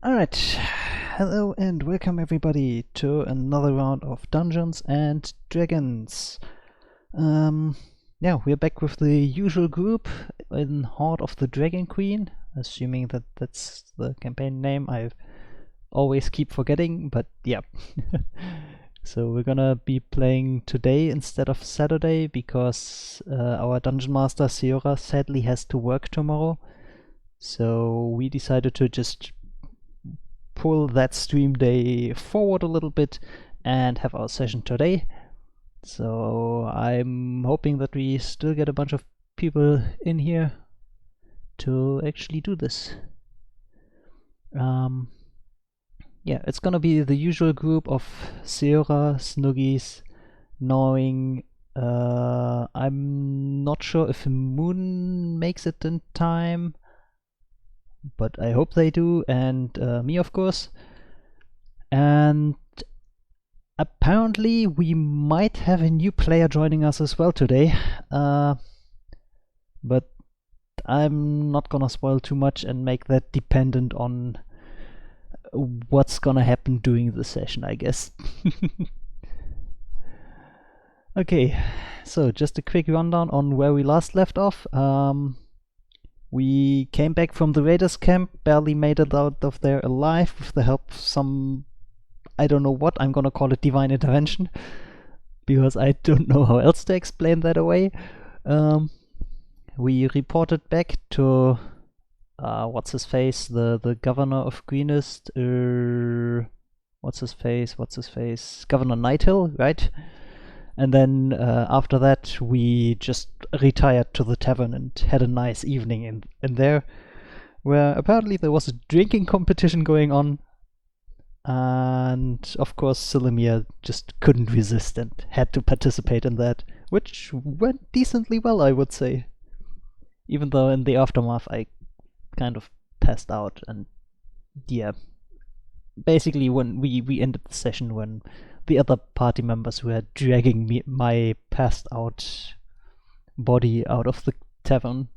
Alright, hello and welcome everybody to another round of Dungeons and Dragons. Yeah, we're back with the usual group in Horde of the Dragon Queen, assuming that that's the campaign name. I always keep forgetting, but yeah. So we're gonna be playing today instead of Saturday because our Dungeon Master Seora sadly has to work tomorrow. So we decided to just pull that stream day forward a little bit and have our session today. So I'm hoping that we still get a bunch of people in here to actually do this. Yeah, it's gonna be the usual group of Seora, Snuggies, knowing I'm not sure if Moon makes it in time, but I hope they do, and me, of course. And apparently, we might have a new player joining us as well today, but I'm not gonna spoil too much and make that dependent on what's gonna happen during the session, I guess. Okay, so just a quick rundown on where we last left off. We came back from the Raiders camp, barely made it out of there alive with the help of some, I don't know what, I'm gonna call it divine intervention, because I don't know how else to explain that away. We reported back to what's his face, the governor of Greenest, what's his face, Governor Nighthill, right? And then after that, we just retired to the tavern and had a nice evening in there, where apparently there was a drinking competition going on. And of course, Silimir just couldn't resist and had to participate in that, which went decently well, I would say. Even though in the aftermath, I kind of passed out, and yeah, basically when we ended the session when the other party members were dragging my passed out body out of the tavern.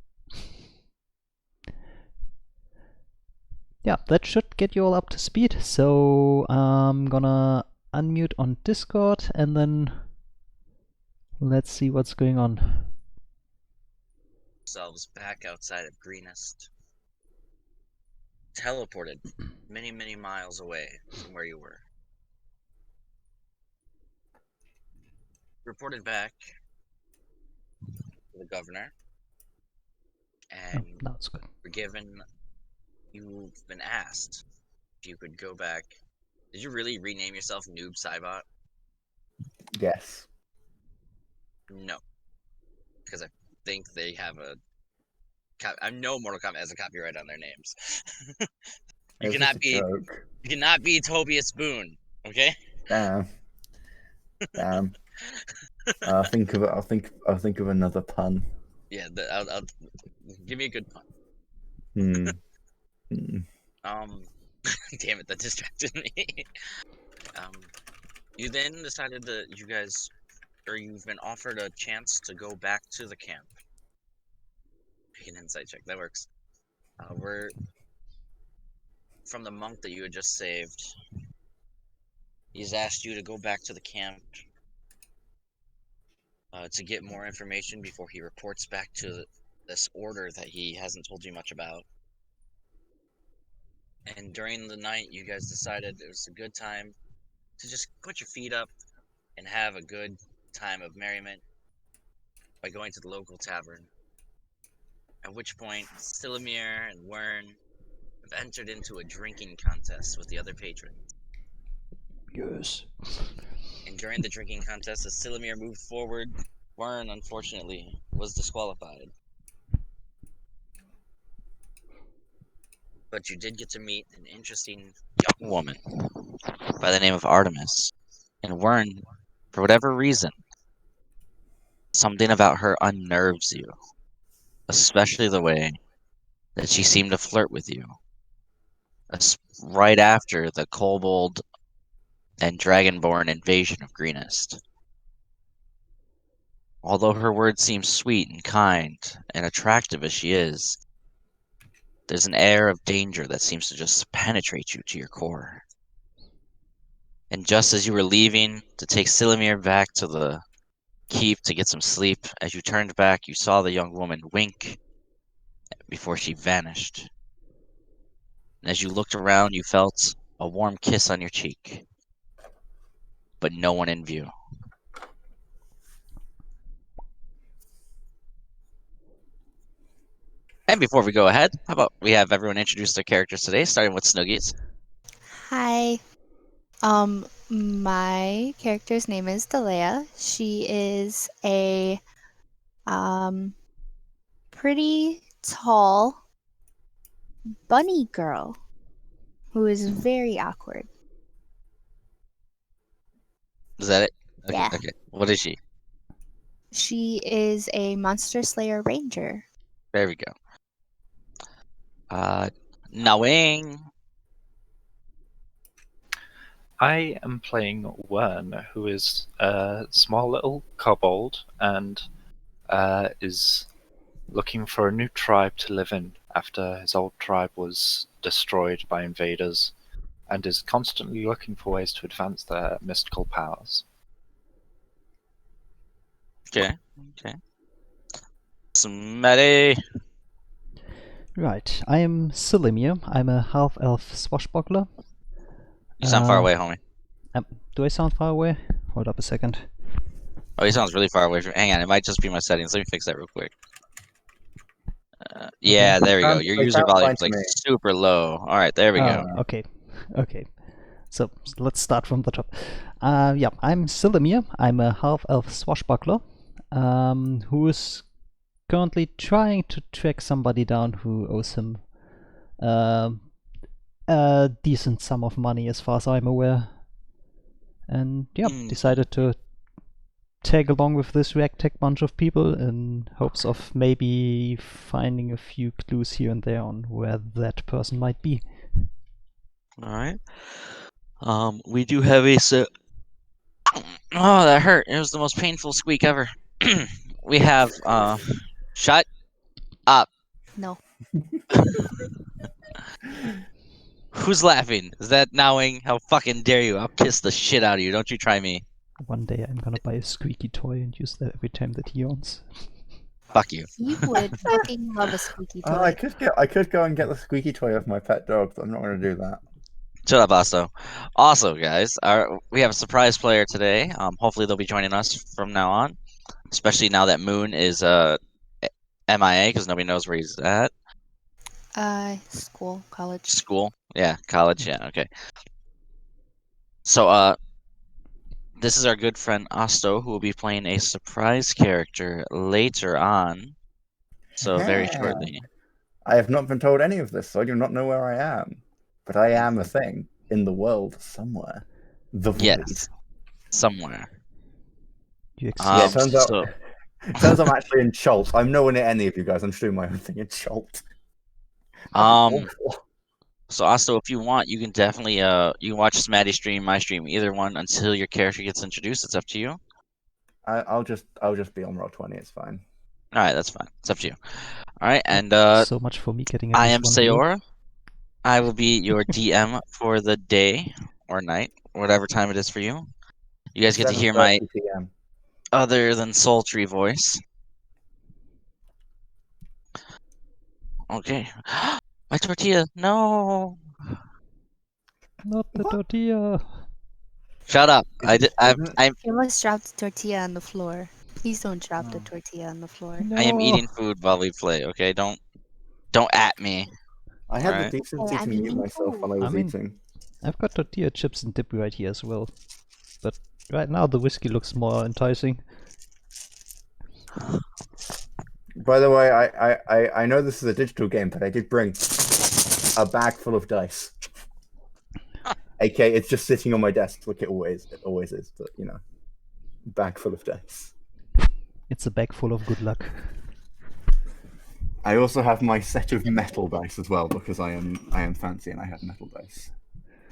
Yeah, that should get you all up to speed. So I'm gonna unmute on Discord and then let's see what's going on. Ourselves back outside of Greenest. Teleported many miles away from where you were. Reported back to the governor, and That's good. you've been asked if you could go back. Did you really rename yourself Noob Cybot? Yes. No, because I think they have I know Mortal Kombat has a copyright on their names. You cannot be Tobias Boone, okay? Damn. I'll think of another pun. Yeah, I'll give me a good pun. Damn it, that distracted me. You then decided that you've been offered a chance to go back to the camp. Make an insight check, that works. We're from the monk that you had just saved. He's asked you to go back to the camp to get more information before he reports back to this order that he hasn't told you much about. And during the night, you guys decided it was a good time to just put your feet up and have a good time of merriment by going to the local tavern. At which point, Silimir and Wern have entered into a drinking contest with the other patrons. Yes. And during the drinking contest, as Silimir moved forward, Wern, unfortunately, was disqualified. But you did get to meet an interesting young woman by the name of Artemis. And Wern, for whatever reason, something about her unnerves you. Especially the way that she seemed to flirt with you. Right after the Kobold and Dragonborn invasion of Greenest. Although her words seem sweet and kind and attractive as she is, There's an air of danger that seems to just penetrate you to your core. And just as you were leaving to take Silamir back to the keep to get some sleep, as you turned back, you saw the young woman wink before she vanished. And as you looked around, you felt a warm kiss on your cheek, but no one in view. And before we go ahead, how about we have everyone introduce their characters today, starting with Snuggies. Hi. My character's name is Delea. She is a pretty tall bunny girl who is very awkward. Is that it? Okay, Yeah. okay. What is she? She is a Monster Slayer Ranger. There we go. Nawing. I am playing Wern, who is a small little kobold and is looking for a new tribe to live in after his old tribe was destroyed by invaders, and is constantly looking for ways to advance their mystical powers. Okay, okay. Smelly. Right, I am Silimir. I'm a half-elf swashbuckler. You sound far away, homie. Do I sound far away? Hold up a second. Oh, he sounds really far away from. Hang on, it might just be my settings. Let me fix that real quick. Yeah, there we go. Your They user sound volume fine is to like me. super low. All right, there we go. Okay, okay. So let's start from the top. Yeah, I'm Silimir. I'm a half-elf swashbuckler who is currently trying to track somebody down who owes him a decent sum of money, as far as I'm aware. And yeah, decided to tag along with this ragtag bunch of people in hopes of maybe finding a few clues here and there on where that person might be. All right. We do have a Oh, that hurt. It was the most painful squeak ever. We have shut up. No. Who's laughing? Is that Nowing? How fucking dare you? I'll kiss the shit out of you. Don't you try me. One day I'm gonna buy a squeaky toy and use that every time that he yawns. Fuck you. He would fucking love a squeaky toy. Oh, I could go and get the squeaky toy of my pet dog, but I'm not going to do that. Shut up, Asto. Also, guys, we have a surprise player today. Hopefully they'll be joining us from now on, especially now that Moon is MIA because nobody knows where he's at. School, college. School, yeah, college, yeah, okay. So, this is our good friend Asto, who will be playing a surprise character later on. So very shortly. I have not been told any of this, so I do not know where I am. But I am a thing in the world somewhere. The void. Yes, somewhere. You Yeah, it turns out. So, It turns out I'm actually in Cholt. I'm nowhere near any of you guys. I'm just doing my own thing in Cholt. so Asto, if you want, you can definitely you can watch Smatty stream, my stream, either one until your character gets introduced. It's up to you. I'll just be on Roll20. It's fine. All right, that's fine. It's up to you. All right, and so much for me getting. I am Sayora. I will be your DM for the day or night, whatever time it is for you. You guys get to hear my 7:30 PM. other than sultry voice. Okay. My tortilla. No. Not the tortilla. Shut up. I'm You almost dropped the tortilla on the floor. Please don't drop the tortilla on the floor. No. I am eating food while we play, okay? Don't at me. I had Alright. the decency Oh, to I'm mute eating myself food. while I was I mean- eating. I've got tortilla chips and dip right here as well. But right now the whiskey looks more enticing. By the way, I know this is a digital game, but I did bring a bag full of dice. Okay, it's just sitting on my desk like it always is, but you know, bag full of dice. It's a bag full of good luck. I also have my set of metal dice as well because I am fancy and I have metal dice.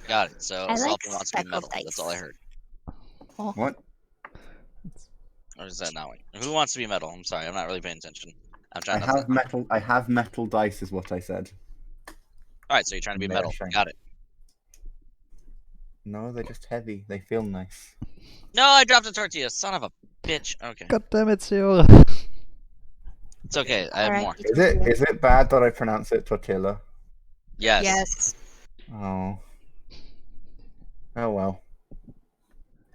Got it. So I like Salty wants to be speckled metal. dice. That's all I heard. Oh, What? Or is that not? Who wants to be metal? I'm sorry, I'm not really paying attention. I'm trying I not have metal. I have metal dice, is what I said. Alright, so you're trying to be metal. Mashing. Got it. No, they're just heavy. They feel nice. No, I dropped a tortilla. Son of a bitch. Okay. God damn it, Seora. It's okay. I have Alright, more. Is it bad that I pronounce it tortilla? Yes. Yes. Oh. Oh well.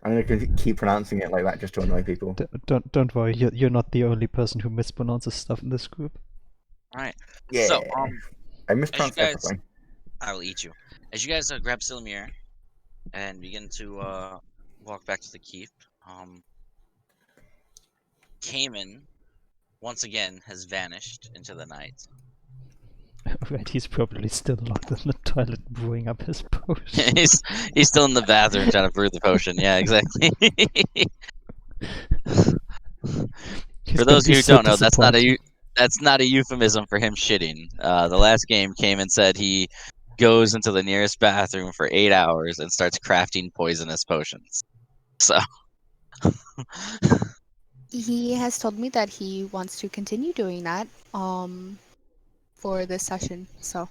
I'm gonna keep pronouncing it like that just to annoy people. Don't worry, you're not the only person who mispronounces stuff in this group. Alright. Yeah. So, I mispronounce guys- everything. I will eat you. As you guys grab Silmir and begin to walk back to the keep, Cayman once again has vanished into the night. Right, he's probably still locked in the toilet brewing up his potion. he's still in the bathroom trying to brew the potion. Yeah, exactly. He's For gonna those of be you who so don't know, that's disappointed. not a euphemism for him shitting. The last game Cayman said he goes into the nearest bathroom for 8 hours and starts crafting poisonous potions. So He has told me that he wants to continue doing that for this session. So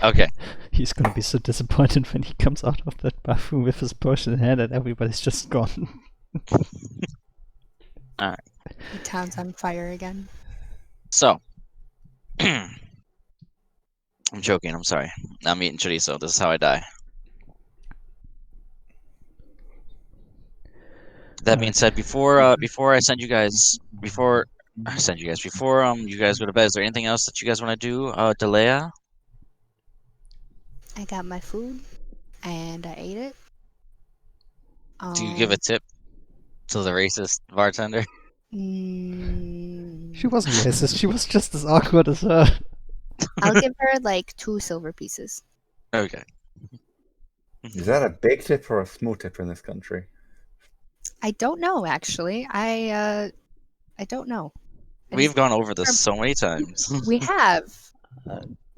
okay. He's gonna be so disappointed when he comes out of that bathroom with his potion in hand and everybody's just gone. the town's on fire again. So I'm joking, I'm sorry. I'm eating chorizo. This is how I die. That being said, before I send you guys before you guys go to bed, is there anything else that you guys want to do? Delea? I got my food and I ate it. Do you give a tip to the racist bartender? She wasn't racist, she was just as awkward as her. I'll give her like 2 silver pieces. Okay. Is that a big tip or a small tip in this country? I don't know actually. I don't know. We've gone over this so many times. We have.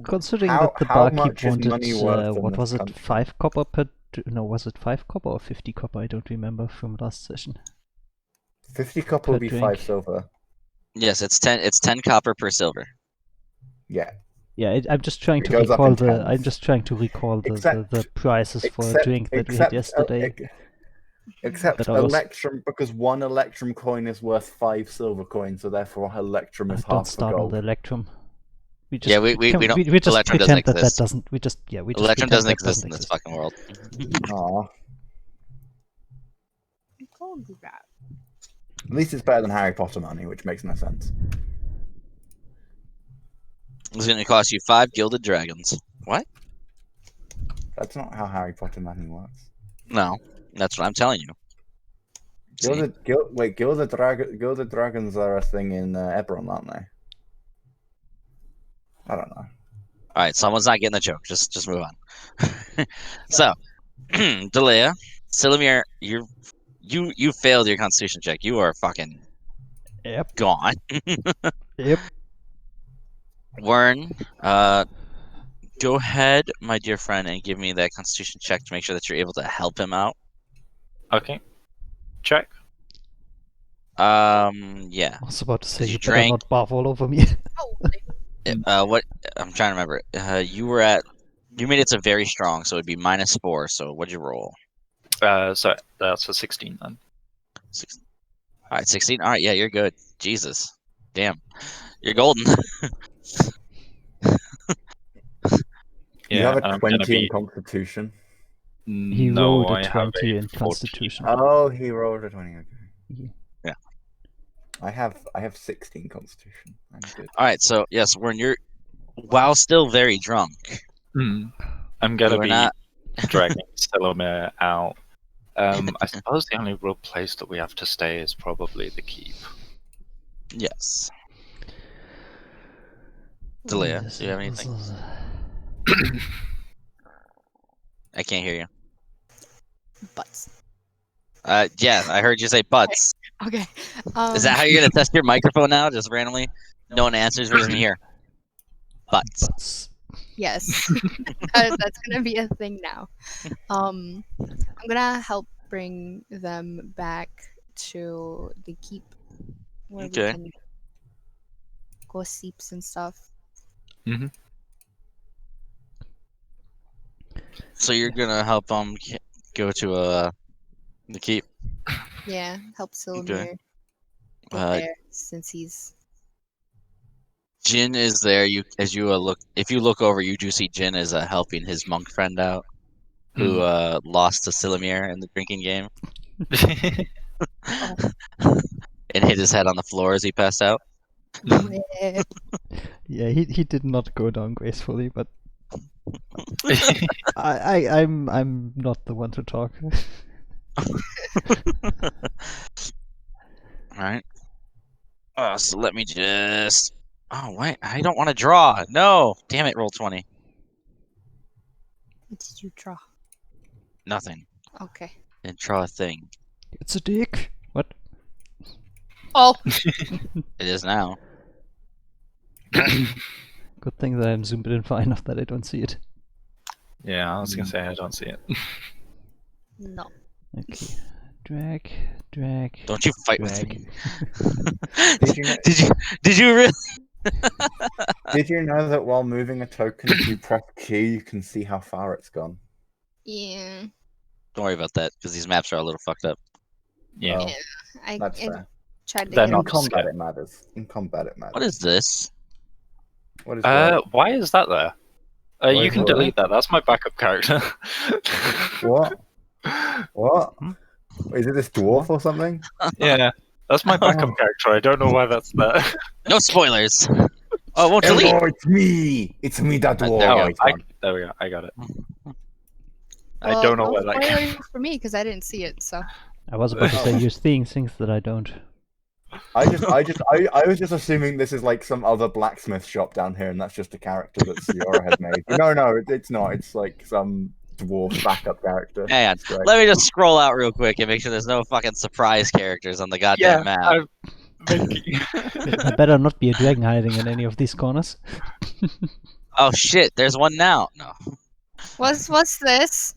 Considering How- that the how barkeep much is wanted, money worth in what this was it, country? 5 copper per... No, was it 5 copper or 50 copper? I don't remember from last session. 50 copper would Per be drink. 5 silver. Yes, it's 10 copper per silver. Yeah. Yeah, I'm just trying It to goes up recall in the. tens. I'm just trying to recall the Except- prices for a drink that we had yesterday. Except But I was- Electrum, because 1 Electrum coin is worth 5 silver coins, so therefore Electrum is Don't half the start on gold. the Electrum. We just, Yeah, we don't- we just Electrum doesn't pretend that exist. doesn't. We just Electrum pretend doesn't that exist in this fucking world. Aw. Don't do that. At least it's better than Harry Potter money, which makes no sense. It's going to cost you 5 gilded dragons. What? That's not how Harry Potter money works. No, that's what I'm telling you. See? Gilded dragons are a thing in Eberron, aren't they? I don't know. All right, someone's not getting the joke. Just move on. So, Delea, Silumir, you failed your Constitution check. You are fucking Yep. gone. Yep. Wern, go ahead, my dear friend, and give me that Constitution check to make sure that you're able to help him out. Okay. Check. Yeah. I was about to say You you better drank- not barf all over me. What I'm trying to remember. You made it to very strong, so it'd be -4. So what'd you roll? So that's a 16 then. All right, 16. All right, yeah, you're good. Jesus, damn, you're golden. You have a I'm gonna 20 in be. Constitution. He No, rolled I a have 20 in 14. Constitution. Oh, he rolled a 20. Okay. Yeah. I have 16 Constitution. I'm good. All right, so yes, Wern, while still very drunk, I'm gonna you are be not. dragging Silomir out. I suppose the only real place that we have to stay is probably the keep. Yes. Delea, do you have anything? I can't hear you. Butts. Yeah, I heard you say butts. Okay. Is that how you're gonna test your microphone now? Just randomly? No one answers. We're just gonna hear butts. Butts. Yes. That's gonna be a thing now. I'm gonna help bring them back to the keep where Okay. we can go sleeps and stuff. Mhm. So you're gonna help go to the keep. Yeah, help Silmir get Uh, there since he's. Jin is there. If you look over, you do see Jin is helping his monk friend out, who lost to Silamir in the drinking game and hit his head on the floor as he passed out. Yeah. Yeah, he did not go down gracefully, but I'm not the one to talk. Alright. So let me just. Oh, wait. I don't want to draw. No. Damn it, roll 20. What did you draw? Nothing. Okay. Didn't draw a thing. It's a dick. What? Oh, It is now. Good thing that I'm zoomed in far enough that I don't see it. Yeah, I was gonna say I don't see it. no. Okay. Drag. Don't you fight with drag. me. Did you know, Did you really? did you know that while moving a token, if you press Q, you can see how far it's gone? Yeah. Don't worry about that, because these maps are a little fucked up. Yeah. Oh, I that's fair. tried to They're get In not him. combat, scared. it matters. In combat, it matters. What is this? What is what? Why is that there? Why You is can what? delete that. That's my backup character. What? What? Hmm? Is it this dwarf or something? Yeah, that's my backup Oh. character. I don't know why that's there. No spoilers. Oh, it won't delete. Hello, it's me. It's me, that There dwarf. you Oh, go. It's gone. there we go. I got it. I Well, don't know no where that came. spoilers for me because I didn't see it. So I was about to say you're seeing things that I don't. I was just assuming this is like some other blacksmith shop down here, and that's just a character that Ciora had made. No, it's not. It's like some dwarf backup character. Hang on. It's great. Let me just scroll out real quick and make sure there's no fucking surprise characters on the goddamn map. I'm making. There better not be a dragon hiding in any of these corners. Oh shit, there's one now. No. what's this?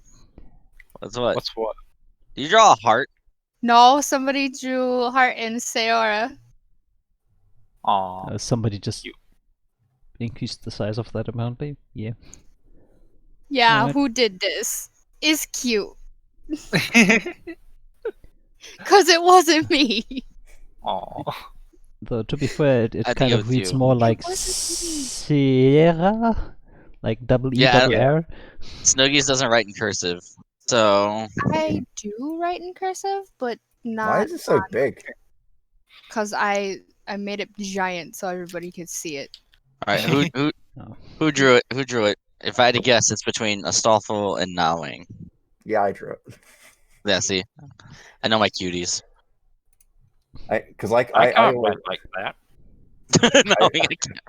That's what? What's what? Did you draw a heart? No, somebody drew heart in Seora. Aw. Somebody just You- increased the size of that amount, babe. Yeah. Yeah, Alright. who did this? Is cute. Cause it wasn't me. Aw. Though to be fair, it I think kind it of was reads you. more like wasn't me. Sierra, like double E Yeah, double R. Snuggies doesn't write in cursive, so I do write in cursive, but Why not is it so big? because I made it giant so everybody could see it. all right. Oh. Who drew it? Who drew it? If I had to guess, it's between Astolfo and Nawing. Yeah, I drew it. Yeah, see, I know my cuties. Because I can't write like that. Nawing, I can't.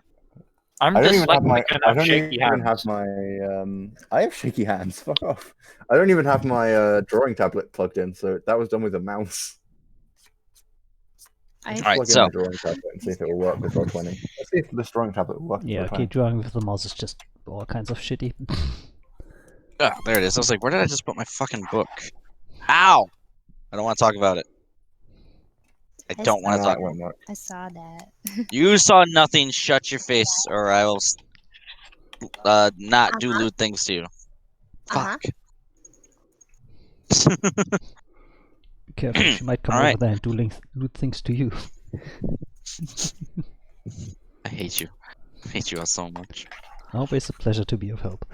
I'm I don't just even like have my. making I up don't shaky even have hands. my. I have shaky hands. Fuck off. I don't even have my drawing tablet plugged in, so that was done with a mouse. I All right, Plug in so my drawing tablet and see if it will work with Roll20. Let's see if this drawing tablet will work with Yeah, Roll20. okay, drawing with the mouse is just all kinds of shitty. there it is. I was like, where did I just put my fucking book? Ow! I don't want to talk about it. I I don't want to No, talk. that won't work. I saw that. You saw nothing. Shut your face, or I will not do lewd things to you. Uh-huh. Fuck. Be careful, she might come Alright. over there and do lewd things to you. I hate you. I hate you all so much. Always a pleasure to be of help.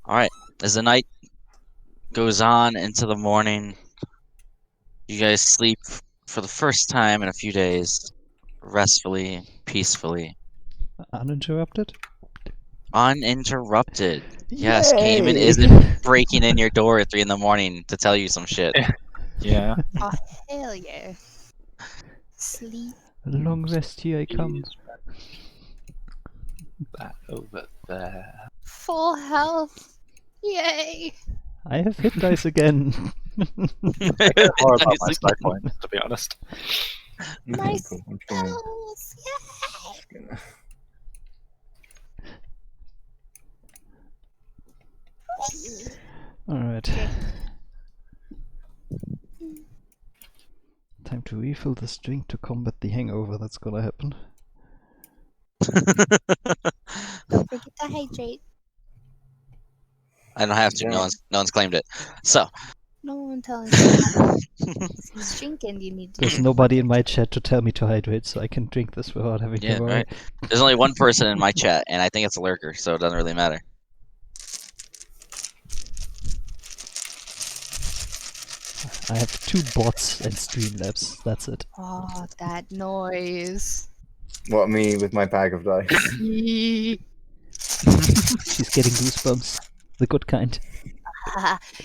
Alright, as the night goes on into the morning, you guys sleep for the first time in a few days, restfully, peacefully, Uninterrupted? uninterrupted. Yes, Cayman Yay! isn't breaking in your door at 3 in the morning to tell you some shit. Yeah. Oh hell yeah. Sleep. Long rest, here I come. That over there. Full health. Yay. I have hit dice again. I care more about my side points, to be honest. Nice Cool. I'm just gonna- spells. Yay. gonna- Alright. Time to refill this drink to combat the hangover that's gonna happen. Don't forget to hydrate. I don't have to. Yeah. No one's claimed it. So. No one telling you. It's drinking. You need to. There's nobody in my chat to tell me to hydrate, so I can drink this without having Yeah, to worry. right. There's only one person in my chat, and I think it's a lurker, so it doesn't really matter. I have 2 bots and Streamlabs. That's it. Oh, that noise. What, me with my bag of dice? She's getting goosebumps. The good kind.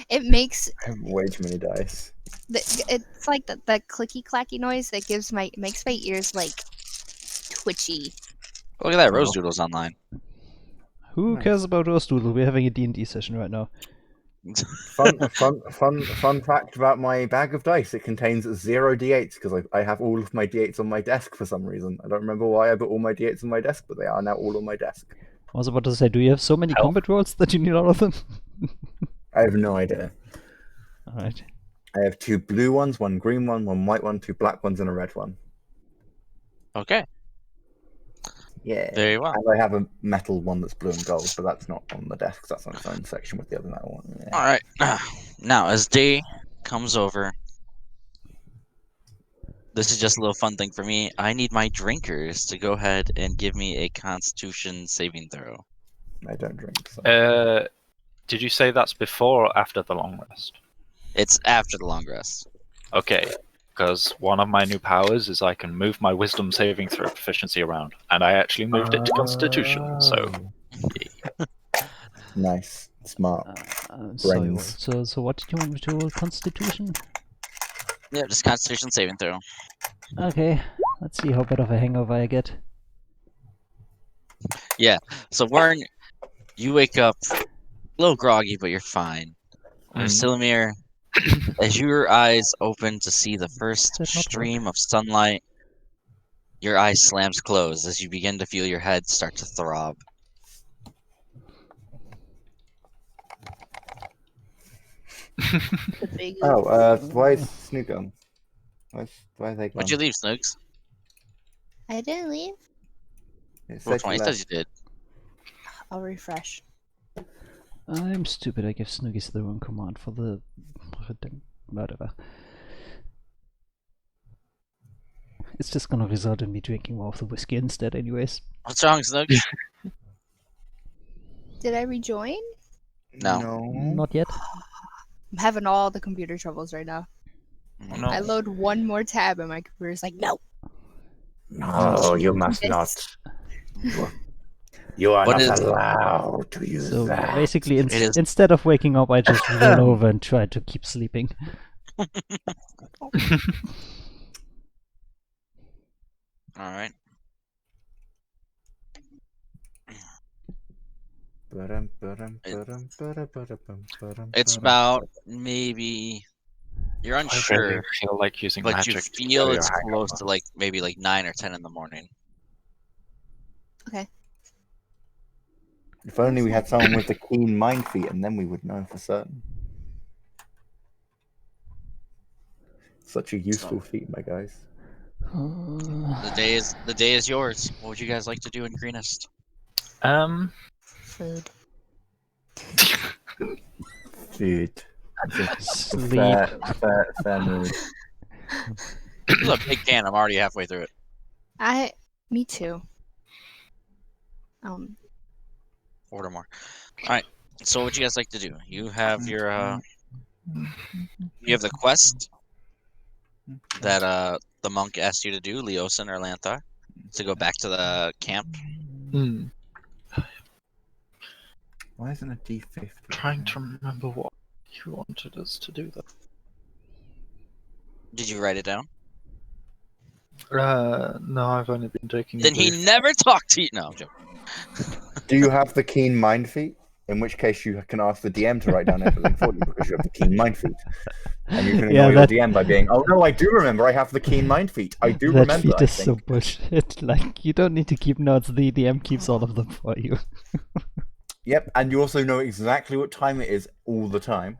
It makes I have way too many dice. it's like the clicky clacky noise that makes my ears like twitchy. Look at that, Oh. Rose Doodle's online. Who Nice. cares about Roast Doodle? We're having a D&D session right now. Fun fact about my bag of dice. It contains 0 d8s because I have all of my d8s on my desk for some reason. I don't remember why I put all my d8s on my desk, but they are now all on my desk. I was about to say, do you have so many Hell. combat rolls that you need all of them? I have no idea. Alright. I have 2 blue ones, 1 green one, 1 white one, 2 black ones, and a red one. Okay, Yeah. very well. And I have a metal one that's blue and gold, but that's not on the desk. That's on its own section with the other metal one. Yeah. All right. Now, as day comes over, this is just a little fun thing for me. I need my drinkers to go ahead and give me a Constitution saving throw. I don't drink. So. Did you say that's before or after the long rest? It's after the long rest. Okay, because one of my new powers is I can move my wisdom saving throw proficiency around, and I actually moved it to Constitution, so... Nice. Smart. Sorry, Brains. so what did you want me to roll? Constitution? Yeah, just Constitution saving throw. Okay, let's see how bad of a hangover I get. So Warren, you wake up a little groggy, but you're fine. Silamir, as your eyes open to see the first Did not work. stream of sunlight, your eyes slams closed as you begin to feel your head start to throb. The big Why is Snoop gone? Why is they gone? What'd you leave, Snooks? I didn't leave. It said Which you one? He left. says you did. I'll refresh. I'm stupid, I gave Snoogies the wrong command for the... whatever. It's just gonna result in me drinking more of the whiskey instead anyways. What's wrong, Snooks? Did I rejoin? No. Not yet. I'm having all the computer troubles right now. Oh, No. I load one more tab and my computer's like, no. No, you must Yes. not. You are What not is- allowed to use So that. basically, It is- instead of waking up, I just roll over and try to keep sleeping. Alright. It's about maybe... You're I unsure, really feel like using but magic you to feel kill it's your close hangover. to like maybe like 9 or 10 in the morning. If only we had someone with the keen mind feat, and then we would know for certain. Such a useful feat, my guys. The day is yours. What would you guys like to do in Greenest? Food. Dude. Sleep. Fair mood. Look, big can. I'm already halfway through it. Me too. Order more. All right. So, what would you guys like to do? You have your you have the quest that the monk asked you to do, Leosin or Lanthar, to go back to the camp. Why isn't a D50? Trying to remember what you wanted us to do though. Did you write it down? No, I've only been taking. Then he never talked to you. No, I'm joking. Do you have the keen mind feat? In which case you can ask the DM to write down everything for you because you have the keen mind feat. And you can Yeah, annoy that- your DM by being, oh no, I do remember I have the keen mind feat. I do that remember, feat I is so think. bullshit. Like, you don't need to keep notes, the DM keeps all of them for you. Yep, and you also know exactly what time it is all the time.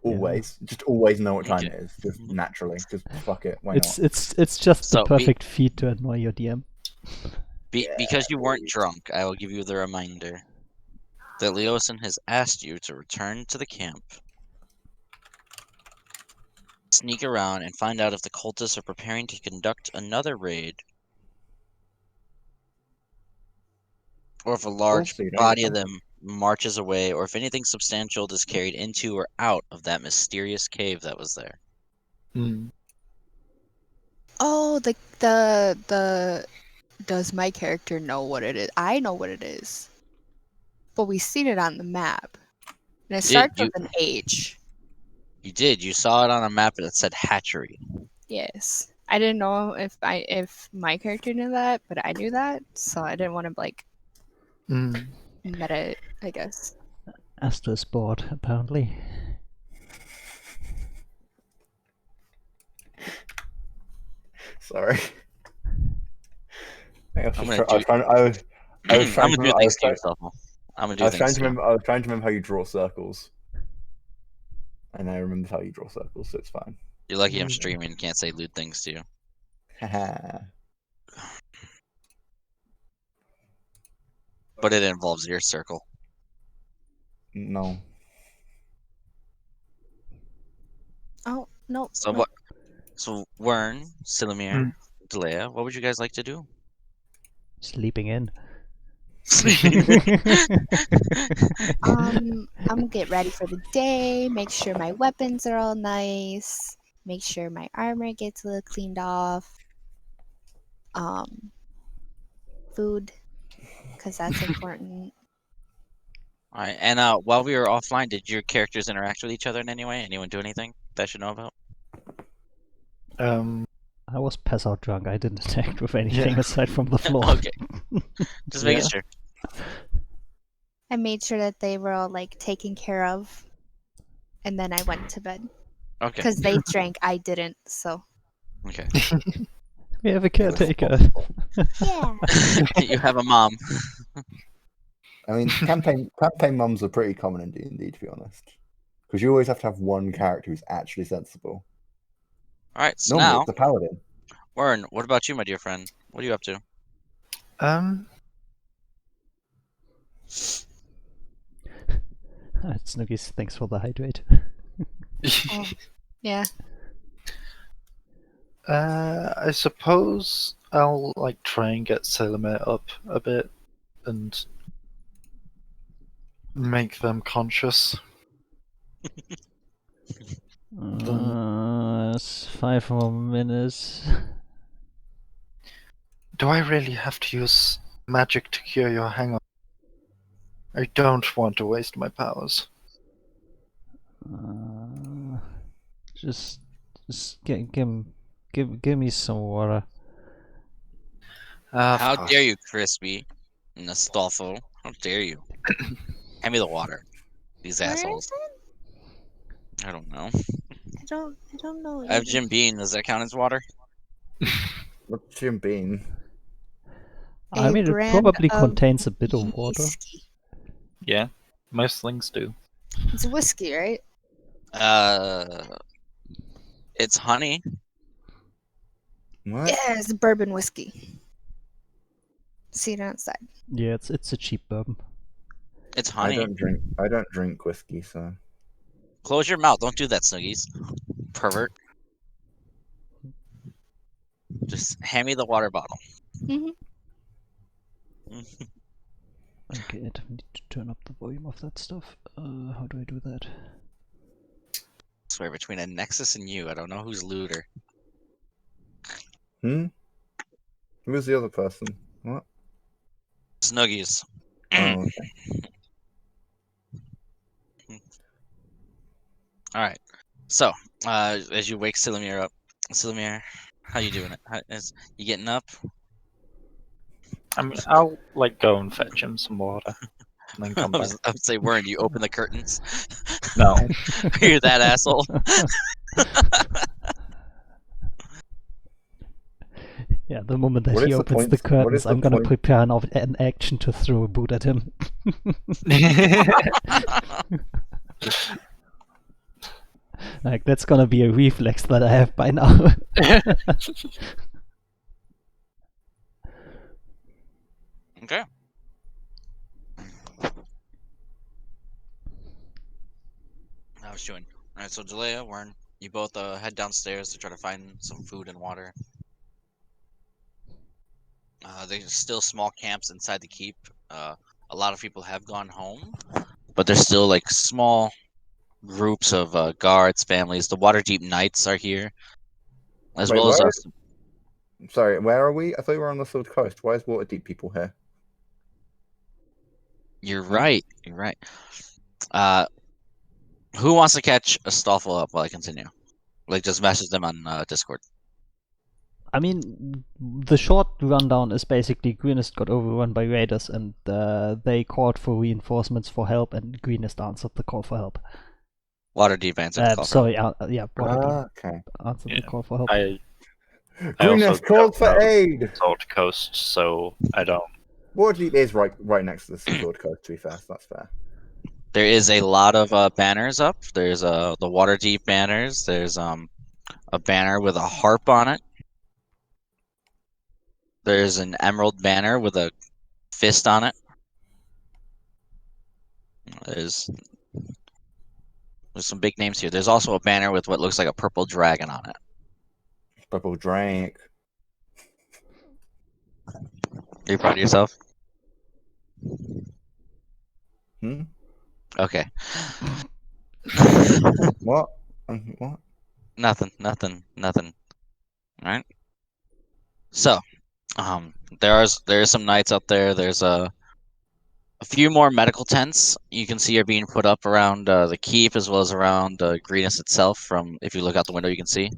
Always. Just always know what time it is. Just naturally. Just fuck it. Why not? It's just So, the perfect feat to annoy your DM. Because you weren't drunk, I will give you the reminder that Leosin has asked you to return to the camp, sneak around, and find out if the cultists are preparing to conduct another raid, or if a large see, don't body you? of them marches away, or if anything substantial is carried into or out of that mysterious cave that was there. Hmm. Oh, the does my character know what it is? I know what it is. But we seen it on the map. And it starts with an H. You did. You saw it on a map that said hatchery. Yes. I didn't know if my character knew that, but I knew that, so I didn't want to like Hmm. meta it, I guess. Astra's bored, apparently. Sorry. I was I'm just gonna try- I was trying. I was I'm trying gonna to do remember. things to yourself. I'm gonna do I was things trying to to you. remember. I was trying to remember how you draw circles, and I remembered how you draw circles, so it's fine. You're lucky I'm streaming and can't say lewd things to you. Haha. But it involves your circle. No. Oh, no. So no. what? So Wern, Silamir, Delea, what would you guys like to do? Sleeping in. I'm gonna get ready for the day, make sure my weapons are all nice, make sure my armor gets a little cleaned off. Food, because that's important. All right. And while we were offline, did your characters interact with each other in any way? Anyone do anything that I should know about? I was pass out drunk. I didn't interact with anything Yeah. aside from the floor. Okay. Just making Yeah. sure. I made sure that they were all like taken care of, and then I went to bed. Okay. Because they drank, I didn't, so. Okay. We have a caretaker. Yeah. You have a mom. I mean, campaign mums are pretty common in D&D, to be honest, because you always have to have one character who's actually sensible. All right. So Normally, now, it's the paladin. Wern, what about you, my dear friend? What are you up to? Snookies, thanks for the hydrate. Oh, yeah. I suppose I'll like try and get Sailor up a bit and make them conscious. It's 5 more minutes. Do I really have to use magic to cure your hangover? I don't want to waste my powers. Just give me some water. How dare you, Crispy and Astolfo? How dare you? Hand me the water. These Where assholes. is it? I don't know. I don't know. I have either. Jim Beam. Does that count as water? What's Jim Beam? I A mean, it brand probably of contains a bit of water. whiskey. Yeah, most things do. It's whiskey, right? It's honey. What? Yeah, it's bourbon whiskey. See it outside. Yeah, it's a cheap bourbon. It's honey. I don't drink whiskey, so. Close your mouth. Don't do that, Snuggies. Pervert. Just hand me the water bottle. Mm-hmm. Okay, I need to turn up the volume of that stuff. How do I do that? I swear, between a Nexus and you, I don't know who's looter. Who was the other person? What? Snuggies. Oh, okay. All right. So, as you wake Silamir up, Silamir, how you doing? You getting up? I mean, I'll like go and fetch him some water and then come I back. would say, Wern, you open the curtains. No. You're that asshole. Yeah, the moment that What he is the opens point- the what curtains, is the I'm gonna point- prepare an action to throw a boot at him. Like, that's gonna be a reflex that I have by now. Okay. I was chewing. All right, so Jalea, Warren, you both head downstairs to try to find some food and water. There's still small camps inside the keep. A lot of people have gone home, but there's still like small groups of guards, families. The Waterdeep Knights are here, as Wait, well as where? us. Sorry, where are we? I thought we were on the South Coast. Why is Waterdeep people here? You're right. You're right. Who wants to catch a Stoffel up while I continue? Like, just message them on Discord. I mean, the short rundown is basically Greenest got overrun by raiders, and they called for reinforcements for help, and Greenest answered the call for help. Waterdeep answered the call. Sorry, yeah, Waterdeep Okay. answered the Yeah. call for help. I Greenest also called don't for know aid. Sword Coast, so I don't. Waterdeep is right next to the Sword Coast. To be fair, so that's fair. There is a lot of banners up. There's the Waterdeep banners. There's a banner with a harp on it. There's an emerald banner with a fist on it. There's some big names here. There's also a banner with what looks like a purple dragon on it. Purple drink. Are you proud of yourself? Hmm? Okay. What? What? Nothing. All right. So, there are some knights out there. There's a few more medical tents you can see are being put up around the keep as well as around Greenest itself. From if you look out the window, you can see.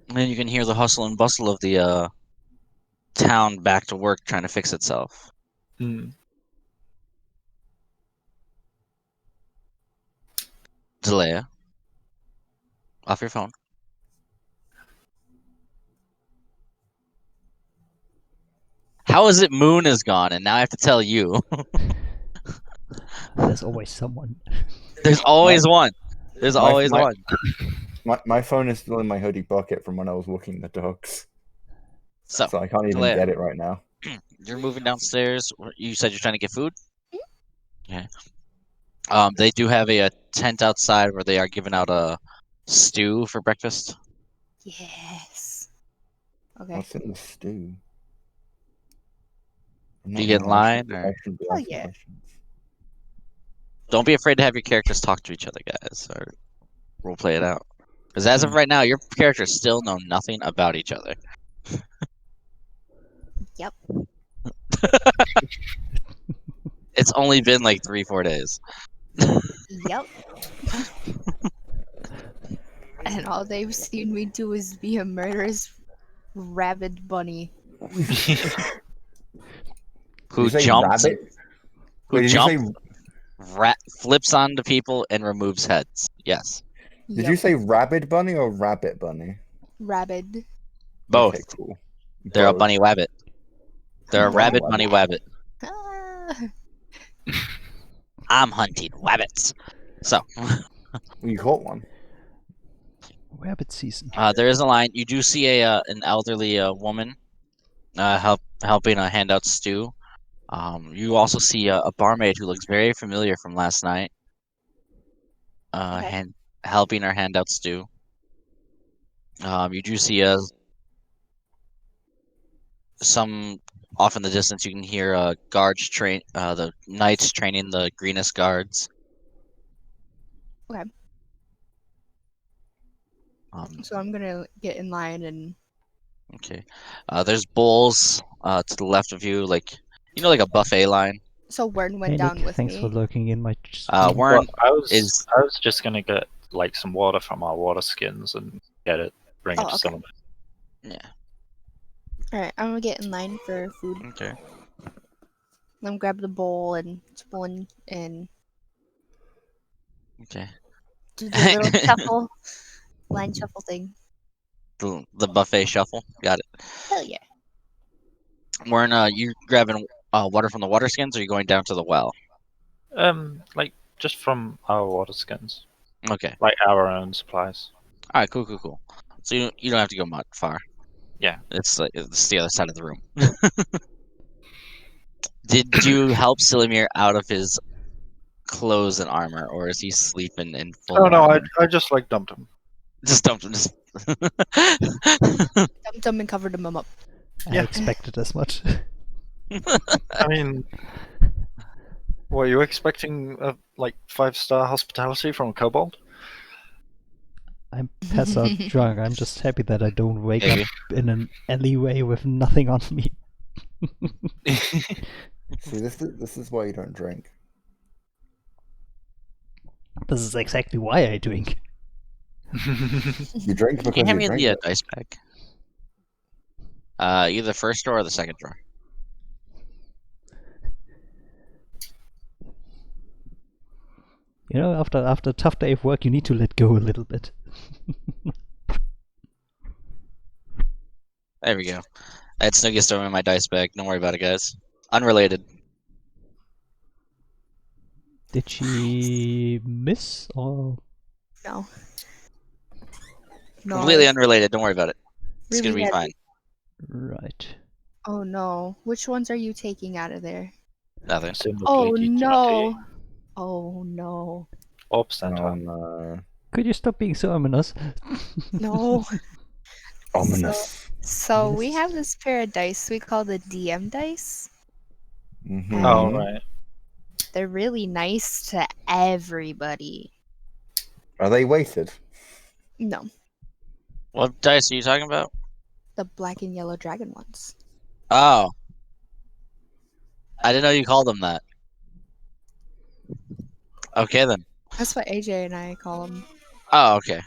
And then you can hear the hustle and bustle of the town back to work trying to fix itself. Hmm. Zelaya, off your phone. How is it Moon is gone and now I have to tell you? There's always someone. There's always one. There's always my- one. My phone is still in my hoodie pocket from when I was walking the dogs, So, so I can't even Zelaya, get it right now. you're moving downstairs. You said you're trying to get food? Okay. They do have a tent outside where they are giving out a stew for breakfast. Yes. Okay. What's in the stew? I'm Do you not get in gonna ask- line, or I shouldn't be Oh, asking yeah. questions. don't be afraid to have your characters talk to each other, guys, or we'll play it out. Because as of right now, your characters still know nothing about each other. Yep. It's only been like 3-4 days. Yep. And all they've seen me do is be a murderous rabid bunny. Who Did you say jumps? rabbit? Who Wait, did you jumps? say Flips onto people and removes heads. Yes, did you say rabid bunny or rabbit bunny? rabid? both. Okay, cool. They're a Both. bunny wabbit. They're a Bunny rabbit wabbit. bunny wabbit. Ah. I'm hunting wabbits. So, You caught one. Rabbit season. there is a line. You do see an elderly woman helping hand out stew. You also see a barmaid who looks very familiar from last night. Okay. Helping her hand out stew. You do see some off in the distance. You can hear guards train the knights training the Greenest guards. Okay. So I'm gonna get in line and. Okay. There's bowls to the left of you, like like a buffet line. So Wern went Hey down Nick, with thanks me. for lurking in my stream. Warren I was is just gonna get like some water from our water skins and bring it Oh, to okay. someone. yeah. All right, I'm gonna get in line for food. Okay. Let me grab the bowl and spoon and Okay. do the little shuffle, line shuffle thing. The buffet shuffle. Got it. Hell yeah. Warren, you grabbing water from the water skins, or are you going down to the well? Like just from our water skins, Okay. like our own supplies. All right. Cool. So you don't have to go much far. Yeah. It's the other side of the room. Did you help Silimir out of his clothes and armor, or is he sleeping in full? Oh no, armor? I just like dumped him. Just dumped him. Just... Dumped them and covered them up. I Yeah. expected as much. I mean, were you expecting like 5-star hospitality from a kobold? I'm pass out drunk. I'm just happy that I don't wake Maybe. up in an alleyway with nothing on me. See, this is why you don't drink. This is exactly why I drink. You drink Can because you hand you me drink the it. dice bag? Either the first drawer or the second drawer. You know, after a tough day of work, you need to let go a little bit. There we go. I had Snoogie Storm in my dice bag. Don't worry about it, guys. Unrelated. Did she miss or? No. No. Completely unrelated. Don't worry about it. It's Really gonna be heavy. fine. Right. Oh no. Which ones are you taking out of there? Nothing. Oh Presumably D20 no. Oh no. or percentile. No. Could you stop being so ominous? No. Ominous. So we Yes. have this pair of dice we call the DM dice. Mhm. Oh right. They're really nice to everybody. Are they weighted? No, What dice are you talking about? the black and yellow dragon ones. Oh. I didn't know you called them that. Okay then. That's what AJ and I call them. Oh, okay.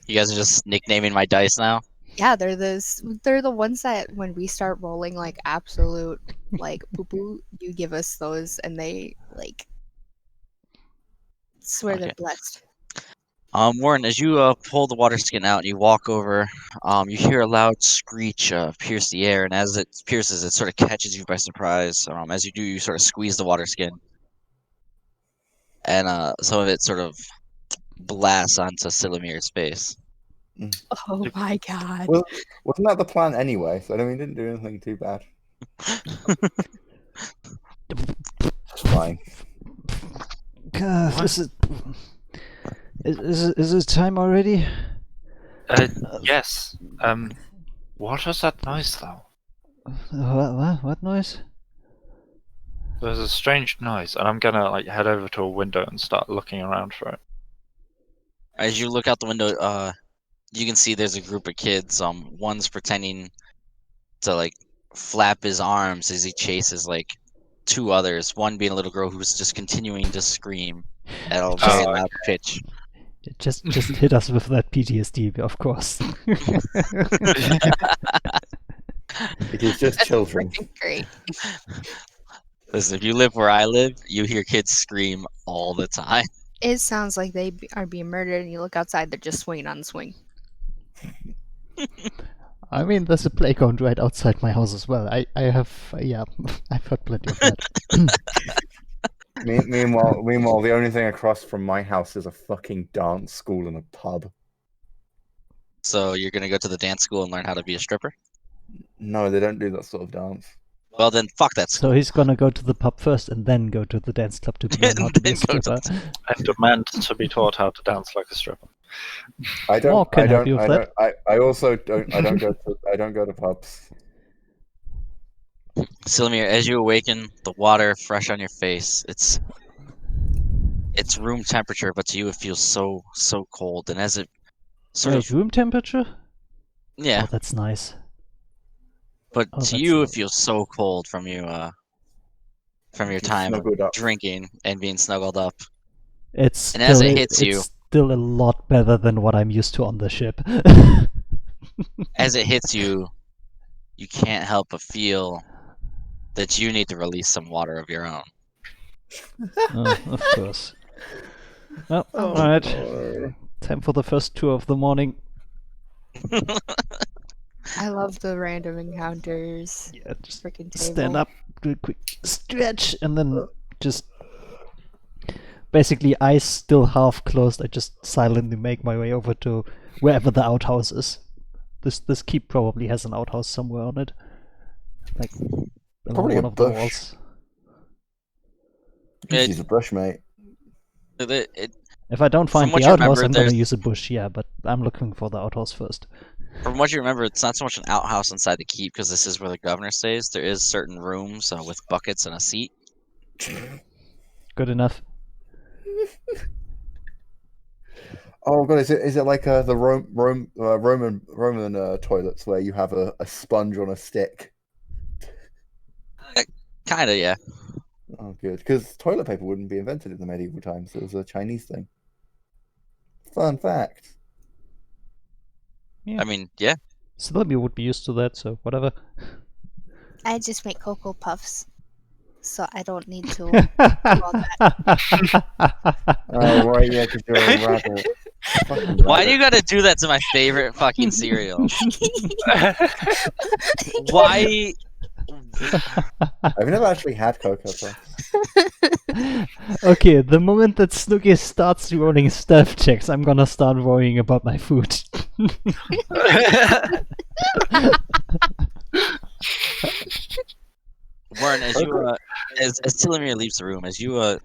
You guys are just nicknaming my dice now? Yeah, they're the ones that when we start rolling like absolute like poo poo, you give us those and they like swear they're Okay. blessed. Warren, as you pull the water skin out and you walk over, you hear a loud screech pierce the air, and as it pierces, it sort of catches you by surprise. As you do, you sort of squeeze the water skin, and some of it sort of blasts onto Silamir's face. Oh my god. Well, wasn't that the plan anyway? So I mean, didn't do anything too bad. It's fine. God, is it time already? Yes. What was that noise though? What noise? There's a strange noise, and I'm gonna like head over to a window and start looking around for it. As you look out the window, you can see there's a group of kids. One's pretending to like flap his arms as he chases like two others. One being a little girl who's just continuing to scream at a very Oh, loud pitch. Just hit us with that PTSD, of course. It is just That's children. freaking great. Listen, if you live where I live, you hear kids scream all the time. It sounds like they are being murdered, and you look outside, they're just swinging on the swing. I mean, there's a playground right outside my house as well. I have, yeah, I've heard plenty of that. Meanwhile, the only thing across from my house is a fucking dance school and a pub. So you're gonna go to the dance school and learn how to be a stripper? No, they don't do that sort of dance. Well then, fuck that So school. he's gonna go to the pub first and then go to the dance club to learn how to be a Then go to stripper. And demand to be taught how to dance like a stripper. I don't. Mark can I help don't. you with I that. don't. I also don't. I don't go to. I don't go to pubs. Silamir, as you awaken, the water fresh on your face. It's room temperature, but to you it feels so cold. And as it sort Wait, of room temperature? yeah, Oh, that's nice. but Oh, to that's you it nice. feels so cold from your time Snuggled up. drinking and being snuggled up. It's And as still, it hits you- it's still a lot better than what I'm used to on the ship. As it hits you, you can't help but feel that you need to release some water of your own. Of course. Well, Oh, alright. no. Time for the first tour of the morning. I love the random encounters. Yeah, just Freaking table. stand up, do a quick stretch, and then just basically eyes still half closed. I just silently make my way over to wherever the outhouse is. This keep probably has an outhouse somewhere on it, like along Probably one a of the bush. walls. Just use a bush, mate. If I don't find From what the you outhouse, remember, I'm gonna there's- use a bush. Yeah, but I'm looking for the outhouse first. From what you remember, it's not so much an outhouse inside the keep because this is where the governor stays. There is certain rooms with buckets and a seat. Good enough. Oh god, is it like the Roman toilets where you have a sponge on a stick? Kinda, yeah. Oh, good, because toilet paper wouldn't be invented in the medieval times. It was a Chinese thing. Fun fact. Yeah. I mean, yeah. Sylvia would be used to that, so whatever. I just make Cocoa Puffs, so I don't need to. Oh right, yeah, because you're a rabbit. Fucking Why do rabbit. you gotta do that to my favorite fucking cereal? Why? I've never actually had Cocoa Puffs. Okay, the moment that Snooky starts rolling stealth checks, I'm gonna start worrying about my food. Warren, as you as Tillemere leaves the room, as you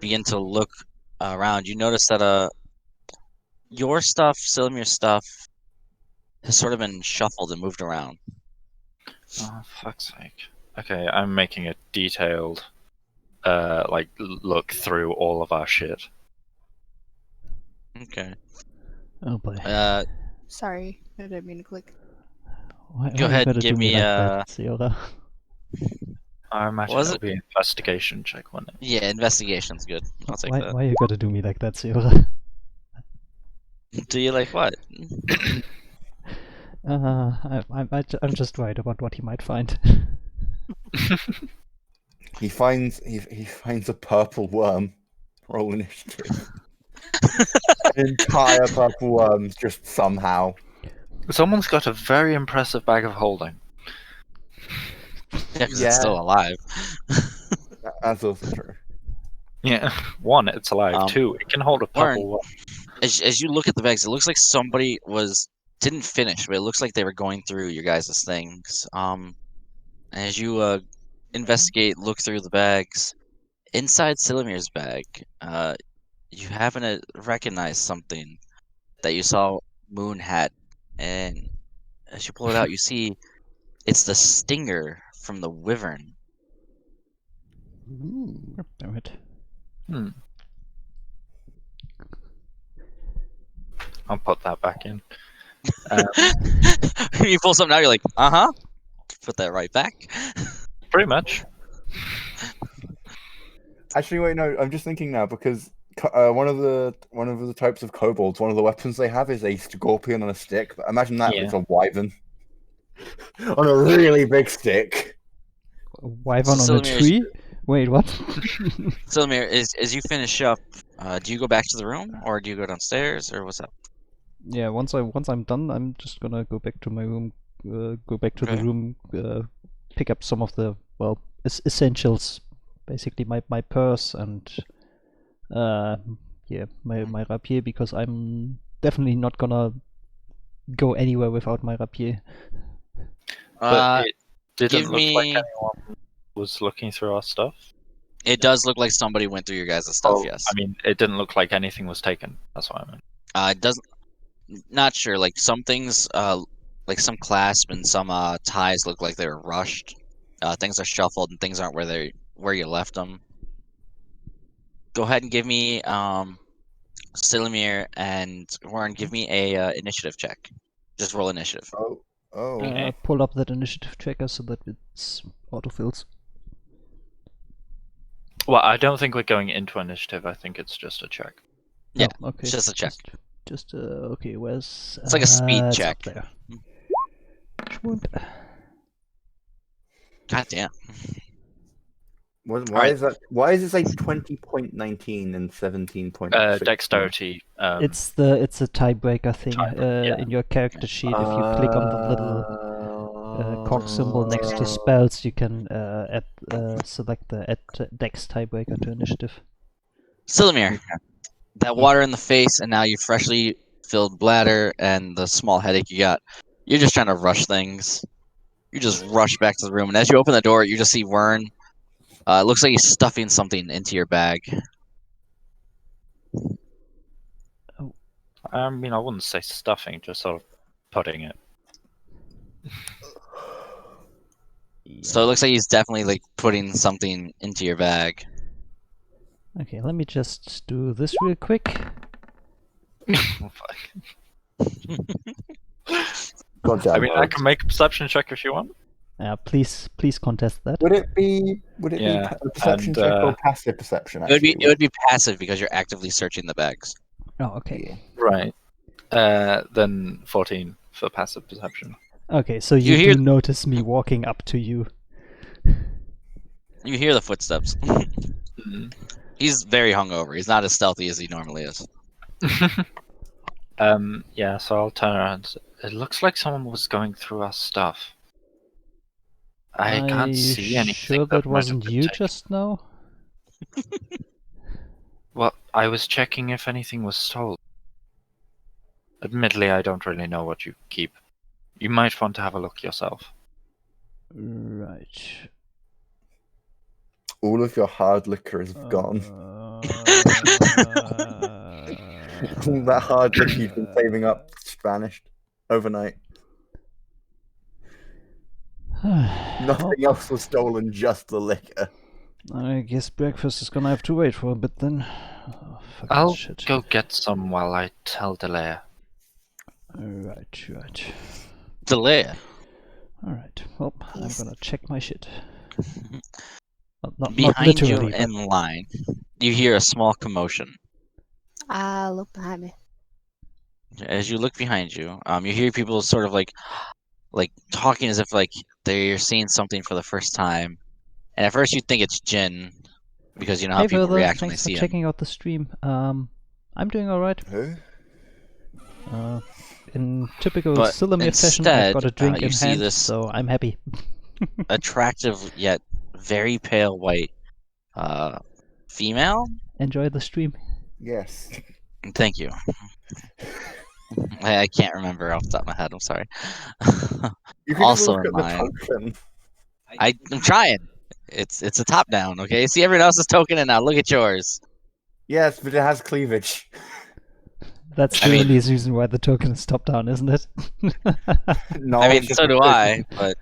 begin to look around, you notice that your stuff, Sillemere's stuff, has sort of been shuffled and moved around. Oh, fuck's sake. Okay, I'm making a detailed, look through all of our shit. Okay. Oh boy. Sorry, I didn't mean to click. Why Go you ahead gotta and give do me like that, Ciora? I imagine Was it'll it- be an investigation check, wouldn't it? Yeah, investigation's good. I'll take that. Why you gotta do me like that, Ciora? Do you like what? I'm just worried about what he might find. He finds a purple worm. Roll initiative. An entire purple worm, just somehow. Someone's got a very impressive bag of holding. Yeah, because Yeah. it's still alive. That's also true. Yeah, one, it's alive. Two, it can hold a Warren, purple. as you look at the bags, it looks like somebody didn't finish, but it looks like they were going through your guys' things. As you investigate, look through the bags, inside Sillemere's bag, you happen to recognize something that you saw Moon had, and as you pull it out, you see it's the stinger from the wyvern. Damn it. Hmm. I'll put that back in. You pull something out, you're like, put that right back. Pretty much. Actually, wait, no. I'm just thinking now because one of the types of kobolds, one of the weapons they have is a scorpion on a stick. But imagine that Yeah. it's a wyvern on a really big stick. Wyvern So on a Sylvemir's- tree? Wait, what? Silmir, as you finish up, do you go back to the room, or do you go downstairs, or what's up? Yeah, once I'm done, I'm just gonna go back to my room, go back to the Okay. room, pick up some of the essentials, basically my purse and my rapier, because I'm definitely not gonna go anywhere without my rapier. But it didn't give look like me- anyone was looking through our stuff. It does look like somebody went through your guys' stuff, yes. I mean, it didn't look like anything was taken. That's what I meant. It doesn't. Not sure. Like some things, like some clasp and some ties look like they were rushed. Things are shuffled and things aren't where you left them. Go ahead and give me Stilimir and Warren. Give me a initiative check. Just roll initiative. Oh. Okay. Pull up that initiative tracker so that it's autofills. Well, I don't think we're going into initiative. I think it's just a check. Yeah, Oh, okay. it's just a check. Just okay. Where's It's like a speed it's check. up there. Schwund. God damn. Why Alright. is that? Why is it say 20.19 and 17.6? Dexterity. It's a tiebreaker thing yeah. in your character sheet. If you click on the little cog symbol next to spells, you can select the add dex tiebreaker to initiative. Silimir, that water in the face and now your freshly filled bladder and the small headache you got, you're just trying to rush things. You just rush back to the room, and as you open the door, you just see Wern It looks like he's stuffing something into your bag. I mean, I wouldn't say stuffing, just sort of putting it. So it looks like he's definitely like putting something into your bag. Okay, let me just do this real quick. God damn I mean, I it. can make a perception check if you want. Please contest that. Would it be Yeah, a perception and, check or passive perception? It would be Actually, passive because you're actively searching the bags. Oh, okay. Yeah. Right. Then 14 for passive perception. Okay, so You you hear- do notice me walking up to you. You hear the footsteps. Mm. He's very hungover. He's not as stealthy as he normally is. Yeah, so I'll turn around. It looks like someone was going through our stuff. I Are can't you see anything. sure that might have wasn't been you taken. just now? Well, I was checking if anything was stolen. Admittedly, I don't really know what you keep. You might want to have a look yourself. Right. All of your hard liquor is gone. All that hard liquor you've been saving up vanished overnight. Nothing else was stolen, just the liquor. I guess breakfast is gonna have to wait for a bit then. Oh, fucking I'll shit. go get some while I tell Delea. Right. Delay. Alright, well, Yes. I'm gonna check my shit. Well, not Behind you literally, in line, you hear a small commotion. Look behind me. As you look behind you, you hear people sort of like talking as if like they're seeing something for the first time. And at first you think it's Jin, because you know how Hey people Verther, react when they thanks for see him. checking out the stream. I'm doing alright. Who? In typical But Silamir fashion, I've instead, got a drink you in see hand, this so I'm happy. attractive yet very pale white female. Enjoy the stream. Yes. Thank you. I can't remember off the top of my head. I'm sorry. You can Also just look in at the line. token. I'm trying. It's a top down. Okay. See everyone else's token, and now look at yours. Yes, but it has cleavage. That's I the mean- only reason why the token is top down, isn't it? No, I mean, it's just so a do token. I. But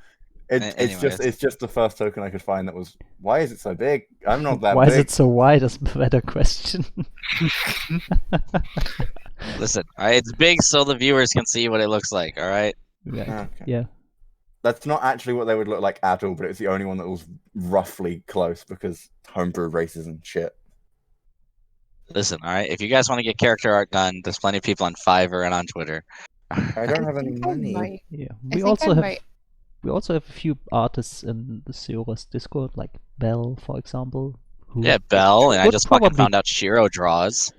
It's just the first token I could find that was. Why is it so big? I'm not that Why big. is it so wide is a better question. listen, all right, it's big so the viewers can see what it looks like. All right. Right. Okay. Yeah. That's not actually what they would look like at all, but it's the only one that was roughly close because homebrew races and shit. Listen, all right. If you guys want to get character art done, there's plenty of people on Fiverr and on Twitter. I don't have any think I money. might. Yeah. I We think also I have might. we also have a few artists in the Seoras Discord, like Bell, for example. Who Yeah, Belle, and I would just fucking probably- found out Shiro draws.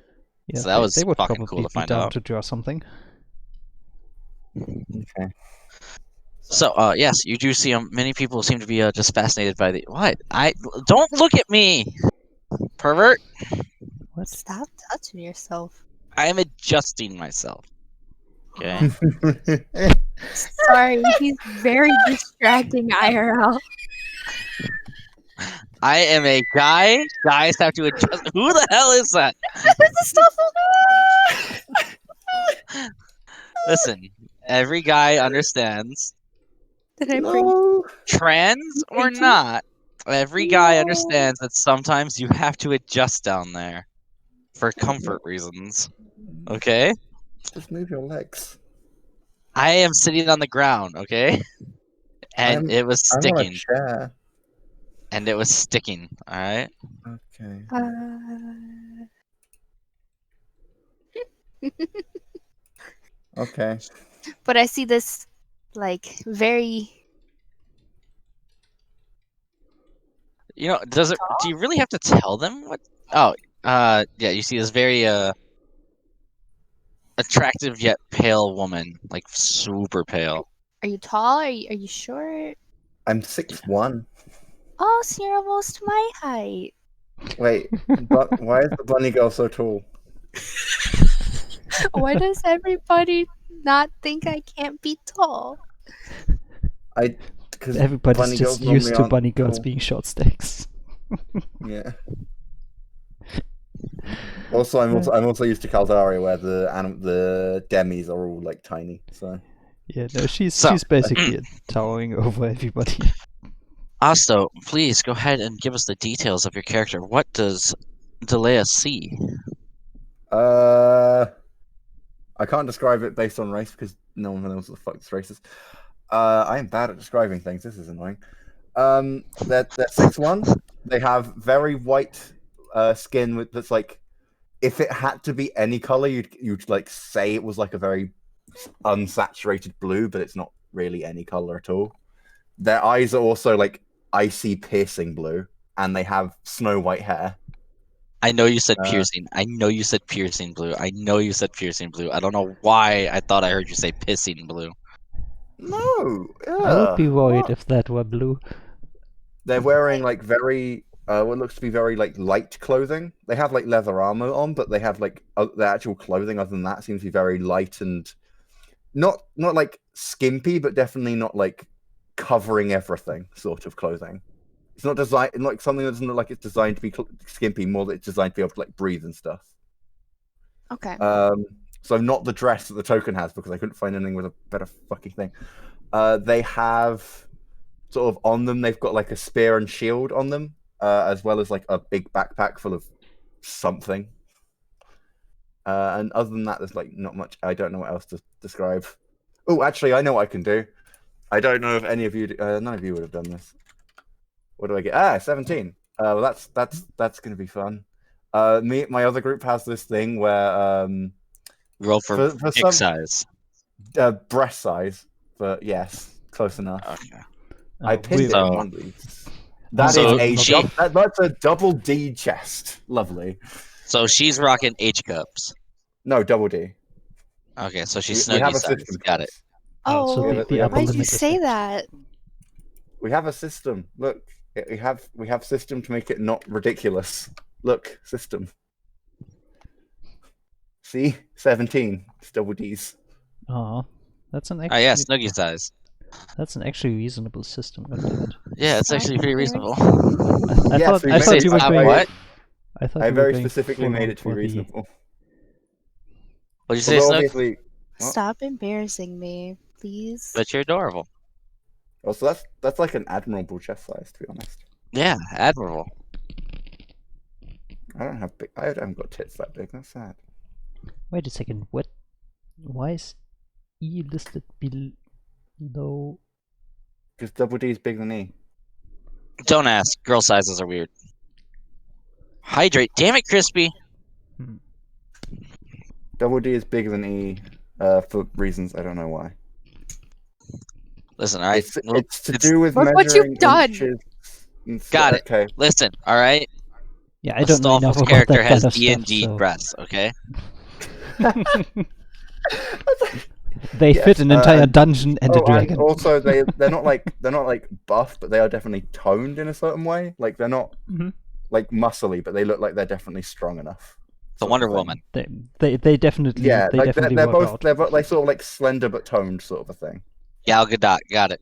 yeah, so that was they would fucking probably cool to be find down out. to draw something. Okay. So, yes, you do see many people seem to be just fascinated by the what? Don't look at me, pervert. What? Stop touching yourself. I am adjusting myself. Okay. Sorry, he's very distracting IRL. I am a guy. Guys have to adjust. Who the hell is that? Listen, every guy understands, Did I bring? No. trans or Thank you. not. Every guy understands that sometimes you have to adjust down there for comfort reasons. Okay. Just move your legs. I am sitting on the ground. Okay. And it was I'm on a sticking. chair. And it was sticking. All right. Okay. Okay. But I see this, like, very. You know, do you really have to tell them what? Oh, yeah. You see this very attractive yet pale woman, like super pale. Are you tall? Are you short? I'm 6'1". Oh, so you're almost my height. Wait, but why is the bunny girl so tall? Why does everybody not think I can't be tall? Because Everybody's bunny girls just used normally to aren't bunny girls tall. being short stakes. Yeah. Also, I'm also used to Caldaria, where the demis are all like tiny. So Yeah, no, she's So- basically towering over everybody. Asto, please go ahead and give us the details of your character. What does Delea see? I can't describe it based on race because no one knows what the fuck this race is. I am bad at describing things. This is annoying. They're 6'1". They have very white skin that's like, if it had to be any color, you'd like say it was like a very unsaturated blue, but it's not really any color at all. Their eyes are also like icy piercing blue, and they have snow white hair. I know you said piercing. I know you said piercing blue. I know you said piercing blue. I don't know why I thought I heard you say pissing blue. No, I would be worried what? if that were blue. They're wearing like very what looks to be very like light clothing. They have like leather armor on, but they have like the actual clothing other than that seems to be very light and not like skimpy, but definitely not like covering everything sort of clothing. It's not designed like something that doesn't look like it's designed to be skimpy, more that it's designed to be able to like breathe and stuff. Okay. So not the dress that the token has, because I couldn't find anything with a better fucking thing. They have sort of on them, they've got like a spear and shield on them, as well as like a big backpack full of something. And other than that, there's like not much. I don't know what else to describe. Oh, actually, I know what I can do. I don't know if any of you, none of you would have done this. What do I get? 17. Well, that's going to be fun. My other group has this thing where Roll for for dick some size. breast size, but yes, close enough. Okay. I pinned it So- in one of these. That So is she- that's a double D chest. Lovely. So she's rocking H cups. No, double D. Okay, so she's We have snuggie a size. system. Got it. Oh, so Oh, Yeah, the upper why did you limit is say X. that? We have a system. Look, we have system to make it not ridiculous. Look, system. See, 17. It's double D's. Oh, that's an Oh actually yeah, snuggie size. that's an actually reasonable system. Goddammit. Yeah, it's Stop actually pretty embarrassing. reasonable. I Yes, thought we I made thought it you were stop going. what? I thought I you were very going specifically full made on it to be for the- reasonable. What'd you say, Although Snug? obviously, What? Stop embarrassing me, please. But you're adorable. also that's like an admirable chest size, to be honest. Yeah, admirable. I haven't got tits that big. That's sad. Wait a second. What? Why is E listed below? Because double D is bigger than E. Don't ask. Girl sizes are weird. Hydrate. Damn it, Crispy. Double D is bigger than E, for reasons I don't know why. Listen, all right. It's to do with Look measuring what you've done. inches and stuff. Got it. Okay. Listen, all right. Yeah, I don't know enough Astolfo's about character that has kind of DnD stuff. breasts. Okay. They Yes, fit an entire and- dungeon and a And dragon. also, they're not like buff, but they are definitely toned in a certain way. Like they're not Mhm. like muscly, but they look like they're definitely strong enough. The sort of Wonder thing. Woman. They definitely Yeah, they like definitely they're work both out. they're both like sort of like slender but toned sort of a thing, Gal Gadot. Got it.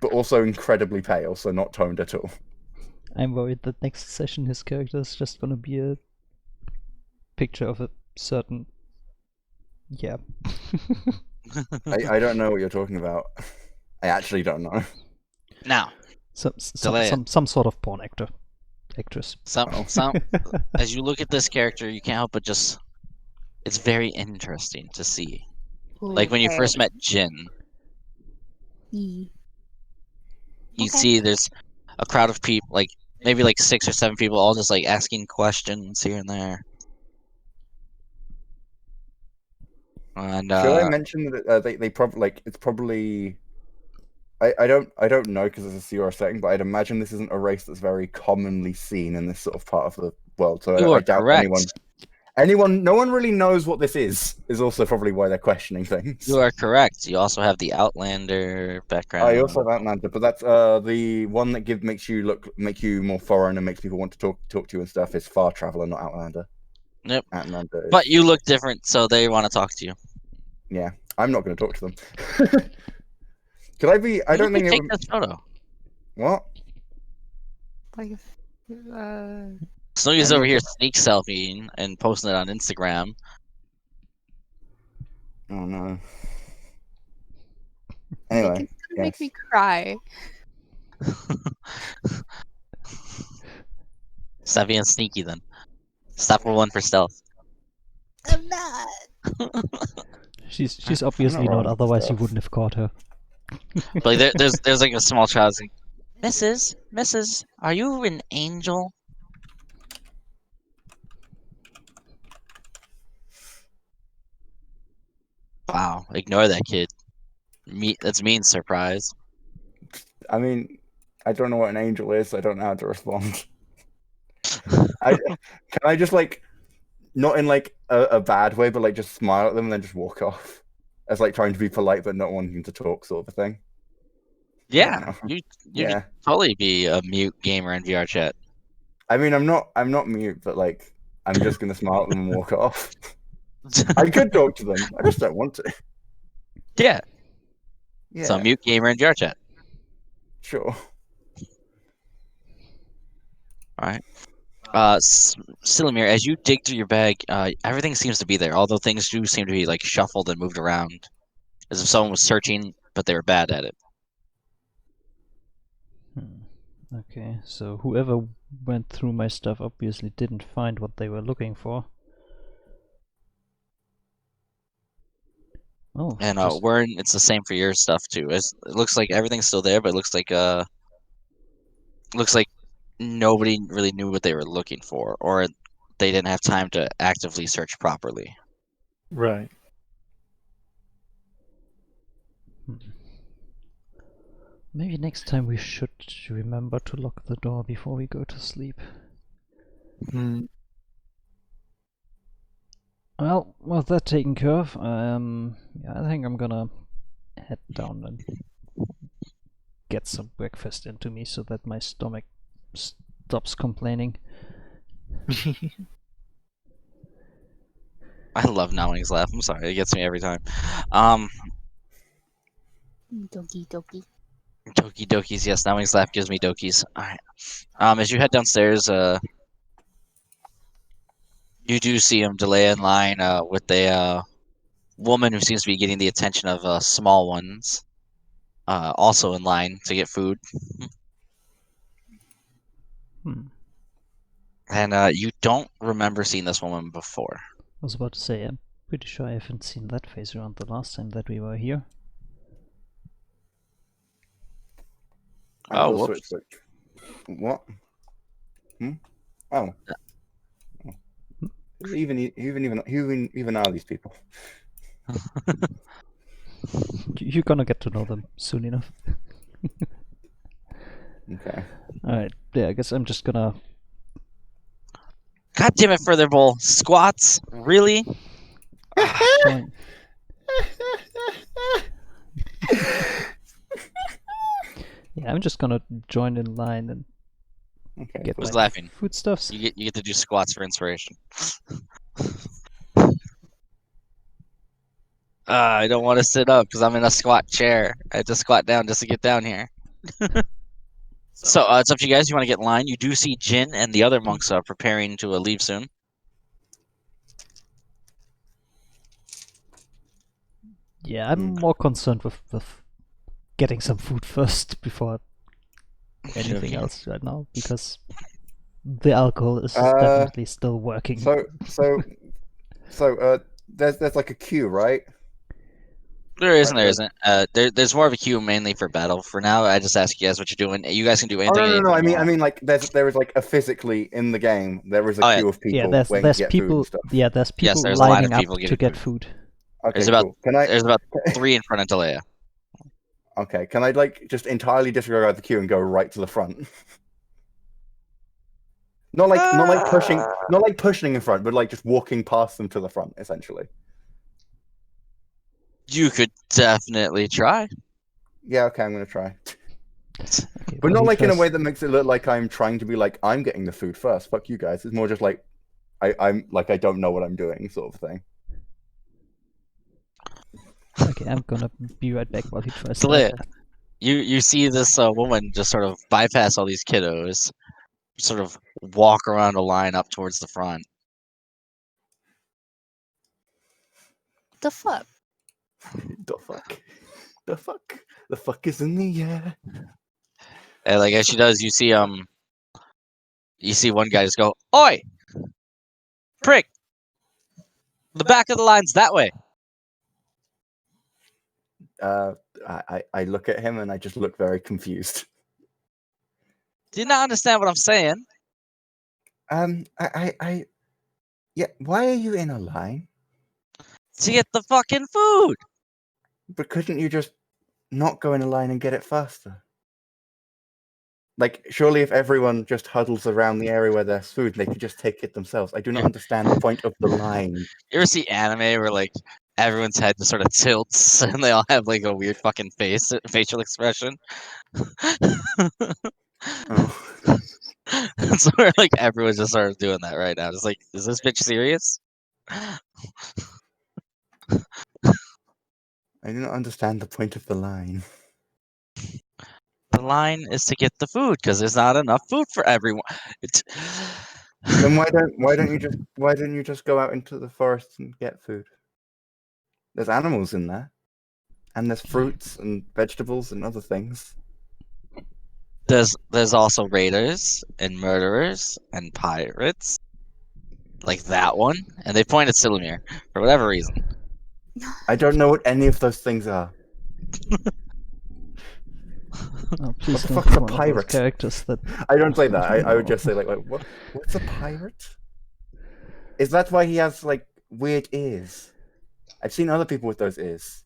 but also incredibly pale, so not toned at all. I'm worried that next session his character is just gonna be a picture of a certain. Yeah. I don't know what you're talking about. I actually don't know. Now, Delay it. some sort of porn actress. Oh. as you look at this character, you can't help but just. It's very interesting to see. Like when you Okay. first met Jin, E. you Okay. see there's a crowd of people, like maybe like 6 or 7 people, all just like asking questions here and there. And Should I mention that they probably like it's probably. I don't know because it's a CR setting, but I'd imagine this isn't a race that's very commonly seen in this sort of part of the world. So you I are doubt correct. no one really knows what this is also probably why they're questioning things. You are correct. You also have the Outlander background. I also have Outlander, but that's the one that makes you more foreign and makes people want to talk to you and stuff is Far Traveler, not Outlander. Yep. Outlander is, But you look different, so they want to talk to you. yeah, I'm not going to talk to them. Could I be? I You don't can think it take would, this photo. What? Like, if, Snooky's I over need here to- sneak selfieing and posting it on Instagram. Oh no. Nick, Anyway, it's gonna make yes. me cry. Stop being sneaky then. Stop rolling for stealth. I'm not. She's I'm obviously not not, rolling otherwise you stuff. wouldn't have caught her. But like, there's like a small child saying, Mrs., are you an angel? Wow, ignore that kid. That's mean surprise. I mean, I don't know what an angel is. So I don't know how to respond. Can I just like, not in like a bad way, but like just smile at them and then just walk off, as like trying to be polite but not wanting to talk, sort of a thing. Yeah, know. you Yeah. could totally be a mute gamer in VR chat. I mean, I'm not mute, but like, I'm just gonna smile at them and walk off. I could talk to them. I just don't want to. Yeah, Yeah. so mute gamer in VR chat. Sure. All right. Silamir, as you dig through your bag, everything seems to be there. Although things do seem to be like shuffled and moved around, as if someone was searching, but they were bad at it. Okay, so whoever went through my stuff obviously didn't find what they were looking for. Oh, And just- it's the same for your stuff too. It looks like everything's still there, but it looks like nobody really knew what they were looking for, or they didn't have time to actively search properly. Right. maybe next time we should remember to lock the door before we go to sleep. Mm. Well, with that taken care of, yeah, I think I'm gonna head down and get some breakfast into me so that my stomach stops complaining. I love Nowing's laugh. I'm sorry, it gets me every time. Doki doki. Doki dokis, yes, Nowing's laugh gives me dokies. All right. As you head downstairs, you do see him delay in line with a woman who seems to be getting the attention of small ones, also in line to get food. And you don't remember seeing this woman before. I was about to say, I'm pretty sure I haven't seen that face around the last time that we were here. Oh, Also, whoops. it's like, what? Oh. Who even are these people? You're gonna get to know them soon enough. Okay. Alright, yeah, I guess I'm just gonna... God damn it, Further Bowl. Squats? Really? join. Yeah, I'm just gonna join in line and Okay. get Who's my laughing? foodstuffs. You get to do squats for inspiration. I don't want to sit up because I'm in a squat chair. I have to squat down just to get down here. So it's up to you guys. You want to get in line? You do see Jin and the other monks preparing to leave soon. Yeah, I'm more concerned with getting some food first before anything Okay. else right now, because the alcohol is Uh, definitely still working. There's like a queue, right? There isn't. There Right, isn't. There's more of a queue mainly for battle. For now, I just ask you guys what you're doing. You guys can do Oh anything. no, if you I want. mean like there is like a physically in the game there is a Oh, yeah. queue of people Yeah, there's waiting to get food people. and stuff. Yeah, there's people there's a line of lining up people to getting get food. Okay, There's about cool. Can I? there's about 3 in front of Talea. Okay, can I like just entirely disregard the queue and go right to the front? Not like pushing in front, but like just walking past them to the front, essentially. You could definitely try. Yeah, okay, I'm gonna try. Okay, But while not he like in a tries- way that makes it look like I'm trying to be like I'm getting the food first. Fuck you guys. It's more just like I'm like I don't know what I'm doing, sort of thing. Okay, I'm gonna be right back while he tries Talea, that. You see this woman just sort of bypass all these kiddos, sort of walk around a line up towards the front. The fuck? The fuck? The fuck? The fuck is in the air. And like as she does, you see one guy just go, "Oi, prick! The back of the line's that way." I look at him and I just look very confused. Do you not understand what I'm saying? Yeah, why are you in a line? To get the fucking food. But couldn't you just not go in a line and get it faster? Like, surely if everyone just huddles around the area where there's food, they could just take it themselves. I do not understand the point of the line. You ever see anime where like everyone's head just sort of tilts and they all have like a weird fucking facial expression? Oh. So where like everyone's just sort of doing that right now. Just like, is this bitch serious? I do not understand the point of the line. The line is to get the food because there's not enough food for everyone. Then why don't you just go out into the forest and get food? There's animals in there, and there's fruits and vegetables and other things. There's also raiders and murderers and pirates, like that one, and they point at Silumir for whatever reason. I don't know what any of those things are. Oh, please the don't fuck's be a one of those pirate? characters that. I don't say that. I would just say like what's a pirate? Is that why he has like weird ears? I've seen other people with those ears.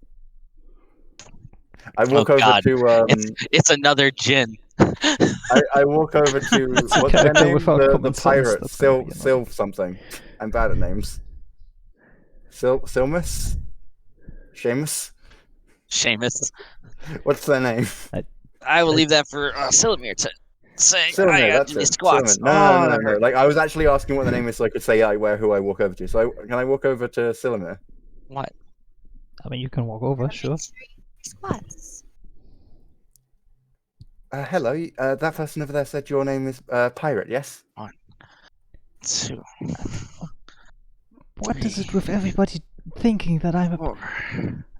I walk over God. to It's another djinn. I walk over to It's a what's their character name? without The common sense, pirate, that's gonna be annoying. Sil something. I'm bad at names. Silmus? Seamus? Seamus. What's their name? I will leave that for Silumir to say. Silumir, I got that's these it. squats. Silumir. No. Like I was actually asking what the name is so I could say who I walk over to. So can I walk over to Silumir? What? I mean, you can walk over, sure. Squats. Hello. That person over there said your name is Pirate. Yes. 1, 2, What is it with everybody thinking that I'm 4,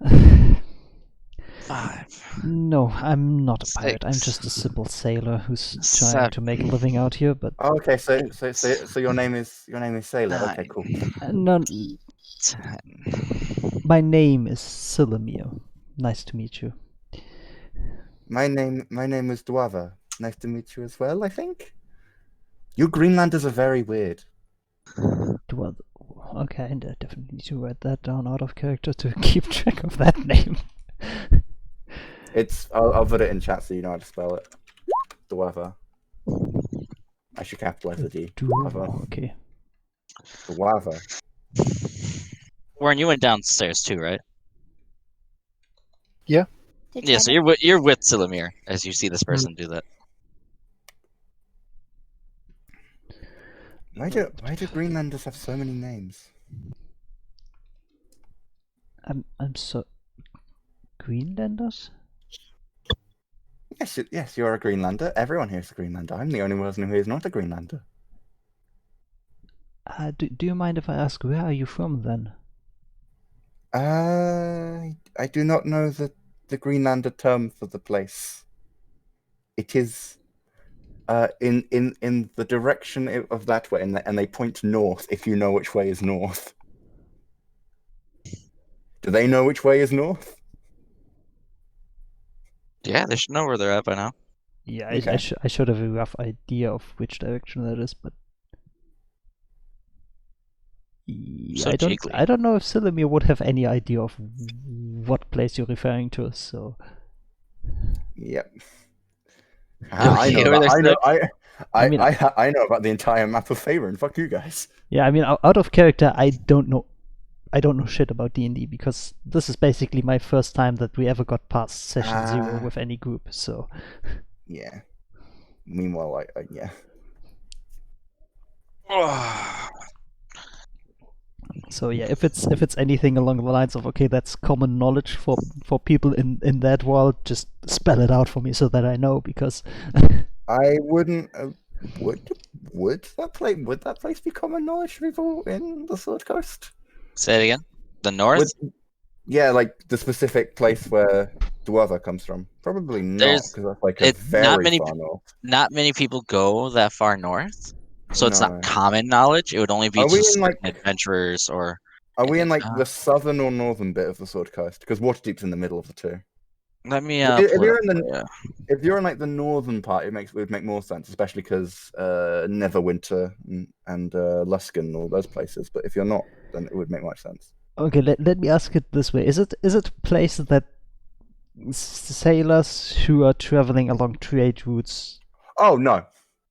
a. 5. No, I'm not a pirate. I'm 6, just a simple sailor who's trying 7. to make a living out here. But Oh, okay. So your name is Sailor. Okay, 9, cool. no, 10. my name is Silumir. Nice to meet you. My name is Dwava. Nice to meet you as well. I think. You Greenlanders are very weird. Okay, and I definitely need to write that down out of character to keep track of that name. I'll put it in chat so you know how to spell it. Dwava. I should capitalize the D. Dwava. Okay. Dwava. Warren, you went downstairs too, right? Yeah. Yeah, so you're with Silumir as you see this person do that. Why do Greenlanders have so many names? I'm so. Greenlanders? Yes, you're a Greenlander. Everyone here is a Greenlander. I'm the only person who is not a Greenlander. Do you mind if I ask where are you from then? I do not know the Greenlander term for the place. It is in the direction of that way, and they point north if you know which way is north. Do they know which way is north? Yeah, they should know where they're at by now. Yeah, Okay. I should have a rough idea of which direction that is, but So cheekily. I don't know if Silumir would have any idea of what place you're referring to. So Yep. Okay, I know about the entire map of Faerun. Fuck you guys. yeah, I mean, out of character, I don't know shit about D&D because this is basically my first time that we ever got past session 0 with any group. So yeah. Meanwhile, yeah. So yeah, if it's anything along the lines of okay, that's common knowledge for people in that world, just spell it out for me so that I know, because I wouldn't. Would that place be common knowledge to people in the Sword Coast? Say it again. The north. Yeah, like the specific place where Dwarva comes from. Probably not, There's- because that's like a it's not very many far north. Not many people go that far north, so it's No. not common knowledge. It would only be Are we just in, like- certain adventurers or. Are we in like Uh, the southern or northern bit of the Sword Coast? Because Waterdeep's in the middle of the two. Let me If pull it you're up in the- for you. If you're in like the northern part, it would make more sense, especially because Neverwinter and Luskan and all those places. But if you're not, then it would make much sense. okay, let me ask it this way: is it a place that sailors who are traveling along trade routes? Oh no,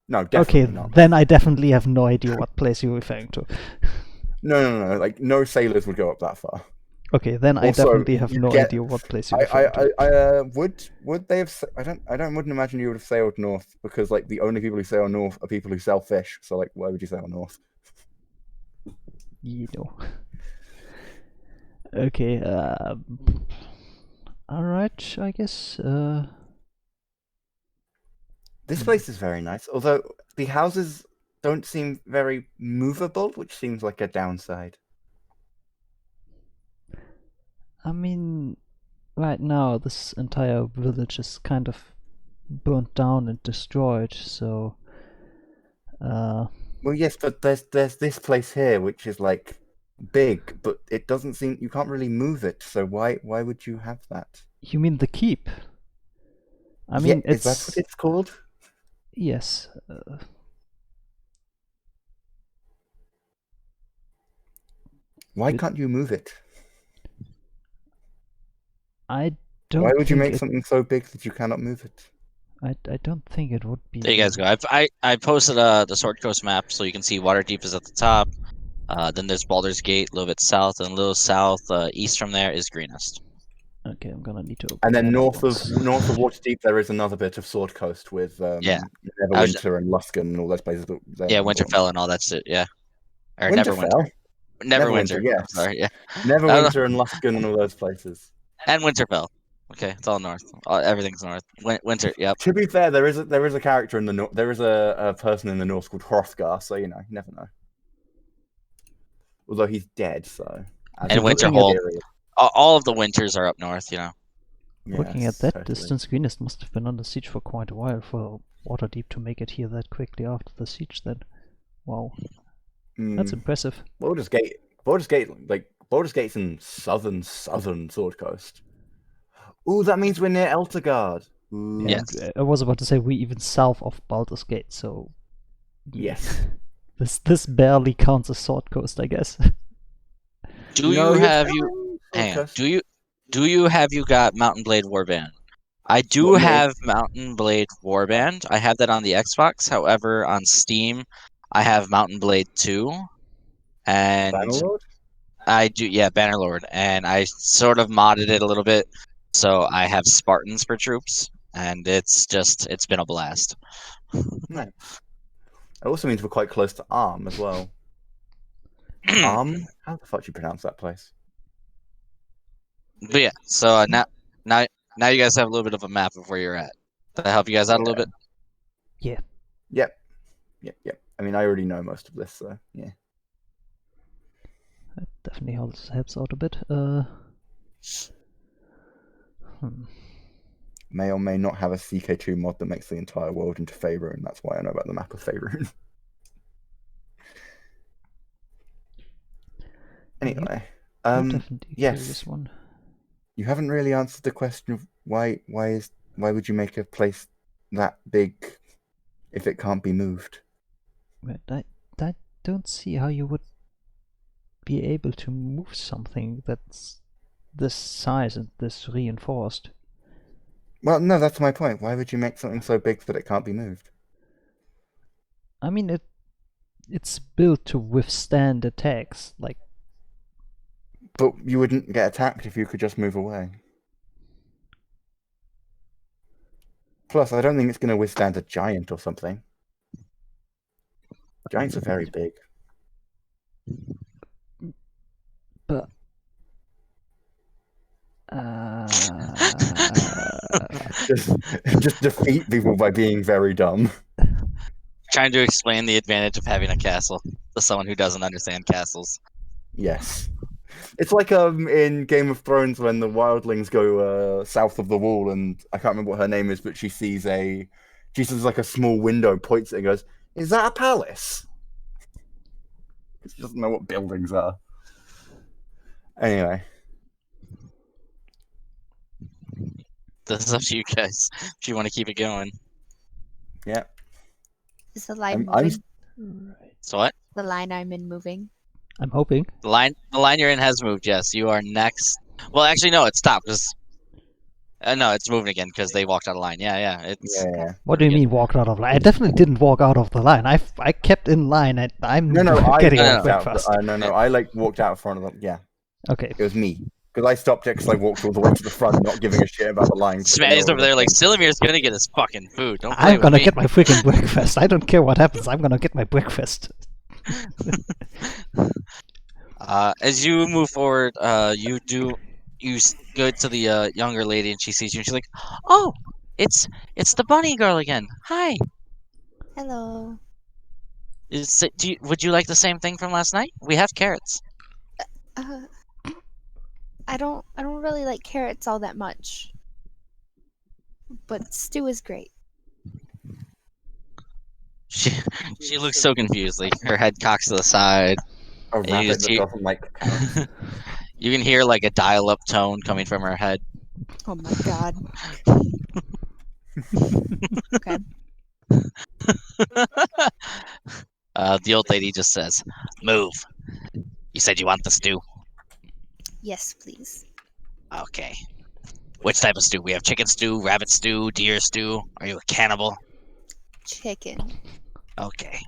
definitely Okay, not. then I definitely have no idea what place you're referring to. No. Like no sailors would go up that far. Okay, then I Also, definitely have you no get- idea what place you're referring to. Would they have? Wouldn't imagine you would have sailed north, because like the only people who sail north are people who sell fish. So like, why would you sail north? You know. Okay. All right. I guess. This place is very nice, although the houses don't seem very movable, which seems like a downside. I mean, right now this entire village is kind of burnt down and destroyed. So. Well, yes, but there's this place here which is like big, but it doesn't seem you can't really move it. So why would you have that? You mean the keep? I mean, is that what it's called? Yes. Why can't you move it? I don't. Why would you think make something so big that you cannot move it? I don't think it would be. There you guys go. I posted the Sword Coast map so you can see Waterdeep is at the top. Then there's Baldur's Gate a little bit south, and a little south east from there is Greenest. Okay, I'm gonna need to open And then that up north once. of Waterdeep, there is another bit of Sword Coast with Yeah. Neverwinter and Luskan and all those places. Yeah, Winterfell and all that shit. Yeah, or Winterfell. Neverwinter. yes. I'm sorry. Yeah, Neverwinter and Luskan and all those places. and Winterfell. Okay, it's all north. Everything's north. Winter. Yep. To be fair, there is a character in the north. There is a person in the north called Hrothgar, so you never know. Although he's dead, so. And Winterhold. All of the winters are up north. You know. Looking at Yes, that totally. distance, Greenest must have been under siege for quite a while for Waterdeep to make it here that quickly after the siege. Then, wow, that's impressive. Baldur's Gate's in southern Sword Coast. Ooh, that means we're near Eltergard. Ooh. Yeah, Yes. I was about to say we're even south of Baldur's Gate, so Yes. this barely counts as Sword Coast, I guess. Do No, you you're have still you? in Sword Hang on. Coast. Do you have you got Mountain Blade Warband? I do What, me? have Mountain Blade Warband. I have that on the Xbox. However, on Steam, I have Mountain Blade 2. And Bannerlord? I do, yeah, Bannerlord. And I sort of modded it a little bit. So I have Spartans for troops. And it's been a blast. Nice. It also means we're quite close to Arm as well. Arm? How the fuck do you pronounce that place? But yeah, so now you guys have a little bit of a map of where you're at. Did that help you guys out a little bit? Yeah. Yep. I mean, I already know most of this, so yeah. That definitely helps out a bit. May or may not have a CK2 mod that makes the entire world into Faerun. That's why I know about the map of Faerun. Anyway, You're definitely yes. curious one. You haven't really answered the question of why would you make a place that big if it can't be moved? But I don't see how you would be able to move something that's this size and this reinforced. Well, no, that's my point. Why would you make something so big that it can't be moved? I mean, it's built to withstand attacks. Like, But you wouldn't get attacked if you could just move away. Plus, I don't think it's going to withstand a giant or something. Giants are very big. But just defeat people by being very dumb. Trying to explain the advantage of having a castle to someone who doesn't understand castles. Yes. It's like in Game of Thrones when the wildlings go south of the wall, and I can't remember what her name is, but she sees like a small window, points it and goes, "Is that a palace?" She doesn't know what buildings are. Anyway, This is up to you guys if you want to keep it going. yeah. Is the line I'm moving? right. So what? The line I'm in moving. I'm hoping. The line you're in has moved. Yes, you are next. Well, actually, no, it stopped because. No, it's moving again because they walked out of line. Yeah, it's. Yeah. What do you mean walked out of line? I definitely didn't walk out of the line. I kept in line. I'm No, I getting No, my no, breakfast. No, I like walked out in front of them. Yeah, Okay. it was me. Because I stopped it because I walked all the way to the front, not giving a shit about the line. Smaddy's over there like, Silamir's gonna get his fucking food. Don't play I'm with gonna me. get my freaking breakfast. I don't care what happens. I'm gonna get my breakfast. As you move forward, you go to the younger lady and she sees you and she's like, "Oh, it's the bunny girl again. Hi. Hello. Would you like the same thing from last night? We have carrots." Uh, I don't really like carrots all that much. But stew is great. She looks so confused, like her head cocks to the side. A And you rabbit just that hear- doesn't like carrots. You can hear like a dial-up tone coming from her head. Oh my god. Okay. The old lady just says, "Move. You said you want the stew. Yes, please. Okay. Which type of stew? We have chicken stew, rabbit stew, deer stew. Are you a cannibal? Chicken. Okay."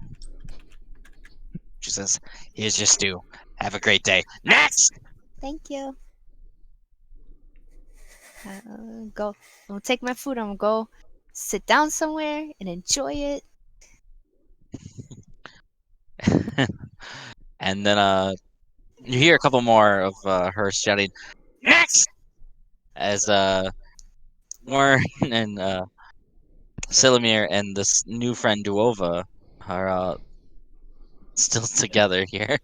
She says, "Here's your stew. Have a great day. Next!" Thank you. Go. I'm gonna take my food. I'm gonna go sit down somewhere and enjoy it. And then you hear a couple more of her shouting, "Next!" As Warren and Silamir and this new friend Duova are still together here.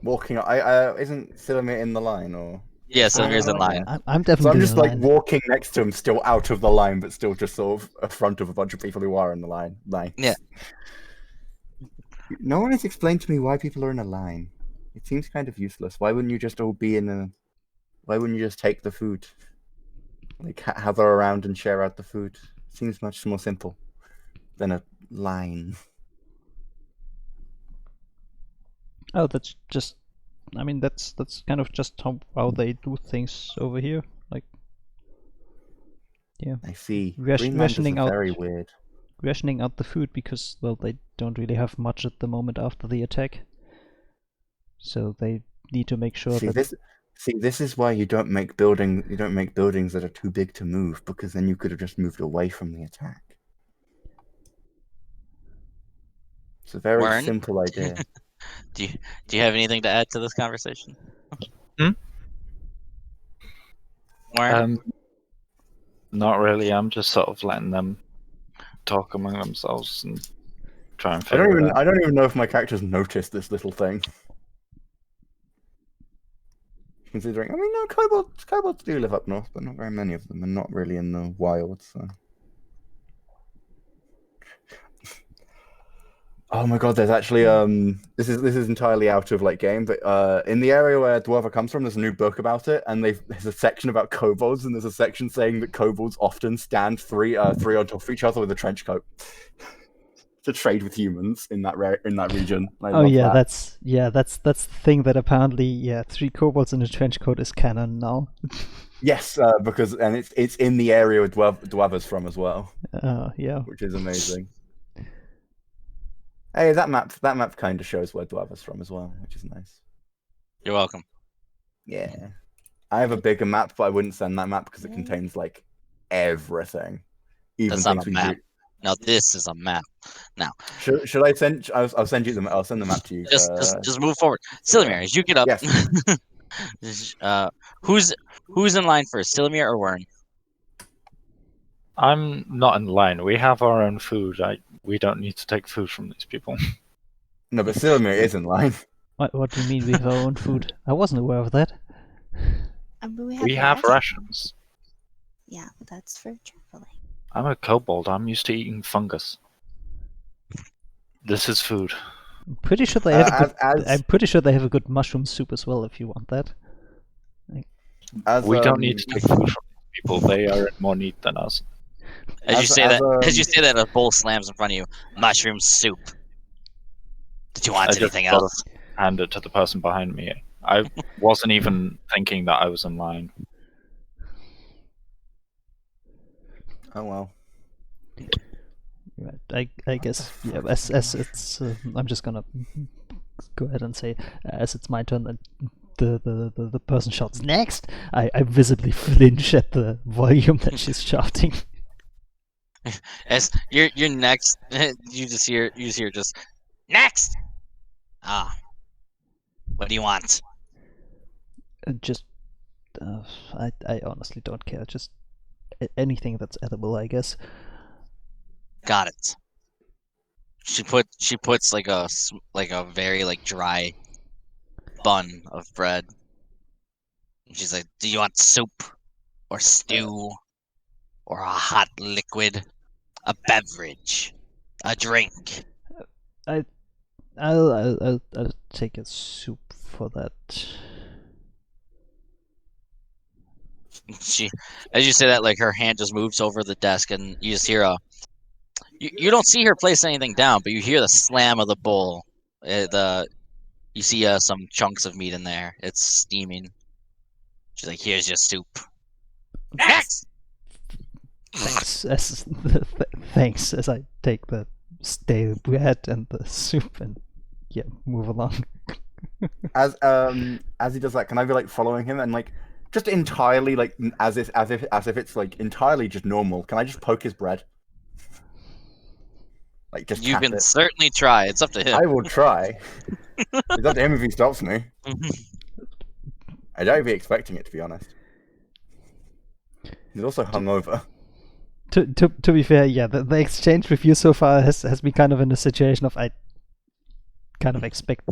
Walking, isn't Silamir in the line or? Yeah, Silamir's in line. I'm So definitely I'm just in like line. walking next to him, still out of the line, but still just sort of in front of a bunch of people who are in the line. Nice. Yeah. No one has explained to me why people are in a line. It seems kind of useless. Why wouldn't you just all be in a? Why wouldn't you just take the food? Like hather around and share out the food. Seems much more simple than a line. Oh, that's just. I mean, that's kind of just how they do things over here. Like, yeah, I see. Rationing Greenlanders are out- very weird. rationing out the food because, well, they don't really have much at the moment after the attack. So they need to make sure that. This is why you don't make buildings that are too big to move, because then you could have just moved away from the attack. It's a very Warren? simple idea. Do you have anything to add to this conversation? Warren? Not really. I'm just sort of letting them talk among themselves and try and I figure it out. don't even know if my characters noticed this little thing. Considering, I mean, no, kobolds do live up north, but not very many of them, and not really in the wild. So. Oh my god, there's actually this is entirely out of like game, but in the area where Dwarva comes from, there's a new book about it, and there's a section about kobolds, and there's a section saying that kobolds often stand three on top of each other with a trench coat to trade with humans in that region. I Oh love yeah, that. that's the thing that apparently 3 kobolds in a trench coat is canon now. Yes, because it's in the area where Dwarva's from as well, Yeah. which is amazing. Hey, that map kind of shows where Dwarva's from as well, which is nice. You're welcome. Yeah. I have a bigger map, but I wouldn't send that map because it contains like everything. Even That's not things a we map. Now this is a map. Now, Should I send? I'll send you the. I'll send the map to you. just move forward. Sillimir, as you get up. Yes. Who's in line first, Sillimir or Wern? I'm not in line. We have our own food. We don't need to take food from these people. No, but Silmir is in line. What do you mean we have our own food? I wasn't aware of that. But We have rations. Yeah, but that's for traveling. I'm a kobold. I'm used to eating fungus. This is food. I'm pretty sure they have a good. As- I'm pretty sure they have a good mushroom soup as well. If you want that. We don't need to take food from these people. They are in more need than us. As you say that, a bowl slams in front of you. Mushroom soup. Did you want anything else? Hand it to the person behind me. I wasn't even thinking that I was in line. Oh well. Right, I guess yeah. As it's, I'm just gonna go ahead and say, as it's my turn, and the person shouts next. I visibly flinch at the volume that she's shouting. As you're next, you just hear just next. Ah, what do you want? Just, I honestly don't care. Just anything that's edible, I guess. Got it. She puts like a very dry bun of bread. And she's like, "Do you want soup, or stew, or a hot liquid, a beverage, a drink?" I'll take a soup for that. She, as you say that, her hand just moves over the desk, and you just hear you don't see her place anything down, but you hear the slam of the bowl. You see some chunks of meat in there. It's steaming. She's like, "Here's your soup." Next. Thanks. Thanks. As I take the stale bread and the soup and move along. As he does that, can I be following him and just entirely as if it's entirely just normal? Can I just poke his bread? Just you tap can it? certainly try. It's up to him. I will try. It's up to him if he stops me. I don't be expecting it, to be honest. He's also hungover. To be fair, yeah, the exchange with you so far has been kind of in a situation of I kind of expect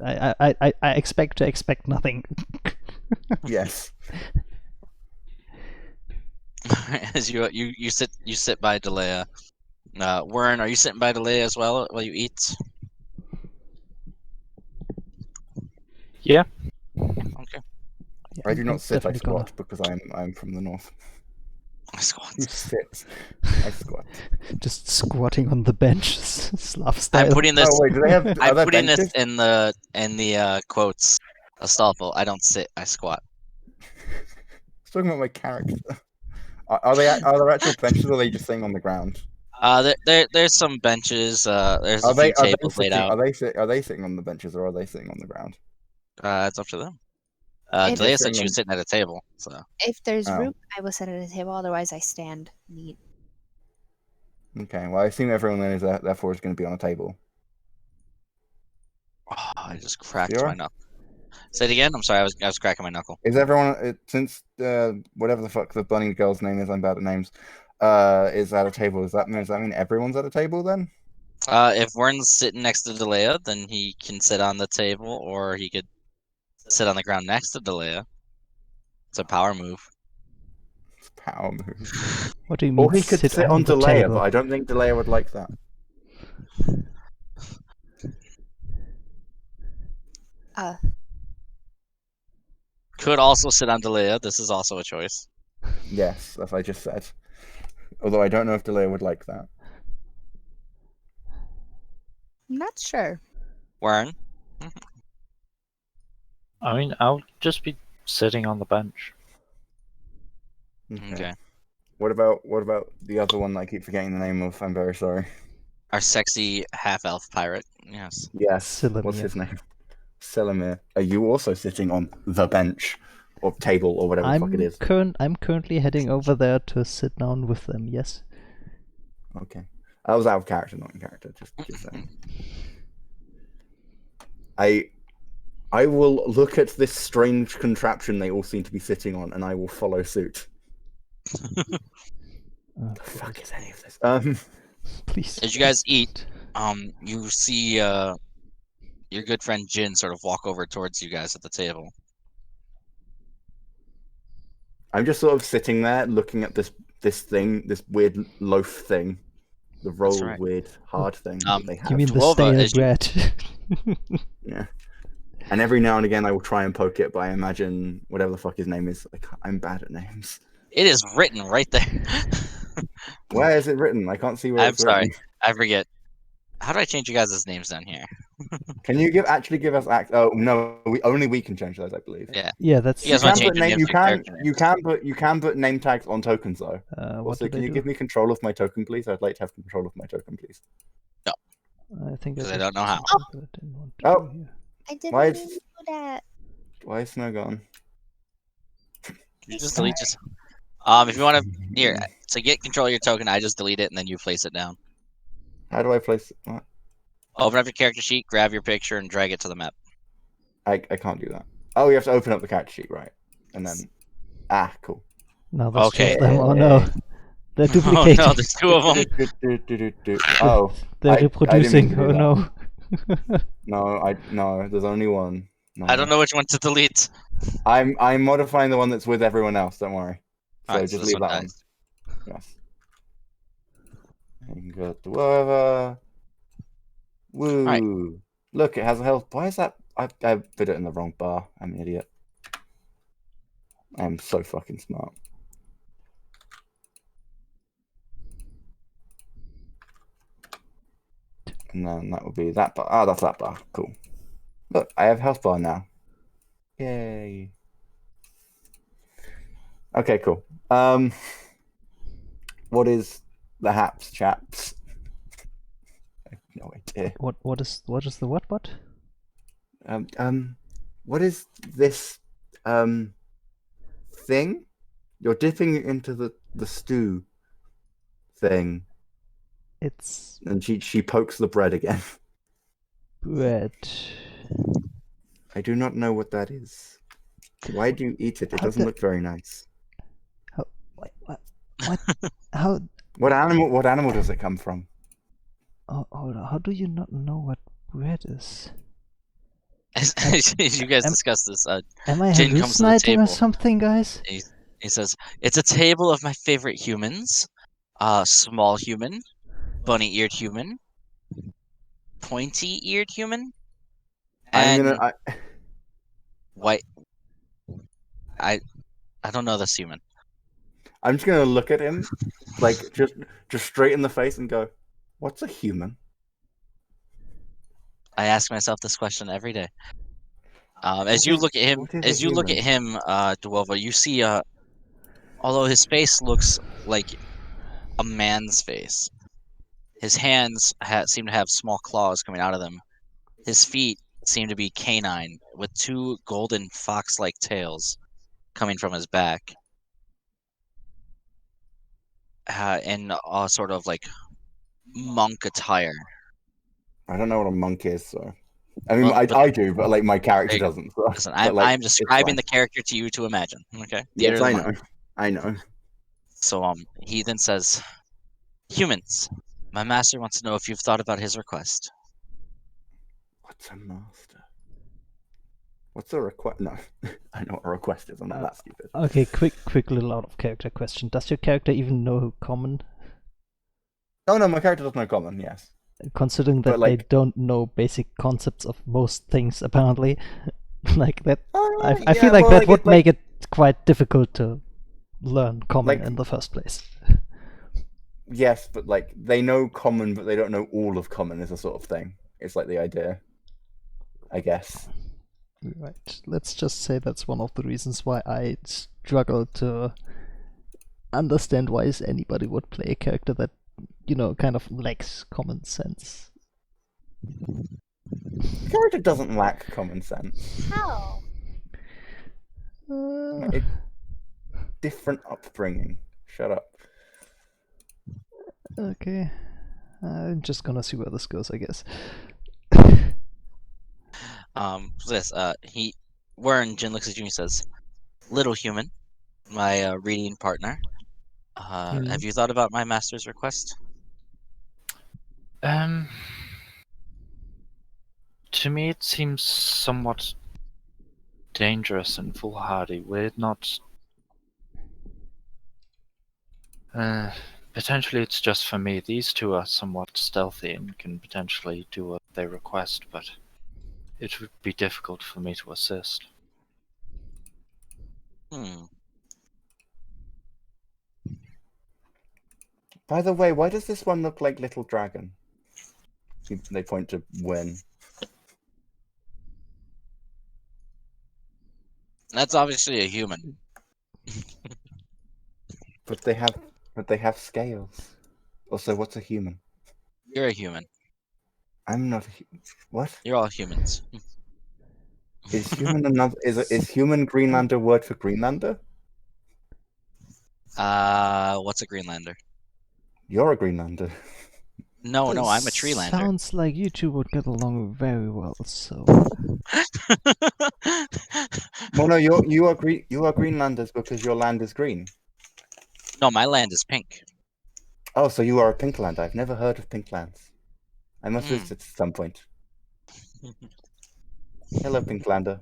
I expect to expect nothing. Yes. As you sit by Delea. Wern, are you sitting by Delea as well while you eat? Yeah. Okay. I do not sit. I definitely squat because I'm from the north. I squat. You sit. I squat. Just squatting on the bench, Slav style. I'm putting this. Oh wait, do they have? I'm Are putting benches? this in the quotes. Astolfo, I don't sit. I squat. I was talking about my character. Are there actual benches, or are they just sitting on the ground? There's some benches. There's a few tables laid out. Are they sitting on the benches, or are they sitting on the ground? It's up to them. If- Delea said she was sitting at a table. So If there's Oh. room, I will sit at a table. Otherwise, I stand and eat. Okay, well I assume everyone then is therefore is going to be on a table. I just cracked Sure. my knuckle. Say it again. I'm sorry. I was cracking my knuckle. Is everyone since whatever the fuck the bunny girl's name is? I'm bad at names. Is at a table? Does that mean everyone's at a table then? If Wern's sitting next to Delea, then he can sit on the table, or he could sit on the ground next to Delea. It's a power move. It's a power move. What do you mean? Or he could sit on the Delea, table? but I don't think Delea would like that. Could also sit on Delea. This is also a choice. Yes, as I just said. Although I don't know if Delea would like that. I'm not sure. Wern. I mean, I'll just be sitting on the bench. Okay. What about the other one that I keep forgetting the name of? I'm very sorry. Our sexy half-elf pirate. Yes. Yes. What's Sillimir. his name? Sillimir. Are you also sitting on the bench or table or whatever the fuck it is? I'm currently heading over there to sit down with them. Yes. Okay. That was out of character, not in character. Just saying. I will look at this strange contraption they all seem to be sitting on, and I will follow suit. Oh, The fuck is any of this? please. As you guys eat, you see your good friend Jin sort of walk over towards you guys at the table. I'm just sort of sitting there looking at this thing, this weird loaf thing, the rolled right. weird hard thing Um, that they have. You mean the Dwova, stale as you- bread? Yeah. And every now and again I will try and poke it, but I imagine whatever the fuck his name is. Like, I'm bad at names. It is written right there. Where is it written? I can't see where I'm it's sorry. written. I forget. How do I change you guys' names down here? Can you actually give us Oh no, only we can change those, I believe. Yeah. Yeah, that's. You guys wanna change your names you to your can character you can put name tags on tokens though. What Also, did can I you do? give me control of my token, please? I'd like to have control of my token, please. I think I 'Cause I just don't know how. something that I didn't want to Oh. do here. I didn't Why mean is- to do that. Why is Snow gone? You just delete just. If you want to get control of your token, I just delete it and then you place it down. How do I place what? Open up your character sheet, grab your picture, and drag it to the map. I can't do that. Oh, you have to open up the character sheet, right? And then cool. Now there's two Okay. of them. Oh no, they're Oh duplicating. no, there's two of them. Oh, They're I didn't reproducing. mean to Oh do no. no, there's only one. No. I don't know which one to delete. I'm modifying the one that's with everyone else. Don't worry. So Alright, just this leave that dies. one. Yes. And go to wherever. Woo! Alright. Look, it has a health. Why is that? I put it in the wrong bar. I'm an idiot. I am so fucking smart. And then that would be that bar. Ah, that's that bar. Cool. Look, I have health bar now. Yay. Okay, cool. What is the haps, chaps? I have no idea. What is the what? What is this thing? You're dipping it into the stew thing, It's and she pokes the bread again. bread. I do not know what that is. Why do you eat it? It How doesn't the- look very nice. What? How? What animal does it come from? Oh, how do you not know what bread is? As you guys Am- discuss this, Am I Jin comes to the hallucinating or table. something, guys? he says, "It's a table of my favorite humans. Small human, bunny-eared human, pointy-eared human, and white. I don't know this human. I'm just gonna look at him, like just straight in the face, and go, "What's a human?" I ask myself this question every day. As What you is- look at him, what is as a you look at human? him, Dwova, you see although his face looks like a man's face, his hands seem to have small claws coming out of them. His feet seem to be canine, with two golden fox-like tails coming from his back, and sort of like monk attire. I don't know what a monk is, so I mean, Well, I do, but like my character There you go. doesn't. So. Listen, But, like, I'm it's describing fine. the character to you to imagine. Okay. Yes, Theater of I the know. mind. I know. So he then says, "Humans, my master wants to know if you've thought about his request." What's a master? What's a request? No, I know what a request is. I'm not that stupid. Okay, quick little out of character question. Does your character even know common? Oh no, my character does know common. Yes. Considering that But, like- they don't know basic concepts of most things, apparently, like that, I feel like that would make it quite difficult to learn common Like- in the first place. Yes, but like they know common, but they don't know all of common. Is a sort of thing. It's like the idea, I guess. Right. Let's just say that's one of the reasons why I struggle to understand why anybody would play a character that, kind of lacks common sense. The character doesn't lack common sense. How? Different upbringing. Shut up. Okay. I'm just gonna see where this goes, I guess. Warren Jin looks at you and says, "Little human, my reading partner. Have you thought about my master's request?" To me, it seems somewhat dangerous and foolhardy. We're not. Potentially, it's just for me. These two are somewhat stealthy and can potentially do what they request, but it would be difficult for me to assist. By the way, why does this one look like Little Dragon? They point to Wen. That's obviously a human. But they have scales. Also, what's a human? You're a human. I'm not. What You're all humans. is human? Another is human Greenlander word for Greenlander? What's a Greenlander? You're a Greenlander. No, This I'm a Treelander. sounds like you two would get along very well, so... Well, no, you are Greenlanders because your land is green. No, my land is pink. Oh, so you are a Pinkland. I've never heard of Pinklands. I must visit at some point. Hello, Pinklander.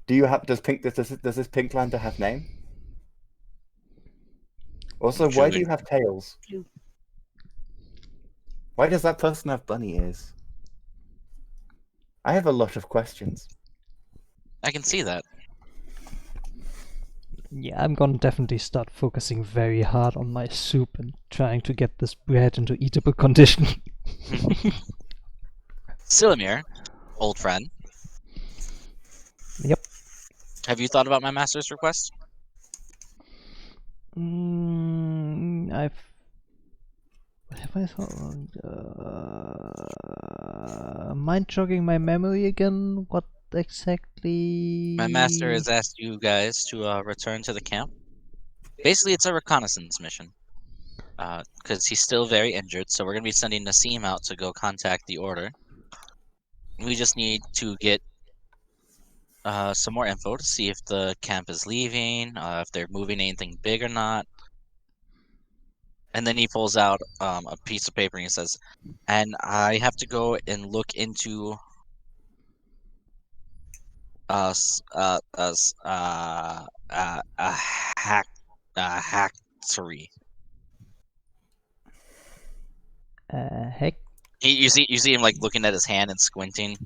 Do you have? Does this Pinklander have name? Also, why do you have tails? Why does that person have bunny ears? I have a lot of questions. I can see that. Yeah, I'm gonna definitely start focusing very hard on my soup and trying to get this bread into eatable condition. Silamir, old friend. Yep. Have you thought about my master's request? Have I thought? Mind jogging my memory again? What exactly? My master has asked you guys to return to the camp. Basically, it's a reconnaissance mission. Because he's still very injured, so we're going to be sending Nassim out to go contact the Order. We just need to get some more info to see if the camp is leaving, if they're moving anything big or not. And then he pulls out a piece of paper and he says, "And I have to go and look into a hackery." Heck. You see him like looking at his hand and squinting.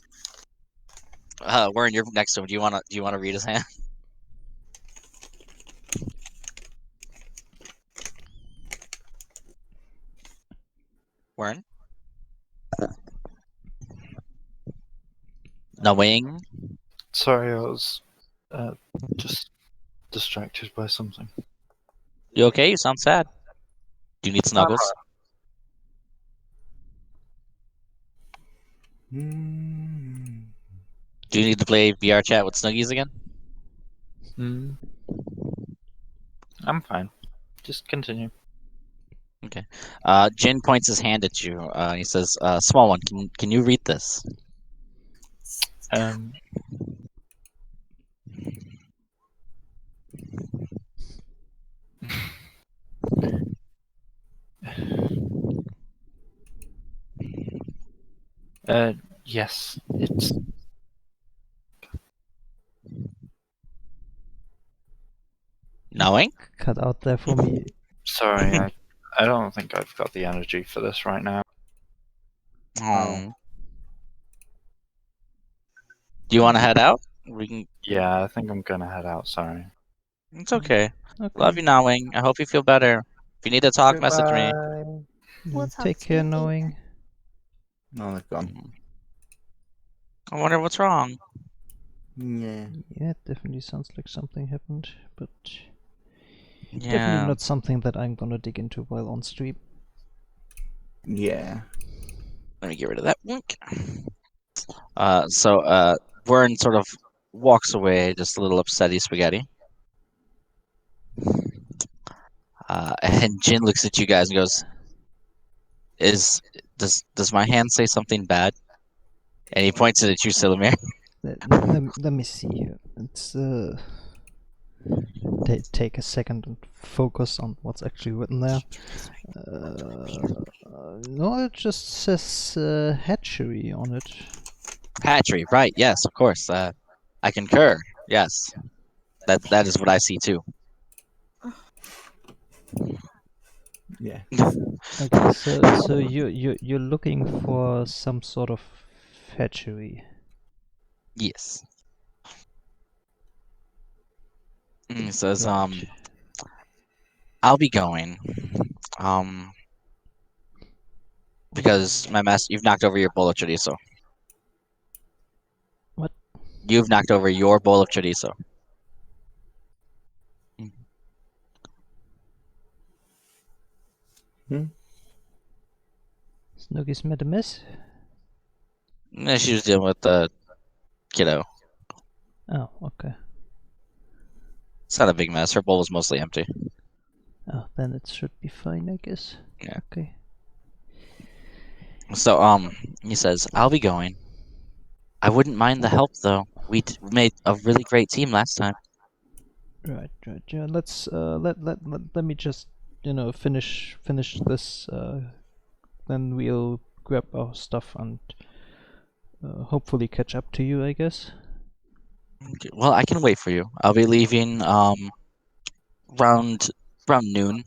Warren, you're next to him. Do you wanna read his hand? Warren? Knowing? Sorry, I was just distracted by something. You okay? You sound sad. Do you need snuggles? Do you need to play VR chat with Snuggies again? I'm fine. Just continue. Okay. Jin points his hand at you. He says, "Small one, can you read this?" Yes, it's Knowing? Cut out there for me. sorry. I don't think I've got the energy for this right now. Oh. Do you want to head out? We can. Yeah, I think I'm gonna head out. Sorry. It's okay. Okay. Love you, Knowing. I hope you feel better. If you need to talk, message me. We'll talk Take to care, you later. knowing. No, they're gone. I wonder what's wrong. Yeah. Yeah, it definitely sounds like something happened, but Yeah. definitely not something that I'm gonna dig into while on stream. Yeah. Let me get rid of that link. So Vern sort of walks away, just a little upsetty spaghetti. And Jin looks at you guys and goes, does my hand say something bad? And he points at you, Silamir. Let me see here. It's take a second and focus on what's actually written there. No, it just says hatchery on it. Hatchery, right? Yes, of course. I concur. Yes, that is what I see too. Yeah. Okay, so you're looking for some sort of hatchery. Yes. He says, Right. I'll be going. Because my master, you've knocked over your bowl of chorizo. What? You've knocked over your bowl of chorizo. Snooky's made a mess? And she was dealing with the kiddo. Oh, okay. It's not a big mess. Her bowl was mostly empty. Oh, then it should be fine, I guess. Yeah. Okay. So, he says, I'll be going. I wouldn't mind the help, though. We made a really great team last time. Right. Yeah, let's let me just finish this. Then we'll grab our stuff and hopefully catch up to you, I guess. Okay, well, I can wait for you. I'll be leaving around noon.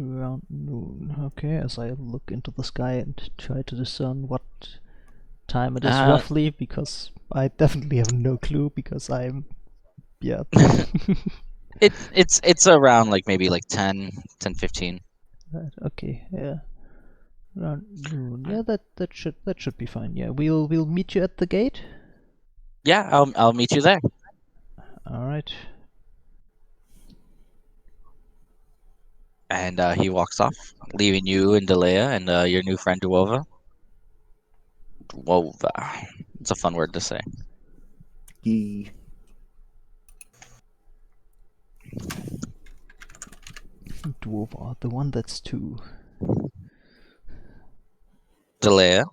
Around noon. Okay, as I look into the sky and try to discern what time it is roughly, because I definitely have no clue, because I'm It's around like maybe like 10:15. Right, okay, yeah. Around noon. Yeah, that should be fine. Yeah, we'll meet you at the gate. Yeah, I'll meet you there. All right. And he walks off, leaving you and Delea and your new friend Duova. Duova. It's a fun word to say. Yee. Dwarf, the one that's two. Delea,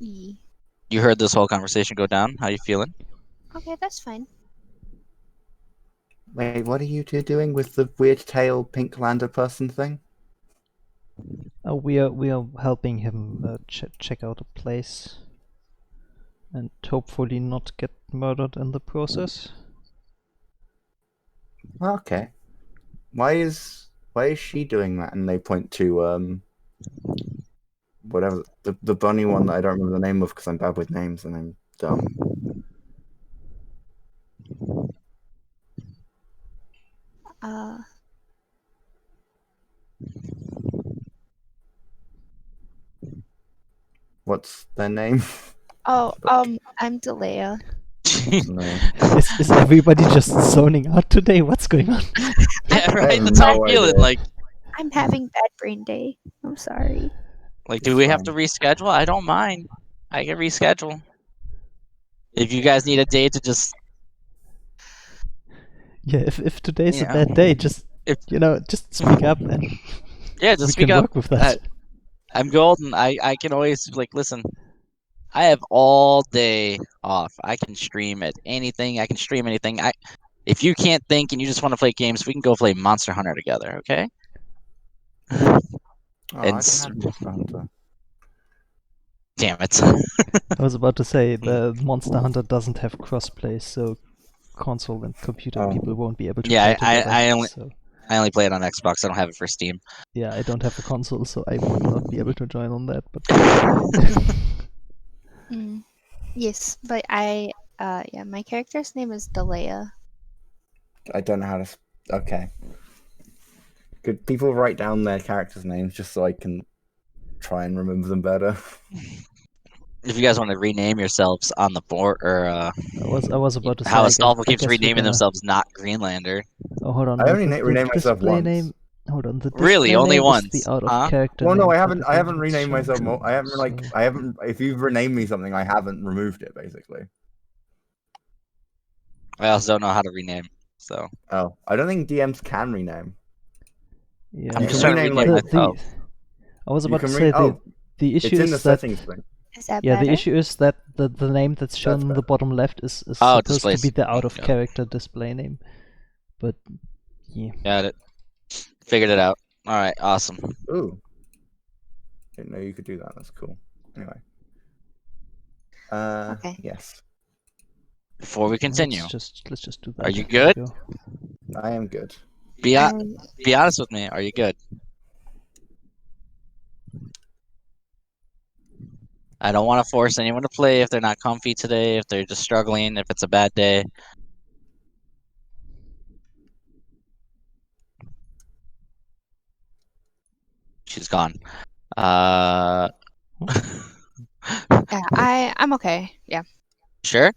E. you heard this whole conversation go down. How you feeling? Okay, that's fine. Wait, what are you two doing with the weird tail pink lander person thing? We are helping him check out a place, and hopefully not get murdered in the process. Okay. Why is she doing that? And they point to whatever the bunny one that I don't remember the name of because I'm bad with names and I'm dumb. What's their name? Oh, I'm Delea. No. Is everybody just zoning out today? What's going on? Yeah, right. have That's how I'm no feeling. idea. Like, I'm having bad brain day. I'm sorry. do we have to reschedule? I don't mind. I can reschedule. If you guys need a day to just Yeah, if today's a Yeah. bad day, just If- just speak up and yeah, just we speak can up. work with that. I'm golden. I can always listen. I have all day off. I can stream at anything. I can stream anything. If you can't think and you just want to play games, we can go play Monster Hunter together, okay? Oh, I And don't have Monster Hunter. damn it. I was about to say the Monster Hunter doesn't have crossplay, so console and computer Oh. people won't be able to Yeah, play together. I only play it on Xbox. I don't have it for Steam. Yeah, I don't have a console, so I would not be able to join on that. But Yes, but yeah, my character's name is Delea. I don't know how to. Okay. Could people write down their characters' names just so I can try and remember them better? If you guys want to rename yourselves on the board, or I was about to say how I Astolfo guess keeps we're renaming gonna... themselves not Greenlander. Oh, hold on. I only the renamed myself display once. name. Hold on. The Really? display Only name once, is the out of huh? character. Well, no, name I for haven't. the I game haven't it's renamed showing myself. to I haven't me, like. so- I haven't. If you've renamed me something, I haven't removed it. Basically. I also don't know how to rename. So Oh, I don't think DMs can rename. Yeah. I'm You just can trying to rename rename like myself. I was you about to can say oh, the issue it's in is the that settings thing. Is that yeah, better? the issue is that the name that's shown in the better. bottom left is Oh, supposed to be display the out of screen, got it. character display name. But yeah. Got it. Figured it out. All right, awesome. Ooh. Didn't know you could do that. That's cool. Anyway. Okay. Yes. Before we continue, Let's just do that. are you There we good? go. I am good. Be I, honest with me. Are you good? I don't want to force anyone to play if they're not comfy today, if they're just struggling, if it's a bad day. She's gone. yeah, I'm okay. Yeah. Sure?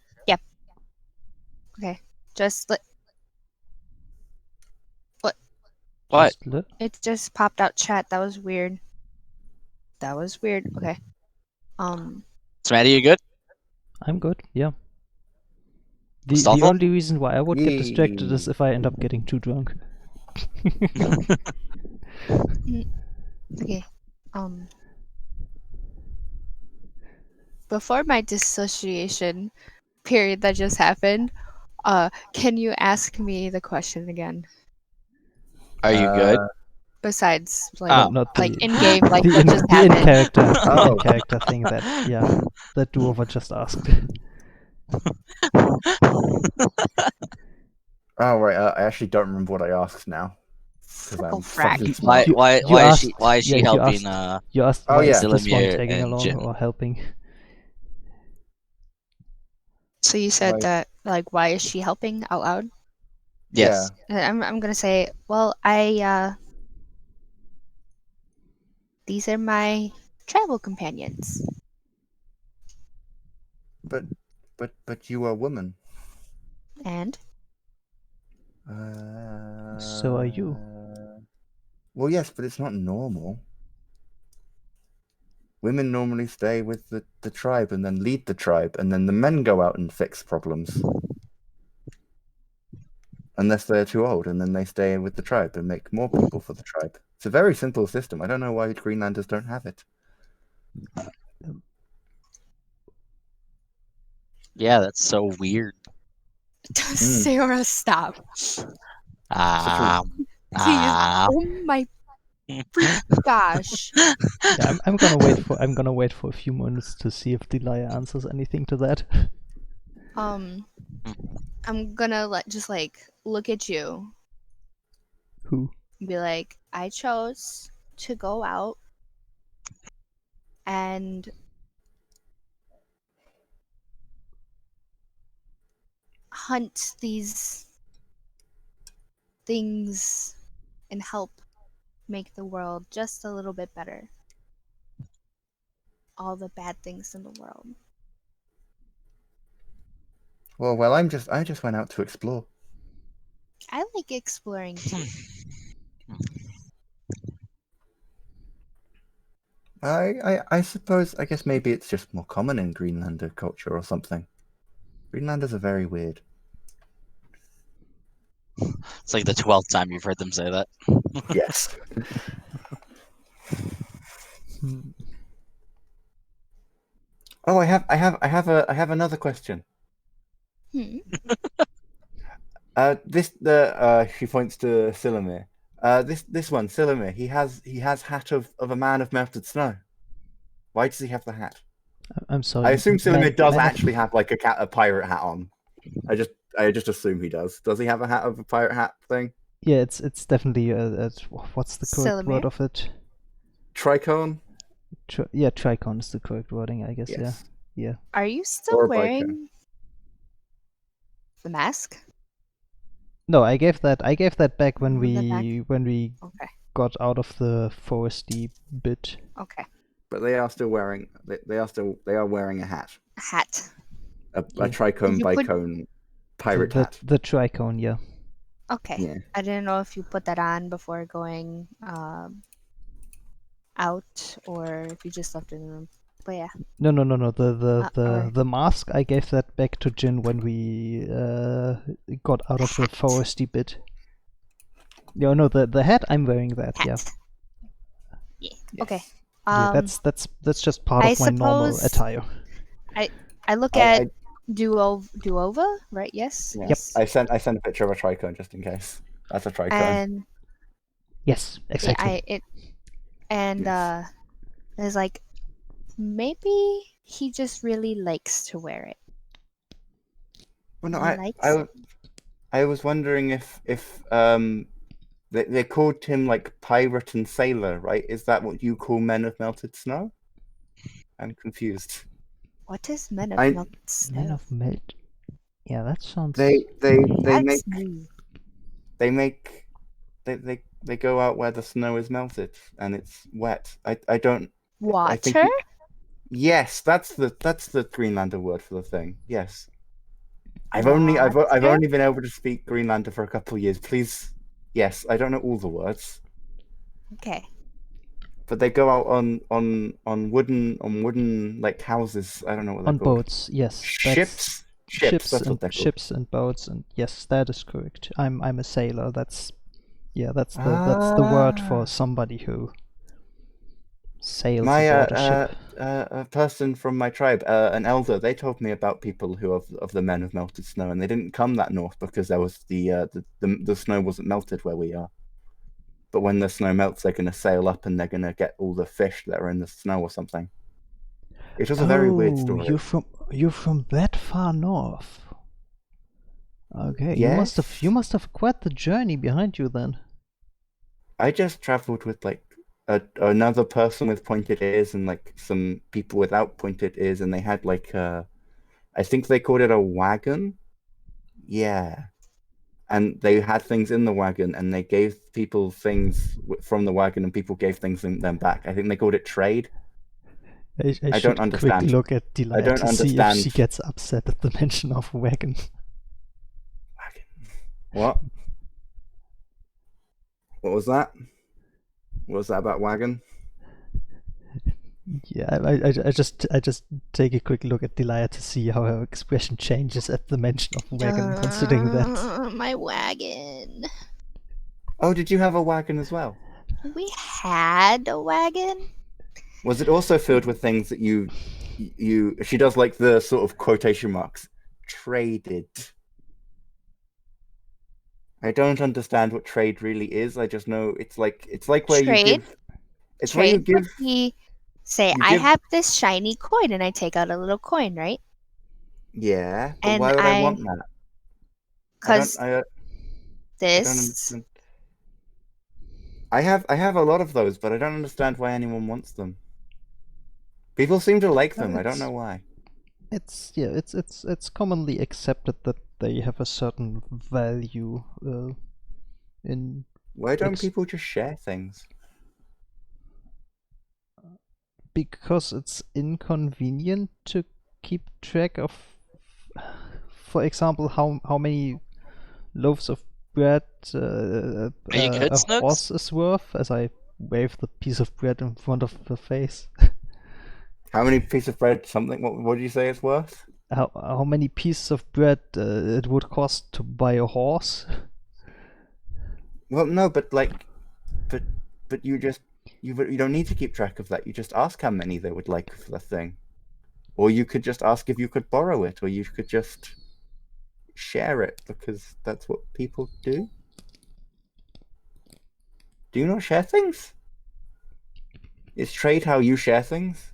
Just What? Just let it just popped out chat. That was weird. Okay. Smatty, you good? I'm good, yeah. The Stoffel? only reason why I would get distracted is Yee. if I end up getting too drunk. Okay. Before my dissociation period that just happened, can you ask me the question again? Are you good? Besides, like, Oh. Not like the in game, like the what in just the in happened. character Oh. in character thing that that do-over just asked. Oh right. I actually don't remember what I asked now. Because I'm Frickle-frack. fucking Why smart. You why you why is asked she you helping asked you asked Oh, why yeah. is this one Zilimir tagging and along Jin? or helping? So you said Like- that, like, why is she helping out loud? Yes. I'm gonna say, well, these are my travel companions. But you are a woman. And So are you. Well, yes, but it's not normal. Women normally stay with the tribe and then lead the tribe, and then the men go out and fix problems. Unless they're too old, and then they stay with the tribe and make more people for the tribe. It's a very simple system. I don't know why Greenlanders don't have it. Yeah, that's so weird. Sarah, stop. Please. Oh my freaking gosh. Yeah, I'm gonna wait for a few minutes to see if Delia answers anything to that. I'm gonna just like look at you Who? and be like, I chose to go out and hunt these things and help make the world just a little bit better. All the bad things in the world. Well, I just went out to explore. I like exploring too. I suppose, I guess maybe it's just more common in Greenlander culture or something. Greenlanders are very weird. It's like the 12th time you've heard them say that. Yes. Oh, I have another question. She points to Silamir. This one, Silamir, he has hat of a man of melted snow. Why does he have the hat? I'm sorry. I assume Silamir does man of- actually have like a pirate hat on. I just assume he does. Does he have a hat of a pirate hat thing? Yeah, it's definitely what's the correct word Silamir? of it? Tricone? Yeah, tricon is the correct wording, I guess. Yes. Yeah. Are you still Or a biker. wearing the mask? No, I gave that back when The back? we Okay. got out of the foresty bit. Okay. But they are still wearing they are wearing a hat. A hat. A Yeah. tricone You put- bicone pirate the hat. the tricone, yeah. Okay. Yeah. I didn't know if you put that on before going out or if you just left it in the room. But yeah. No. alright. The mask I gave that back to Jin when we got out of the Hat. foresty bit. No, the hat. I'm wearing that. Hat. Yeah. Yeah. Yes. Okay. Yeah, that's just part I of my normal suppose- attire. I look I- at Duova, right? Yes. Yeah. Yes. I sent a picture of a tricone just in case. That's a tricone. And Yes, exactly. Yes. it's like maybe he just really likes to wear it. Well, no, Likes it. I was wondering if they called him like pirate and sailor, right? Is that what you call men of melted snow? I'm confused. What is Men of I- Melted Snow? Men of Melt. Yeah, that sounds. They That's make new. they go out where the snow is melted and it's wet. I don't. I think Water? Yes, that's the Greenlander word for the thing. Yes. I've only been able to speak Greenlander for a couple of years. Please, yes, I don't know all the words, Okay. but they go out on wooden like houses. I don't know what they're on called. boats. Yes, Ships. That's what they're called. ships and boats, and yes, that is correct. I'm a sailor. That's the word for somebody who sails My aboard a ship. a person from my tribe, an elder, they told me about people who of the men of melted snow, and they didn't come that north because there was the snow wasn't melted where we are. But when the snow melts, they're gonna sail up and they're gonna get all the fish that are in the snow or something. It was a very weird story. You're from that far north. Okay, Yes. you must have quite the journey behind you then. I just traveled with like another person with pointed ears and like some people without pointed ears, and they had like I think they called it a wagon. Yeah. And they had things in the wagon, and they gave people things from the wagon, and people gave things in them back. I think they called it trade. I I should don't understand. quick look at Delia don't to see if understand. she gets upset at the mention of wagon. Wagon. What? What was that? What was that about wagon? Yeah, I just take a quick look at Delia to see how her expression changes at the mention of wagon, considering that. My wagon. Oh, did you have a wagon as well? We had a wagon. Was it also filled with things that you she does like the sort of quotation marks traded? I don't understand what trade really is. I just know it's like where Trade? you give. It's where you Trade would give. be say you I give- have this shiny coin and I take out a little coin, right? Yeah, but And why would I I- want that? Because I don't this understand. I have a lot of those, but I don't understand why anyone wants them. People seem to like them. I don't know why. It's commonly accepted that they have a certain value in Why don't Ex- people just share things? because it's inconvenient to keep track of, for example, how many loaves of bread Are you good, a Snooks? horse is worth, as I wave the piece of bread in front of her face. How many pieces of bread? Something? What did you say it's worth? How many pieces of bread it would cost to buy a horse? Well, no, but you don't need to keep track of that. You just ask how many they would like for the thing, or you could just ask if you could borrow it, or you could just share it because that's what people do. Do you not share things? Is trade how you share things?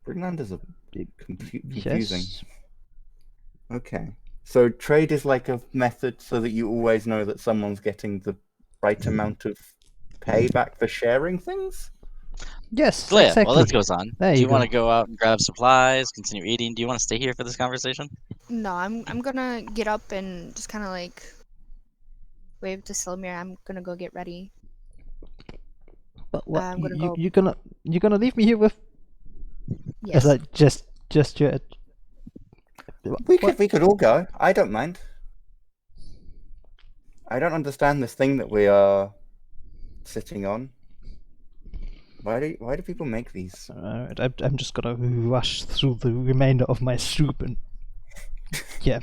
Greenland is a bit confusing. Yes. Okay. So trade is like a method so that you always know that someone's getting the right amount of payback for sharing things? Yes, Glea, exactly. well, this goes on. There Do you you want go. to go out and grab supplies, continue eating? Do you want to stay here for this conversation? No, I'm gonna get up and just kind of like wave to Silmir. I'm gonna go get ready. But what, I'm gonna you, go. you're gonna leave me here with Yes. as I gesture at. We could all go. I don't mind. I don't understand this thing that we are sitting on. Why do people make these? Alright, I'm just gonna rush through the remainder of my soup and yeah.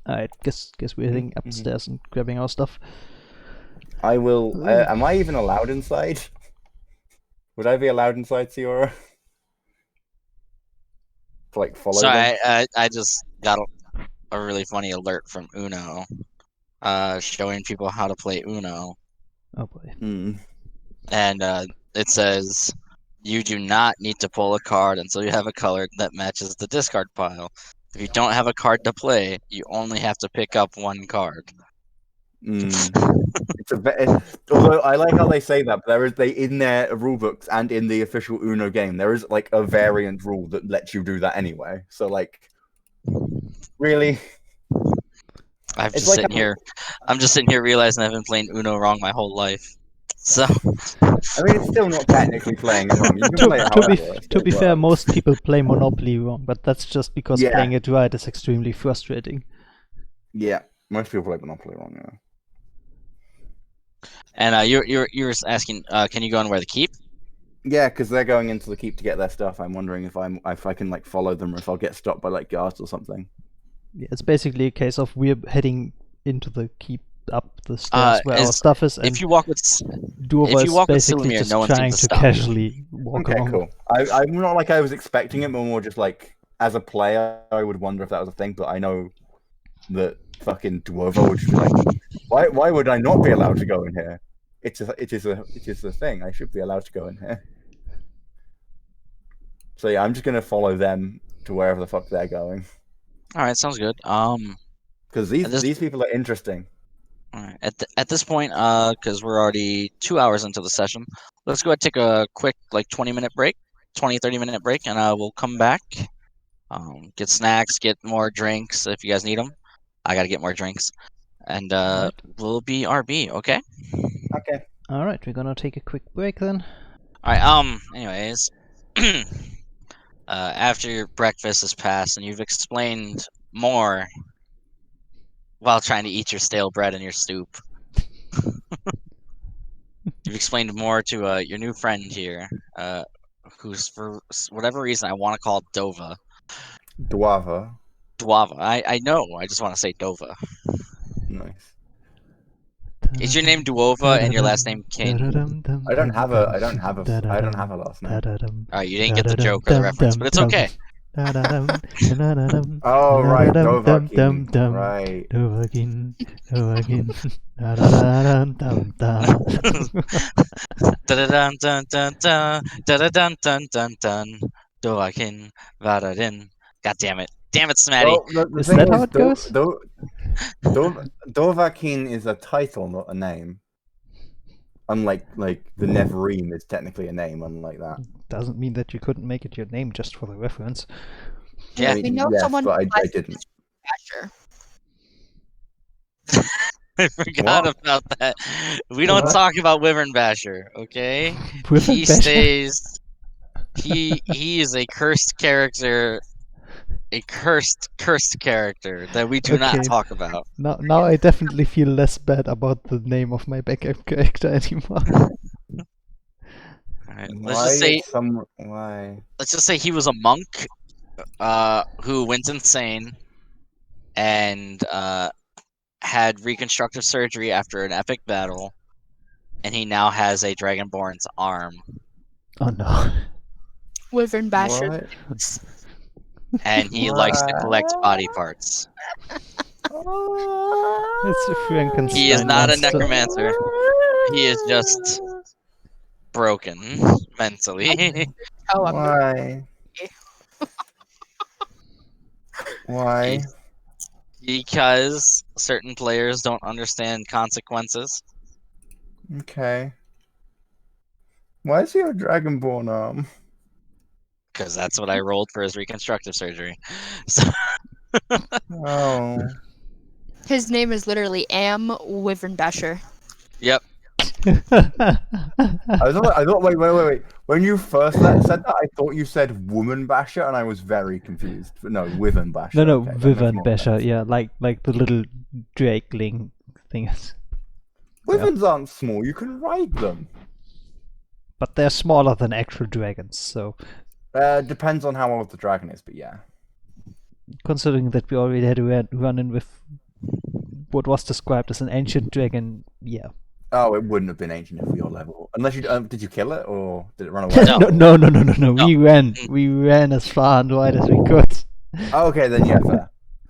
Alright, guess we're heading upstairs and grabbing our stuff. I will. Am I even allowed inside? Would I be allowed inside, Siora? To like follow them? I just got a really funny alert from Uno, showing people how to play Uno, Oh boy. and it says you do not need to pull a card until you have a color that matches the discard pile. If you don't have a card to play, you only have to pick up one card. It's although I like how they say that, but they in their rulebooks and in the official Uno game, there is like a variant rule that lets you do that anyway. So like, really, I'm just sitting here realizing I've been playing Uno wrong my whole life. So I mean, it's still not technically playing it wrong. You can play it however. To be fair, most people play Monopoly wrong, but that's just because playing it right is extremely frustrating. Yeah, most people play Monopoly wrong. Yeah. And you were asking, can you go and wear the keep? Yeah, because they're going into the keep to get their stuff. I'm wondering if I can like follow them or if I'll get stopped by like guards or something. Yeah, it's basically a case of we're heading into the keep up the stairs where our stuff is, and if you walk with Duova is basically Silumir, just no one trying seems to to stop. casually walk Okay, along. cool. I'm not like I was expecting it, but more just like as a player, I would wonder if that was a thing. But I know that fucking Duova would just be like, why would I not be allowed to go in here? It is a thing. I should be allowed to go in here. So yeah, I'm just gonna follow them to wherever the fuck they're going. All right, sounds good. Because these people are interesting. All right. At this point, because we're already 2 hours into the session, let's go ahead and take a quick 20-minute break, 30-minute break, and we'll come back. Get snacks, get more drinks if you guys need them. I gotta get more drinks, and we'll be RB. Okay. Okay. All right, we're gonna take a quick break then. All right. Anyways, after your breakfast has passed and you've explained more while trying to eat your stale bread and your soup, you've explained more to your new friend here, who's for whatever reason I want to call Dova. Duava. Duava. I know. I just want to say Dova. Nice. Is your name Duova and your last name King? I don't have a last name. Alright, you didn't get the joke or the reference, but it's okay. Oh right, Dovahkiin. Right. Dovahkiin. Dun dun dun dun dun dun dun dun dun. Dovahkiin Varadin. God damn it. Damn it, Smatty. Well, the Is thing that how it goes? Dovahkiin is a title, not a name. Unlike the Neverim is technically a name, unlike that. Doesn't mean that you couldn't make it your name just for the reference. Yeah. We know yes, someone but who I likes didn't. Basher. I forgot What? about that. We don't What? talk about Wyvern Basher, okay? Wyvern He Basher? stays. He is a cursed character. A cursed character that we do not Okay. talk about. Now I definitely feel less bad about the name of my backup character anymore. Alright, Why? let's just say he was a monk who went insane and had reconstructive surgery after an epic battle, and he now has a Dragonborn's arm. Oh no. Wyvern Basher. What? And he likes to collect body parts. It's a Frankenstein He is not a monster. necromancer. He is just broken mentally. Oh, I'm Why? Why? Because certain players don't understand consequences. Okay. Why is he a Dragonborn arm? Because that's what I rolled for his reconstructive surgery. So, Oh. His name is literally Am Wyvern Basher. yep. I thought. Wait. When you first said that, I thought you said woman basher, and I was very confused. But no, Wyvern basher. No, Okay, that makes Wyvern more Basher, sense. yeah, like the little drakeling things. Wyverns aren't small. You can ride them. But they're smaller than actual dragons, so Depends on how old the dragon is, but yeah. considering that we already had a run in with what was described as an ancient dragon, yeah. Oh, it wouldn't have been ancient if we were level. Unless you did you kill it or did it run away? No. No. No. We ran as far and wide as we could. Oh, okay, then yeah, fair.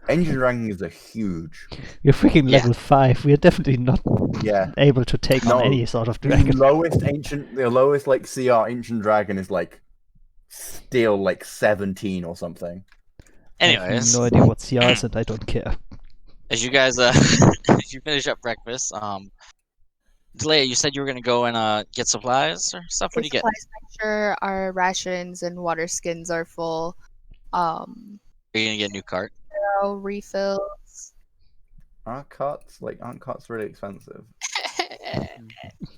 Ancient dragons are huge. We're freaking Yeah. level 5. We're definitely not Yeah. able to take on No, any sort of The dragon. lowest like CR ancient dragon is like still like 17 or something. I have Anyways, no idea what CR is, and I don't care. as you guys as you finish up breakfast, Delia, you said you were gonna go and get supplies or stuff. What do you get? Supplies, make sure our rations and water skins are full. Are you gonna get a new cart? Refills. Aren't carts really expensive?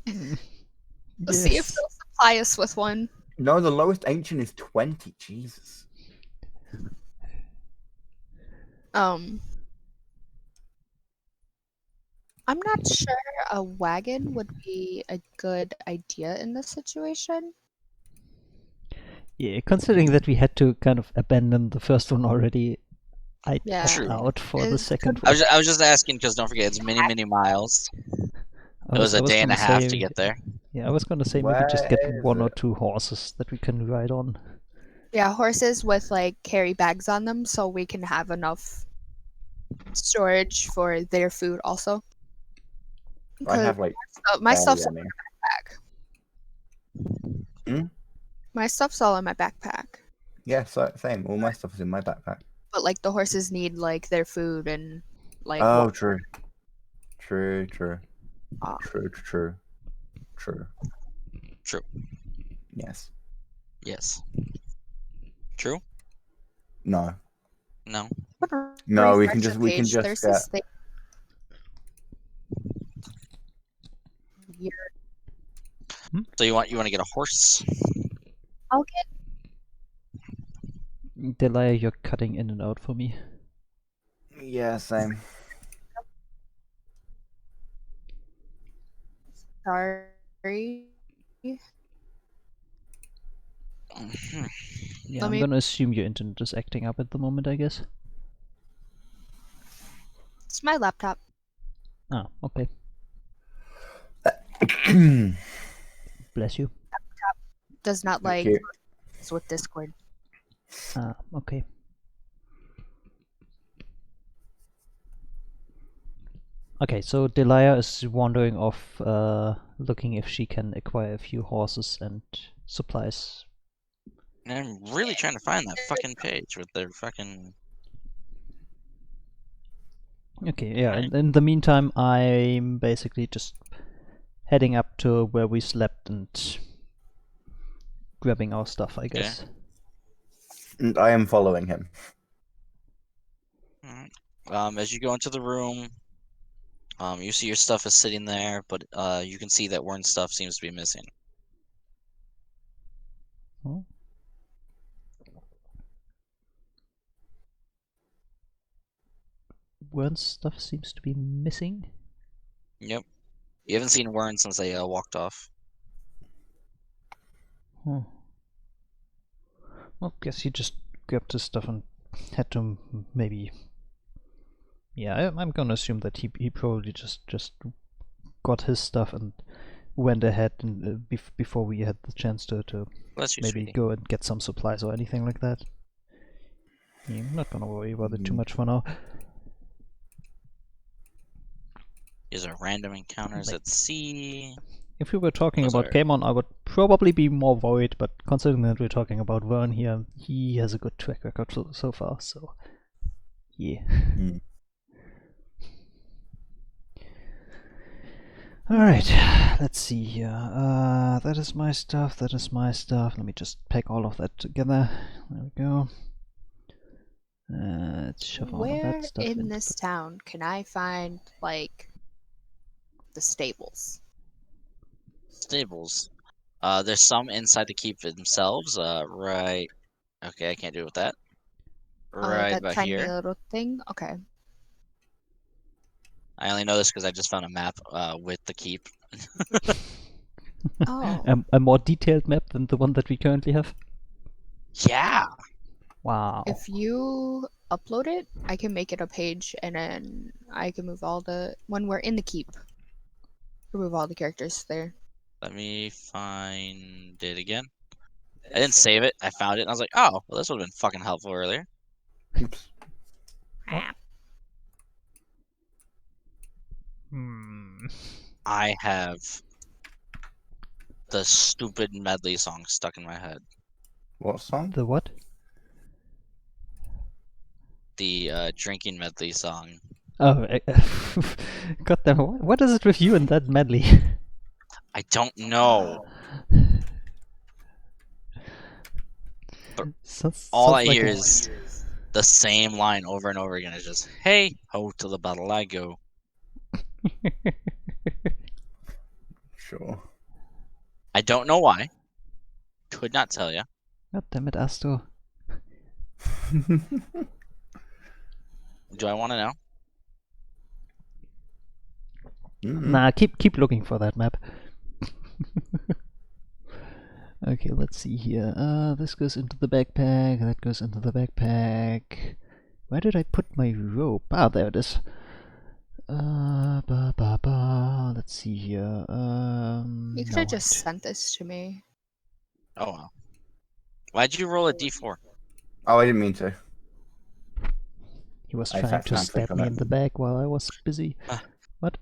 Let's see if they'll supply us with one. No, the lowest ancient is 20. Jesus. I'm not sure a wagon would be a good idea in this situation. Yeah, considering that we had to kind of abandon the first one already, I'd Yeah. opt True. out for the Is- second I one. was just asking because don't forget it's many miles. It was a day and a gonna half say- to get there. Yeah, I was gonna say maybe just get Where is one or it? two horses that we can ride on. Yeah, horses with like carry bags on them so we can have enough storage for their food also. I have like My barely stuff's in any. my backpack. Hmm? My stuff's all in my backpack. Yeah, same. All my stuff is in my backpack. But like the horses need like their food and like Oh, water. true. Ah. True. True. Yes. Yes. True? No. No. No, we Refresh can the just page. get. There's this thing. Weird. So you want to get a horse? I'll get Delia, you're cutting in and out for me. Yeah, same. sorry. Mhm. Yeah, Let I'm me- gonna assume your internet is acting up at the moment, I guess. It's my laptop. Ah, okay. Bless you. Does not like you. it's with Discord. Ah, okay. Okay, so Delia is wandering off, looking if she can acquire a few horses and supplies. And I'm really trying to find that fucking page with their fucking. Okay, yeah, Right. and in the meantime, I'm basically just heading up to where we slept and grabbing our stuff, I guess. And I am following him. As you go into the room, you see your stuff is sitting there, but you can see that Warren's stuff seems to be missing. Oh. Wern's stuff seems to be missing. Yep. You haven't seen Warren since they walked off. Huh. Well, guess he just grabbed his stuff and had to maybe. Yeah, I'm gonna assume that he probably just got his stuff and went ahead and before we had the chance to Bless you, maybe sweetie. go and get some supplies or anything like that. Yeah, I'm not gonna worry about it too Mhm. much for now. These are random encounters Like- at sea. If we were talking Those about are- Kamon, I would probably be more worried, but considering that we're talking about Vern here, he has a good track record so far, so yeah. Mm. Alright, let's see here. That is my stuff, that is my stuff. Let me just pack all of that together. There we go. Let's shove all of Where that stuff in into this town can I find like the stables? Stables. There's some inside the keep themselves. Right. Okay, I can't do it with that. Right That about tiny here. little thing. Okay. I only know this because I just found a map with the keep. Oh. a more detailed map than the one that we currently have. Yeah. Wow. If you upload it, I can make it a page, and then I can move all the when we're in the keep, remove all the characters there. Let me find it again. I didn't save it. I found it and I was like, oh, well, this would have been fucking helpful earlier. Oops. Hmm. I have the stupid medley song stuck in my head. What song? The what? The drinking medley song. Oh, God damn! What is it with you and that medley? I don't know. All I Sounds like hear a- is the same line over and over again. It's just, hey, ho, to the battle I go. Sure. I don't know why. Could not tell you. God damn it, Astro. Do I want to know? Nah, keep looking for that map. Okay, let's see here. This goes into the backpack. That goes into the backpack. Where did I put my rope? Ah, there it is. Let's see here. You could no, have just wait. sent this to me. Oh, well. Why'd you roll a d4? Oh, I didn't mean to. He was I trying to accidentally stab clicked on me it. in the back while I was busy. What?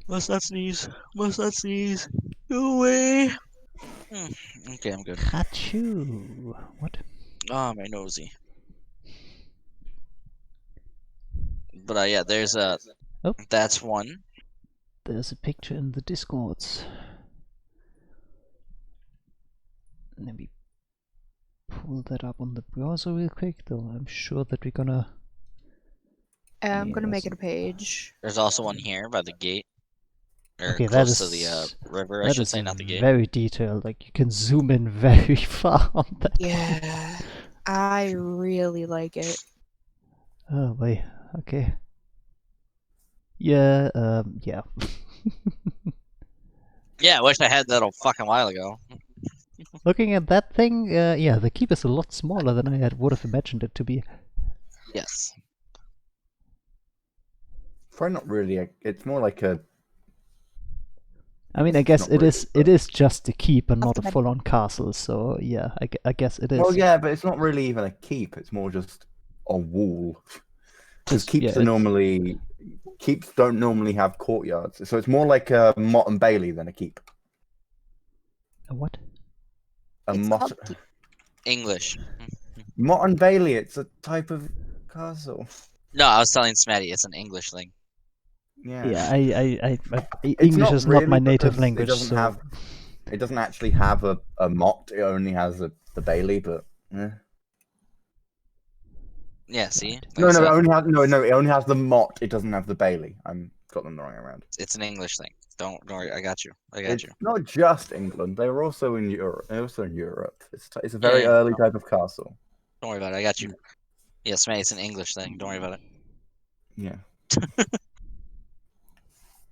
Must not sneeze. Must not sneeze. Go away. Okay, I'm good. Achoo! What? Oh, my nosy. But yeah, there's a. Oh. That's one. There's a picture in the Discords. Let me pull that up on the browser real quick, though I'm sure that we're gonna... I'm gonna make Yes. it a page. There's also one here by the gate. Or Okay, that close to is... the river, I that should is say, not the gate. very detailed, like you can zoom in very far on that. Yeah, I really like it. Oh boy, okay. Yeah, yeah. Yeah, I wish I had that a fucking while ago. Looking at that thing, yeah, the keep is a lot smaller than I would have imagined it to be. Yes. Probably not really. It's more like a. I mean, I guess not really, it is just a keep and not a After that- full-on castle, so yeah, I guess it is. Well, yeah, but it's not really even a keep. It's more just a wall. Because keeps yeah, are normally keeps don't normally have courtyards, so it's more like a Mott and Bailey than a keep. A what? A It's Mott, called keep. English. Mott and Bailey. It's a type of castle. No, I was telling Smatty it's an English thing. Yeah. Yeah, It's English is not really my native because language, It doesn't so have. It doesn't actually have a Mott. It only has the Bailey, but. Yeah, see? Right. Like No, I no, said, it only has It only has the Mott. It doesn't have the Bailey. I'm got them the wrong way around. it's an English thing. Don't worry, I got you. I got It's you. not just England. They were also in Europe. They're also in Europe. It's a very Yeah. early type of castle. Don't worry about it. I got you. Yeah, Smatty, it's an English thing. Don't worry about it. Yeah.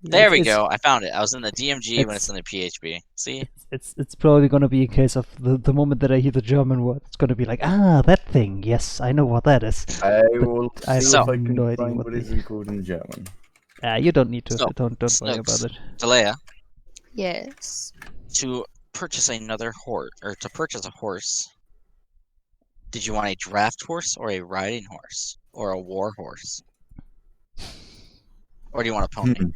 There we go. I found it. I was in the DMG when it's- it's in the PHP. See? It's probably gonna be a case of the moment that I hear the German word, it's gonna be like, ah, that thing. Yes, I know what that is. I But will I see So- if I can no idea find what what the- is it called in German. You don't need to. So, Don't worry about Snooks. it. Talea, Yes. to purchase another horse, or to purchase a horse, did you want a draft horse or a riding horse? Or a war horse? Or do you want a pony?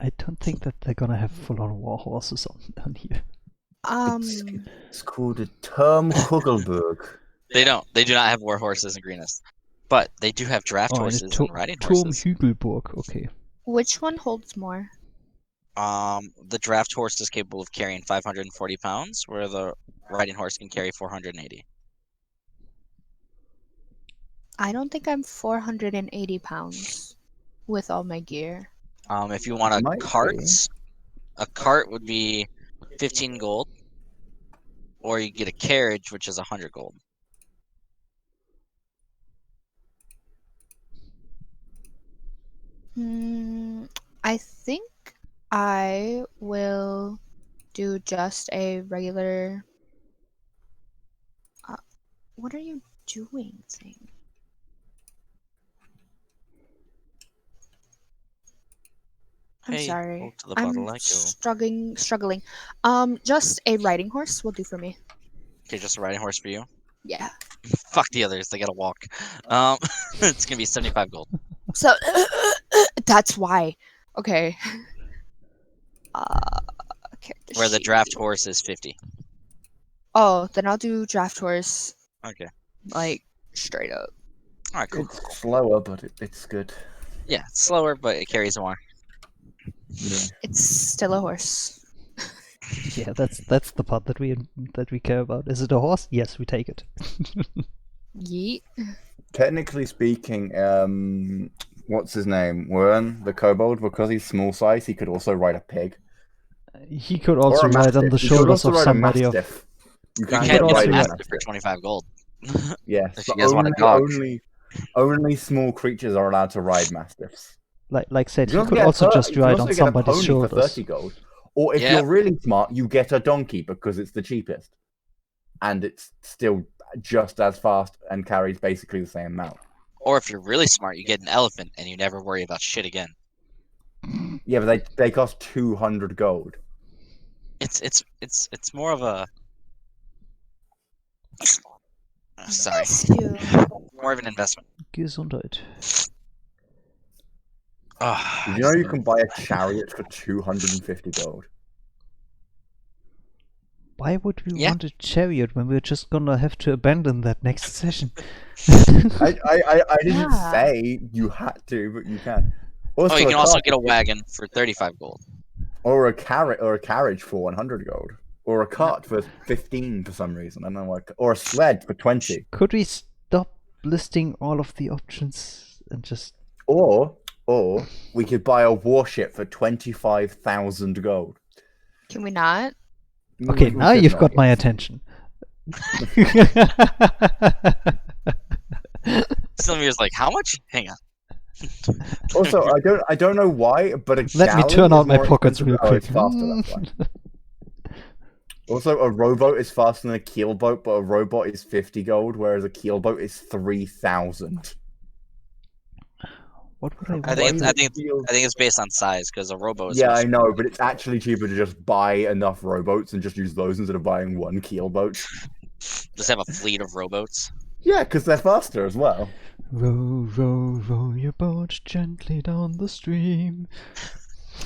I don't think that they're gonna have full-on war horses on here. It's called a Turmhugelberg. They don't. They do not have war horses in Greenest. But they do have draft Oh, and horses a and riding Turm horses. Hügelburg. Okay. Which one holds more? The draft horse is capable of carrying 540 pounds, where the riding horse can carry 480. I don't think I'm 480 pounds with all my gear. If you want a Might cart, be. a cart would be 15 gold, or you get a carriage, which is 100 gold. I think I will do just a regular What are you doing, thing? I'm Hey, sorry. hold to the I'm bottle, let go. struggling. Just a riding horse will do for me. Okay, just a riding horse for you. Yeah. Fuck the others, they gotta walk. It's gonna be 75 gold. So that's why. Okay. Character Where the sheet. draft horse is 50. Oh, then I'll do draft horse. Okay. Like straight up. All right, cool. It's slower, but it's good. Yeah, it's slower, but it carries more. Yeah. It's still a horse. Yeah, that's the part that we care about. Is it a horse? Yes, we take it. Yeet. Technically speaking, what's his name? Wern, the kobold, because he's small size, he could also ride a pig. He could also or a ride on mastiff. the You could shoulders also of ride somebody a of. mastiff. You You can could can get get also- a riding on mastiff for 25 gold. Yes, If but you guys want a dog. only small creatures are allowed to ride mastiffs. Like said, You he can could get also a just you can ride also on get a somebody's pony shoulders. for 30 gold. Or if Yeah. you're really smart, you get a donkey because it's the cheapest. And it's still just as fast and carries basically the same amount. Or if you're really smart, you get an elephant and you never worry about shit again. Yeah, but they cost 200 gold. It's more of a sorry, Bless you. more of an investment. Gesundheit. Ah, Did you know you can buy a chariot for 250 gold? Why would we Yeah. want a chariot when we're just gonna have to abandon that next session? I didn't Yeah. say you had to, but you can. Also, Oh, you a can also cart- get a wagon for 35 gold. or a carriage for 100 gold, or a cart for 15 for some reason. I don't know why. Or a sled for 20. Could we stop listing all of the options and just? Or we could buy a warship for 25,000 gold. Can we not? Okay, We now could you've not, got my yes. attention. Sylvia's like, how much? Hang on. Also, I don't know why, but a Let me galley turn is out my more pockets expensive- real Oh, quick. it's faster. That's why. Also, a rowboat is faster than a keelboat, but a rowboat is 50 gold, whereas a keelboat is 3,000. What would I I want? think to it's based on size because a rowboat is Yeah, so I know, but it's actually cheaper to just buy enough rowboats and just use those instead of buying one keelboat. just have a fleet of rowboats. Yeah, because they're faster as well. Row, row, row your boat gently down the stream.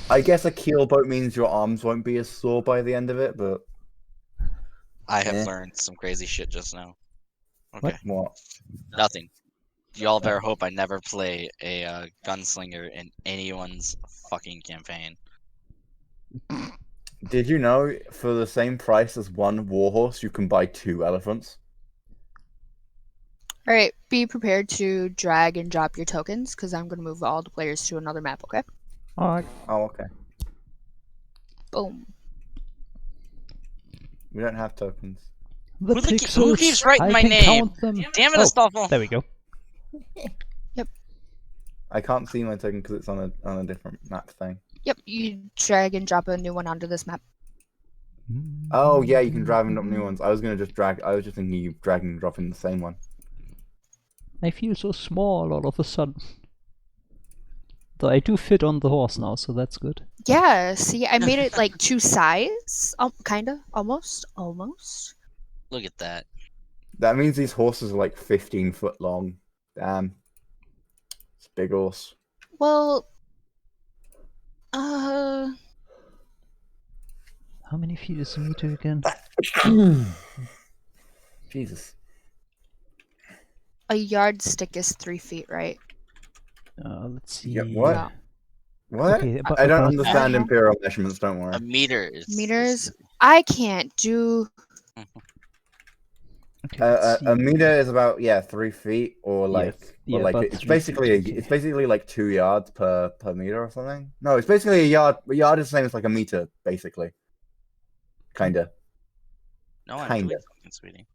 I guess a keelboat means your arms won't be as sore by the end of it, but I have Eh. learned some crazy shit just now. Okay, what? nothing. Y'all better hope I never play a gunslinger in anyone's fucking campaign. Did you know for the same price as one warhorse, you can buy 2 elephants? All right. Be prepared to drag and drop your tokens because I'm gonna move all the players to another map. Okay. Alright. Oh, okay. Boom. We don't have tokens. The Who pixels. keeps writing I my can name? count them. Damn it, Oh, Astolfo! there we go. I can't see my token because it's on a different map thing. Yep. You drag and drop a new one onto this map. Oh yeah, you can drag and drop new ones. I was just thinking you dragging and dropping the same one. I feel so small all of a sudden. Though I do fit on the horse now, so that's good. Yeah. See, I made it like 2 size. Kinda. Almost. Look at that. That means these horses are like 15 foot long. Damn. It's a big horse. Well. How many feet is a meter again? Jesus. A yardstick is 3 feet, right? Let's see. Yeah, what? No. What? Okay, I don't about- understand Uh-huh. imperial measurements, don't worry. A meter is Meters. I can't do. Okay, let's A see. meter is about 3 feet or like about it's 3 basically feet. it's basically like 2 yards per meter or something. No, it's basically a yard. A yard is the same as like a meter, basically. Kinda. No, I'm Kinda. doing something, sweetie.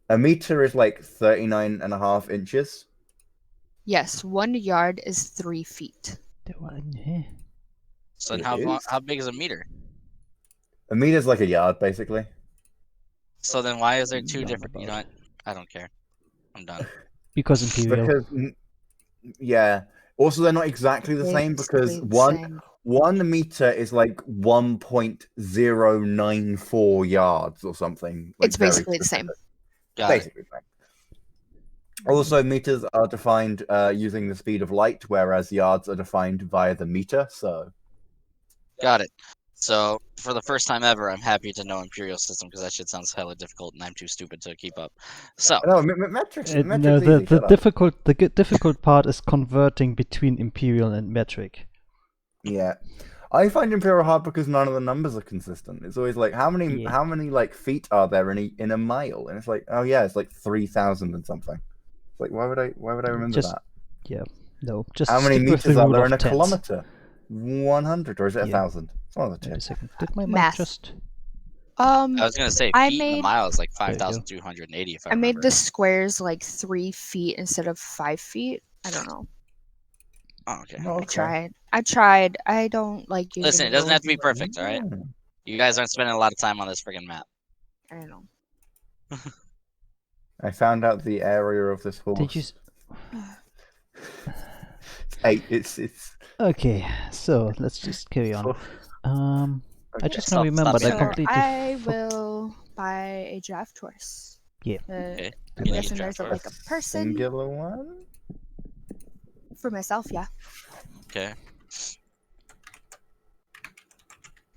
A meter is like 39.5 inches. Yes, 1 yard is 3 feet. There one here. So then It how is? big is a meter? A meter is like a yard, basically. So then why is there two different? You know roundabout. what? I don't care. I'm done. Because Imperial. Because yeah. Also, they're not exactly the same because Basically the same. 1 meter is like 1.094 yards or something. Like It's very basically the same. specific. Got it. Basically the same. Also, meters are defined using the speed of light, whereas yards are defined via the meter. So Got it. So for the first time ever, I'm happy to know Imperial system because that shit sounds hella difficult, and I'm too stupid to keep up. So no, metrics. No, Metrics the easy. Shut up. difficult part is converting between Imperial and metric. Yeah, I find Imperial hard because none of the numbers are consistent. It's always like how many Yeah. like feet are there in a mile, and it's like, oh yeah, it's like 3,000 and something. It's like why would I remember Just that? yeah, no. Just How many stick with the meters are rule there of in a tens. kilometer? 100, or is it Yeah. 1,000? It's one of the Wait two. a second. Did my mic Math. just? I was gonna say I feet in a made- mile is like There you go. 5,280 if I I made remember. the squares like 3 feet instead of 5 feet. I don't know. Oh, okay. Oh, okay. I tried. I don't like using Listen, it doesn't have to be rules. perfect, all right? You guys aren't spending a lot of time on this friggin' map. I don't know. I found out the area of this horse. Did you? Hey, it's Okay, so let's just carry on. I just now Stop remembered I being a nerd. completely. I will buy a draft horse. Yeah. Okay. I'm You need a guessing there's draft like a person singular one. for myself. Yeah. Okay.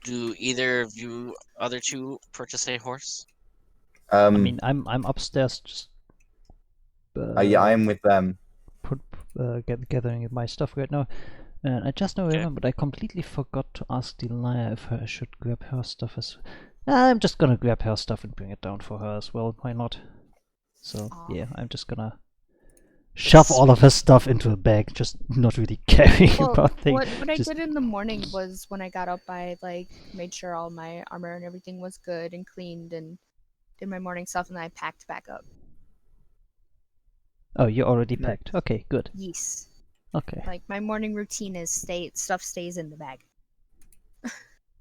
Do either of you other two purchase a horse? I mean, I'm upstairs just. Yeah, I am with them. Gathering my stuff right now, and I just now Okay. remembered I completely forgot to ask Delia if I should grab her stuff as. I'm just gonna grab her stuff and bring it down for her as well. Why not? So Aw. yeah, I'm just gonna shove all of her stuff into a bag, just not really caring Well, about things. what I just- did in the morning was when I got up, I like made sure all my armor and everything was good and cleaned and did my morning stuff, and then I packed back up. Oh, you already Nice. packed. Okay, good. Yes. Okay. Like my morning routine is stuff stays in the bag.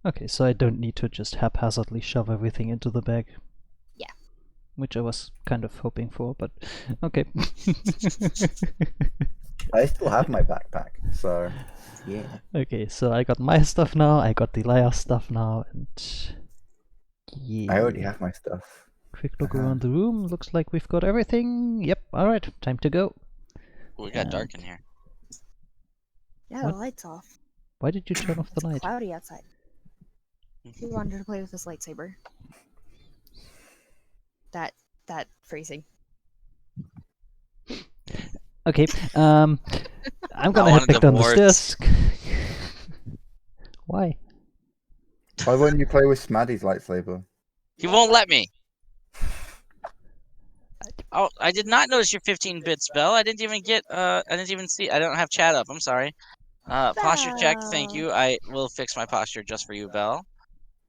Okay, so I don't need to just haphazardly shove everything into the bag. Yeah. Which I was kind of hoping for, but okay. I still have my backpack, so yeah. Okay, so I got my stuff now, I got Delia's stuff now, and yeah. I already have my stuff. Quick look around the room, looks like we've got everything. Yep, alright, time to go. Ooh, we got dark in here. Yeah, What? the lights off. Why did you turn off the It's light? cloudy outside. He wanted to play with his lightsaber. That phrasing. Okay, I'm I gonna head want a back down the divorce. stairs. Why? Why wouldn't you play with Smaddy's lightsaber? He won't let me. Oh, I did not notice your 15 bits, Bell. I didn't even get. I didn't even see. I don't have chat up. I'm sorry. Posture check. Thank you. I will fix my posture just for you, Bell.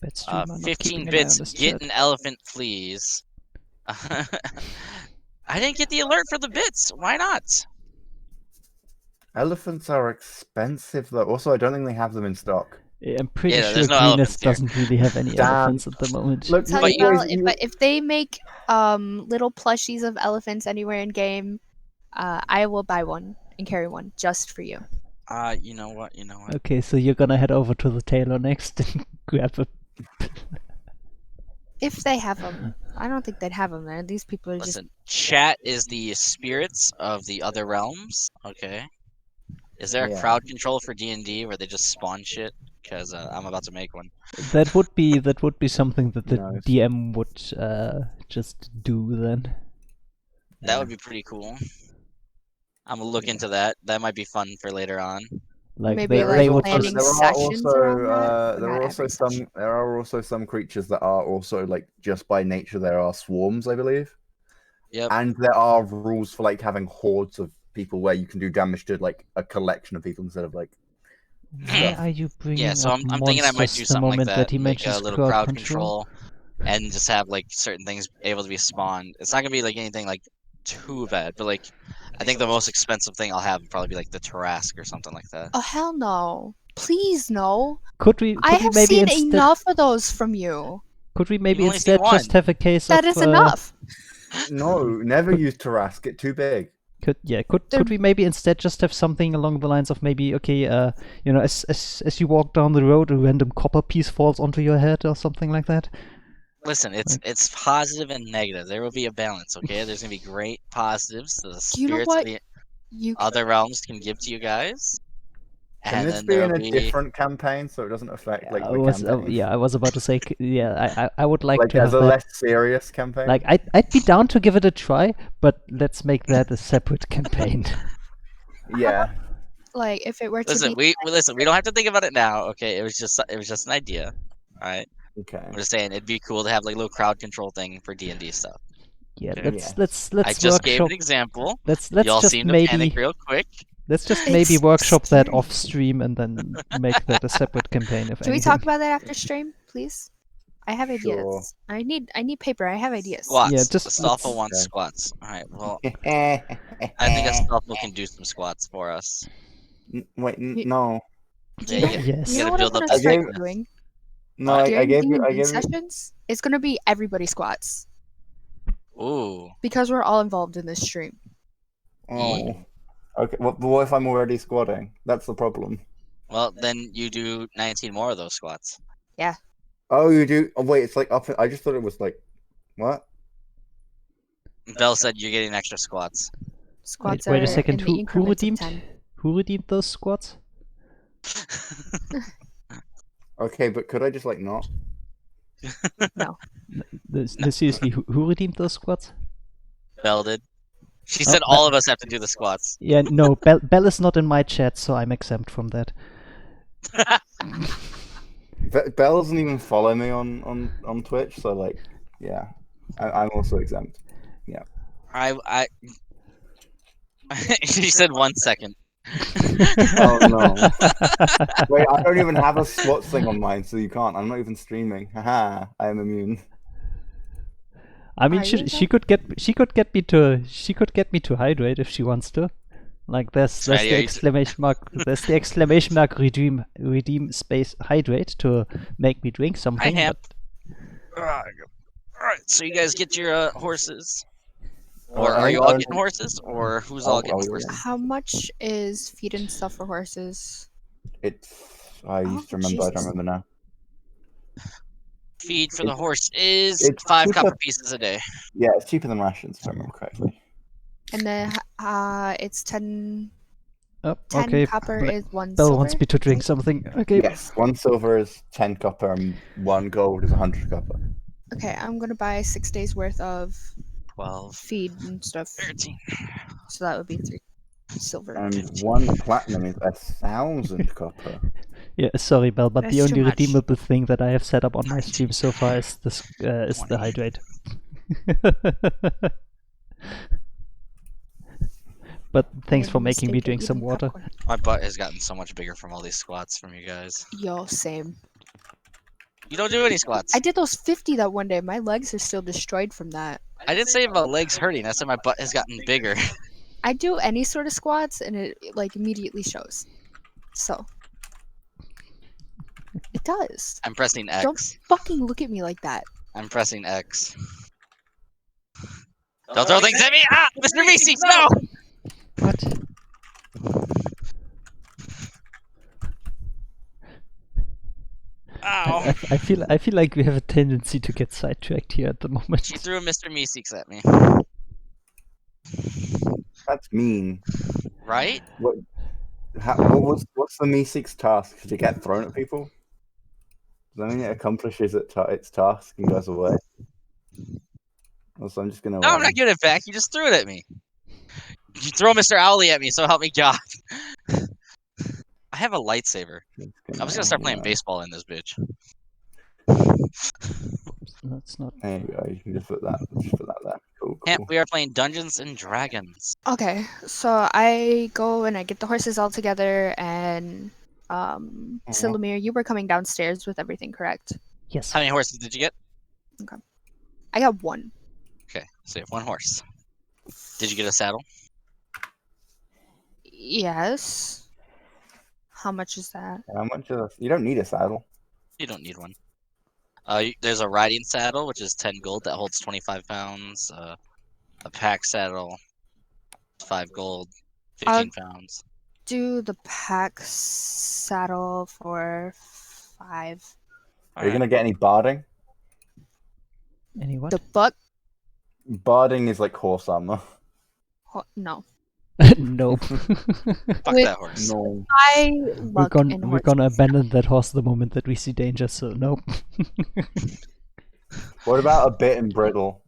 Bad streamer, not 15 keeping an eye on bits. this Get chat. an elephant, please. I didn't get the alert for the bits. Why not? Elephants are expensive, though. Also, I don't think they have them in stock. I'm pretty Yeah, sure there's no Greenest elephants here. doesn't really have any Damn. elephants at the moment. Look, Tell But you, you- Belle, if they make little plushies of elephants anywhere in game, I will buy one and carry one just for you. You know what? You know what? Okay, so you're gonna head over to the tailor next and grab a. If they have them. I don't think they'd have them there. These people are just. Listen, chat is the spirits of the other realms. Okay. Is there a Yeah. crowd control for D&D where they just spawn shit? Because I'm about to make one. That would be something that the Nice. DM would just do then. That would be pretty cool. I'm gonna look into that. That might be fun for later on. Like Maybe, they, like, they would planning just sessions around that, or there not are also every session? there are also some creatures that are also like just by nature there are swarms, I believe. Yep. And there are rules for like having hordes of people where you can do damage to like a collection of people instead of like. Why are you bringing Yeah, so up I'm thinking I might monsters do the something like moment that. he Make a mentions little crowd crowd control? control and just have like certain things able to be spawned. It's not gonna be like anything like too bad, but like I think the most expensive thing I'll have would probably be like the Tarask or something like that. Oh, hell no. Please, no. Could we I have maybe seen instead enough of those from you. Could we maybe only seen instead just one. have a case That of is enough. No, never use Tarask. It's too big. Could They're- we maybe instead just have something along the lines of maybe you know, as you walk down the road, a random copper piece falls onto your head or something like that? Listen, it's positive and negative. There will be a balance, okay? There's gonna be great positives that the Do you know spirits what? of the You other realms can give to you guys, Can and this then be there in will a be. different campaign so it doesn't affect like I the was campaign? I was about to say I would like Like to as have a that. less serious campaign. Like I'd be down to give it a try, but let's make that a separate campaign. yeah. like if it were to Listen, be listen. We don't have to think about it now, okay? It was just an idea, all right? Okay. I'm just saying it'd be cool to have like a little crowd control thing for D&D stuff. Yeah, Okay. let's I just gave workshop. an example. Let's Y'all just seem to panic maybe real quick. let's just It's maybe workshop that scary. off stream and then make that a separate campaign. If Can we anything. talk about that after stream, please? I have ideas. Sure. I need paper. I have ideas. Squats. Yeah, just Astolfo let's- wants Okay. squats. All right. Well, I I think Astolfo can do some squats for us. Wait, You- no. Do Yeah, you know, Yes. you know gotta what I'm build up gonna that start fitness. doing? No, What? I During gave you. I D&D gave you. sessions, it's gonna be everybody squats Ooh. because we're all involved in this stream. Oh. Okay. But what if I'm already squatting? That's the problem. Well, then you do 19 more of those squats. Oh, you do. Oh, wait. It's like up. I just thought it was like. What? Bell said you're getting extra squats. Squats wait a are second. in the Who increments of redeemed? 10. Who redeemed those squats? Okay, but could I just like not? No, seriously, who redeemed those squats? Bell did. She Oh, said all of us have to do the squats. Yeah, no, Bell is not in my chat, so I'm exempt from that. Bell doesn't even follow me on Twitch, so like, yeah, I'm also exempt. I She said 1 second. Oh no! Wait, I don't even have a SWAT thing on mine, so you can't. I'm not even streaming. Haha, I am immune. I mean, Are you she could get me to hydrate if she wants to. Like there's Right, the yeah, exclamation mark. There's the exclamation mark redeem space hydrate to make me drink something. have- But Alright, so you guys get your horses. Or I are think you all I- getting horses? Or who's all getting yeah. horses? How much is feed and stuff for horses? I used to remember. I don't Jesus. remember now. Feed for the horse is it's 5 cheaper- copper pieces a day. Yeah, it's cheaper than rations, if I remember correctly. And then it's 10 oh, 10 okay, copper is 1 Bell silver. wants me to drink something. Okay. Yes, 1 silver is 10 copper, and 1 gold is 100 copper. Okay, I'm gonna buy 6 days worth of 12, feed and stuff. 13. So that would be 3 silver. And 1 platinum is 1,000 copper. Yeah, sorry, Bell, but the That's too only much. redeemable thing that I have set up on my stream so far is the 20. hydrate. But thanks Made for the making me mistake of drink some eating water. popcorn. My butt has gotten so much bigger from all these squats from you guys. Yo, same. You don't do any squats. I did those 50 that one day. My legs are still destroyed from that. I didn't say about legs hurting. I said my butt has gotten bigger. I do any sort of squats and it like immediately shows. So it does. I'm pressing X. Don't fucking look at me like that. I'm pressing X. Don't throw things at me! Ah! Mr. Macy, no! What? Ow! I feel like we have a tendency to get sidetracked here at the moment. She threw a Mr. Meeseeks at me. That's mean. Right? What's the Meeseeks task? Should it get thrown at people? Does that mean it accomplishes its task and goes away? Also, I'm just gonna. No, I'm not giving it back. You just threw it at me. You throw Mr. Owly at me, so help me God. I have a lightsaber. I'm just gonna start playing baseball in this bitch. That's not. There you go. You can just put that there. Cool. Camp, we are playing Dungeons and Dragons. Okay, so I go and I get the horses all together and Silumir, you were coming downstairs with everything, correct? Yes. How many horses did you get? I got 1. Okay, so you have 1 horse. Did you get a saddle? Yes. How much is that? How much? You don't need a saddle. You don't need one. There's a riding saddle, which is 10 gold that holds 25 pounds. A pack saddle, 5 gold, 15 pounds. Do the pack saddle for 5. Are you gonna get any barding? Any what? The buck? Barding is like horse armor. No. Nope. Fuck With- that horse. No. I luck in we're horses. gonna abandon that horse the moment that we see danger, so nope. What about a bit and brittle?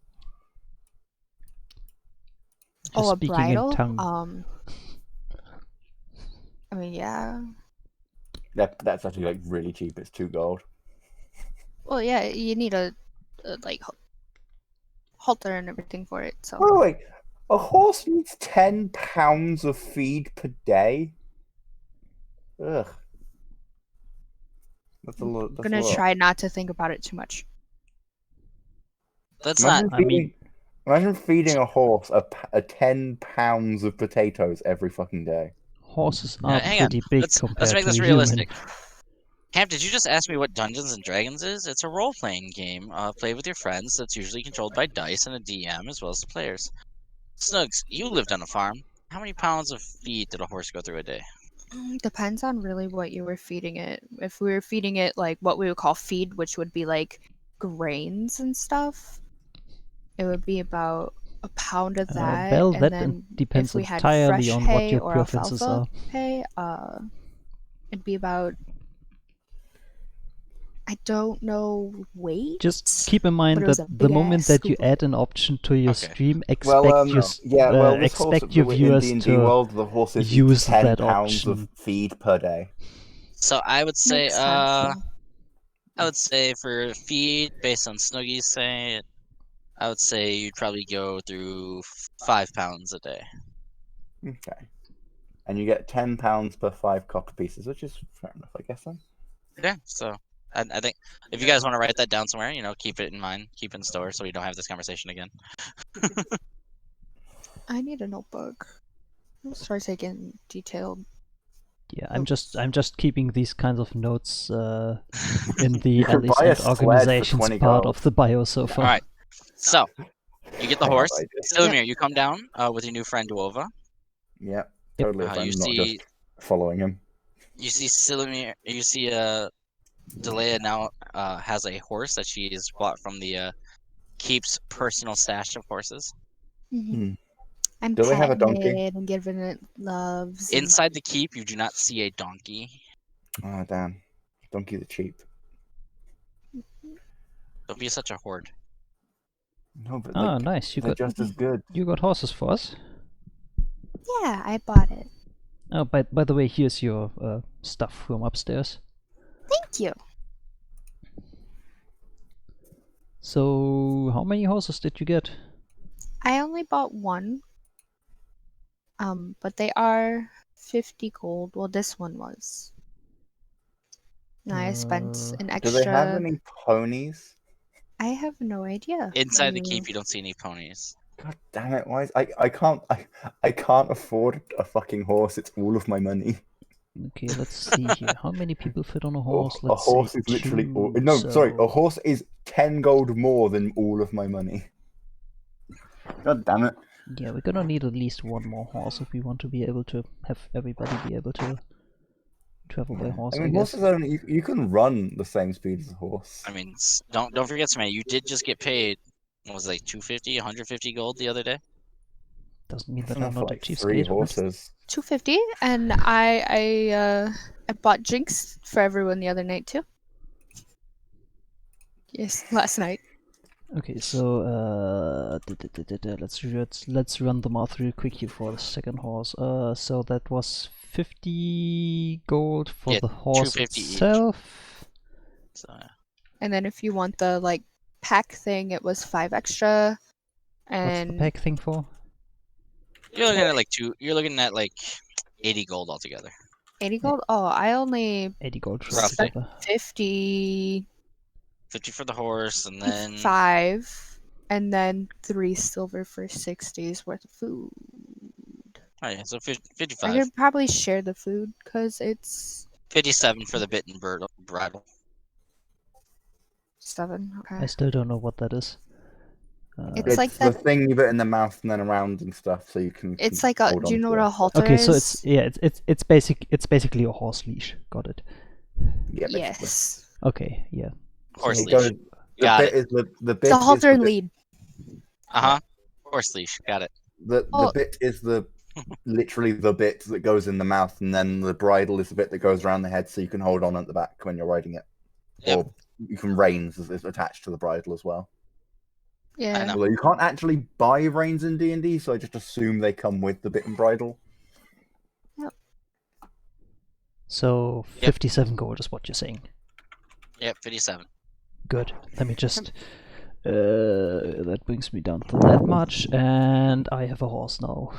Just Oh, a speaking bridle? in tongue. I mean, yeah. That's actually like really cheap. It's 2 gold. Well, yeah, you need a like halter and everything for it. So Wait. A horse needs 10 pounds of feed per day? Ugh. That's a lot. I'm That's a gonna lot. try not to think about it too much. That's not. Imagine feeding a horse a 10 pounds of potatoes every fucking day. Horses are hang on. pretty big Let's compared make to this a realistic. human. Camp, did you just ask me what Dungeons and Dragons is? It's a role-playing game, played with your friends. That's usually controlled by dice and a DM as well as the players. Snugs, you lived on a farm. How many pounds of feed did a horse go through a day? Depends on really what you were feeding it. If we were feeding it like what we would call feed, which would be like grains and stuff, it would be about a pound of that. Well, and that then depends if we had entirely fresh on hay what your or preferences alfalfa are. hay, it'd be about. I don't know weight. Just keep in mind but it was that a the moment big-ass that you scoop of add an option to your Okay. stream, Well, this horse expect your in viewers D&D to world, the horses use eat 10 that pounds option. of feed per day. So I would say, Makes sense, though. I would say for feed, based on Snuggy's saying, I would say you'd probably go through 5 pounds a day. Okay. And you get 10 pounds per 5 copper pieces, which is fair enough, I guess then. Yeah, so I think if you guys want to write that down somewhere, keep it in mind, keep it in store, so we don't have this conversation again. I need a notebook. I'll start taking detailed. Yeah, I'm just keeping these kinds of notes in the You could allies buy a and sledge for organizations 20 part gold. of the bio so far. All right, so you get the I have horse. ideas. Silumir, you come down with your new friend Duova. Yeah, totally. You If I'm not see- just following him. You see Silumir. You see Delea now has a horse that she has bought from the keep's personal stash of horses. Hmm. I'm Do they have a petting donkey? it and giving it loves. and- Inside the keep, you do not see a donkey. Oh, damn. Donkeys are cheap. Don't be such a hoard. No, but Ah, like, nice. they're just as good. You got horses for us. Yeah, I bought it. Oh, by the way, here's your stuff from upstairs. Thank you. So, how many horses did you get? I only bought one. But they are 50 gold. Well, this one was. I spent an Do extra. they have any ponies? I have no idea. Inside the keep, you don't see any ponies. God damn it! Why is I can't afford a fucking horse. It's all of my money. Okay, let's see here. How many people fit on a horse? A Let's horse say is literally two, no. Sorry, a so- horse is 10 gold more than all of my money. God damn it! Yeah, we're gonna need at least one more horse if we want to be able to have everybody be able to travel by horse. I mean, guess. horses only you can run the same speed as a horse. I mean, don't forget, Samantha, you did just get paid. What was it, like 250, 150 gold the other day? Doesn't mean that Enough I'm for not a like 3 cheapskate. horses. 250, and I bought Jinx for everyone the other night too. Yes, last night. Okay, so let's run them all through quickly for the second horse. So that was 50 gold for Yeah, the horse 250 each. itself. So, And then if you want the like pack thing, it was 5 extra. What's the And pack thing for? you're looking at You're looking at like 80 gold altogether. 80 gold. Oh, I only 80 gold for Roughly. together. 50. 50 for the horse, and then 5, and then 3 silver for 60's worth of food. oh yeah, so 50, I 55, could probably share the food because it's 57 for the bit and bridle. 7. I Okay. still don't know what that is. It's like the that. thing you put in the mouth and then around and stuff, so you can. It's like a. hold Do you on know to what it. a halter okay, is? so it's basically a horse leash. Got it. Yeah, basically. Yes. Okay, yeah. Horse It leash. goes, the Got bit it. is the bit It's a is halter the and bit- lead. Horse leash. Got it. The Oh. bit is literally the bit that goes in the mouth, and then the bridle is the bit that goes around the head, so you can hold on at the back when you're riding it. Yep. Or you can reins is attached to the bridle as well. Yeah. know. Although you can't actually buy reins in D&D, so I just assume they come with the bit and bridle. So Yep. 57 gold is what you're saying. Yep, 57. Good. Let me just. That brings me down to that much, and I have a horse now.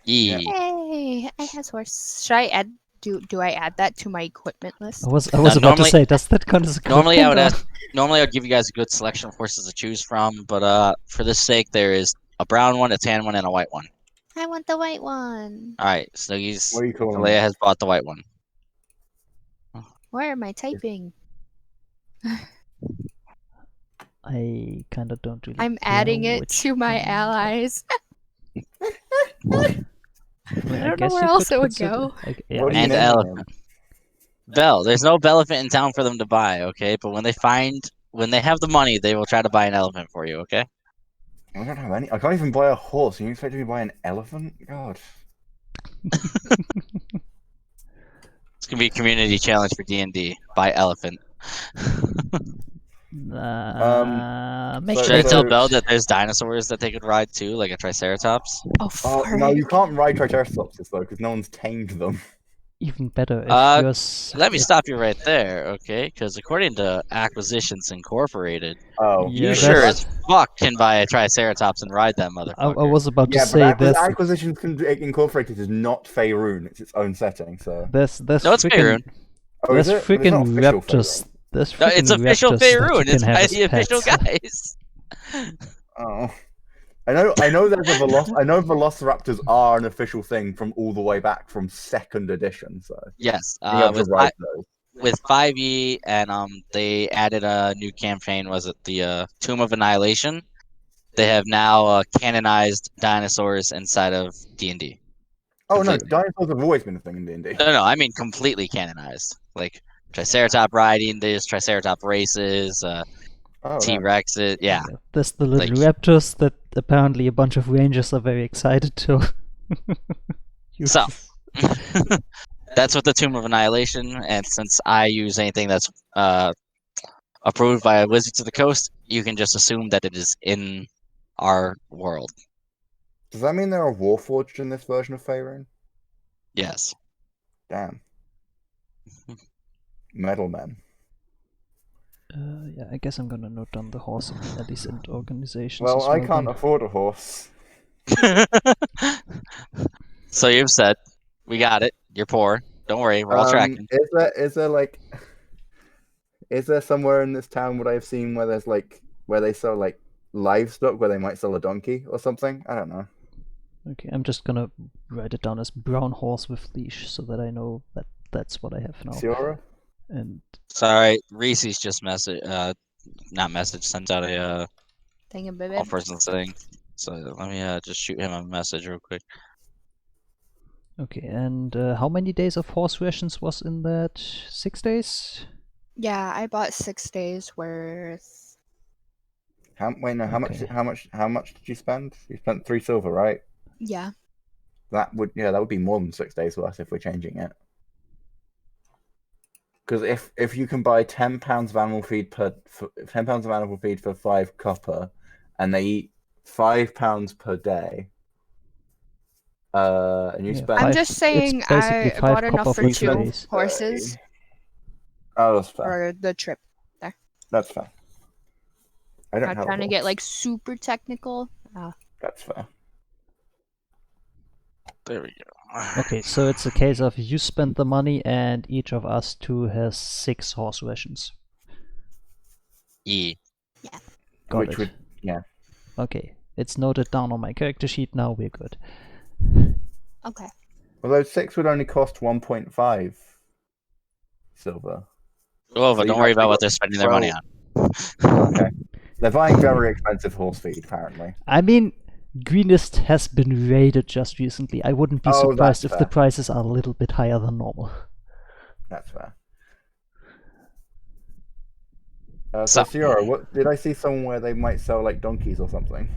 Yee. Hey, I have horse. Should I add? Do I add that to my equipment list? I was about normally- to say, does that count as Normally, I would equipment, or- ask. Normally, I'd give you guys a good selection of horses to choose from, but for this sake, there is a brown one, a tan one, and a white one. I want the white one. All right, Snoogies. What are you calling Kalea it? has bought the white one. Where am I typing? I kind of don't really. I'm care adding it which to my one, but- allies. I mean, I don't know guess where you else could it would consider- go. yeah, What do you And name elephant. them? Belle, there's no elephant in town for them to buy, okay? But when they have the money, they will try to buy an elephant for you, okay? I don't have any. I can't even buy a horse. You expect me to buy an elephant? God. It's gonna be a community challenge for D&D. Buy elephant. make Should I So- tell make- Belle that there's dinosaurs that they could ride too, like a triceratops? Oh, Oh, frick. no, you can't ride triceratopses though, because no one's tamed them. even better if Uh, you're. Let me stop you right there, okay? Because according to Acquisitions Incorporated, Oh, Yeah, you that's- sure as fuck can buy a triceratops and ride that motherfucker. I was about to Yeah, say but there's Acquisitions Incorporated is not Faerun. It's its own setting, so. there's No, it's freaking Faerun. Oh, there's is it? But it's not freaking official raptors. Faerun. There's No, freaking it's official raptors that you Faerun. can It's have by as the official pets. guys. Oh. I know there's a I know Velociraptors are an official thing from all the way back from 2nd edition, so Yes, you have to with ride those. with 5e and they added a new campaign. Was it the Tomb of Annihilation? They have now canonized dinosaurs inside of D&D. Oh no, completely. dinosaurs have always been a thing in D&D. No, I mean completely canonized. Like Triceratop riding, there's Triceratop races, Oh, T-Rexes. Yeah. There's the little Like- raptors that apparently a bunch of rangers are very excited to use. So, that's what the Tomb of Annihilation, and since I use anything that's approved by Wizards of the Coast, you can just assume that it is in our world. Does that mean there are Warforged in this version of Faerun? Yes. Damn. Metal Men. Yeah, I guess I'm gonna note down the horse at least in organizations. Well, as I well can't then. afford a horse. So you've said, we got it. You're poor. Don't worry, we're all tracking. Is there somewhere in this town would I have seen where there's where they sell livestock, where they might sell a donkey or something? I don't know. Okay, I'm just gonna write it down as brown horse with leash so that I know that that's what I have now. Siora? And Sorry, Reese's just sent out a Thing and baby. all personal thing. So let me just shoot him a message real quick. okay, and how many days of horse rations was in that? 6 days? Yeah, I bought 6 days worth. How much? Okay. How much did you spend? You spent 3 silver, right? Yeah. That would be more than 6 days worth if we're changing it. Because if you can buy £10 of animal feed for 5 copper, and they eat £5 per day, and you Yeah, spend. I'm Five- just it's saying basically I 5 bought enough copper for for 2 3 days. horses Oh, that's fair. for the trip. That's fair. I don't Not have a trying to get horse. like super technical. That's fair. There we go. Okay, so it's a case of you spend the money and each of us 2 has 6 horse rations. E. Got Which it. would Okay, it's noted down on my character sheet now, we're good. Okay. although 6 would only cost 1.5 silver. Oh, So but you don't worry actually about what got they're spending their money 12. on. Okay. They're buying very expensive horse feed, apparently. I mean, Greenest has been raided just recently. I wouldn't be Oh, surprised that's if the fair. prices are a little bit higher than normal. That's fair. So- So, Sierra, what did I see somewhere they might sell like donkeys or something?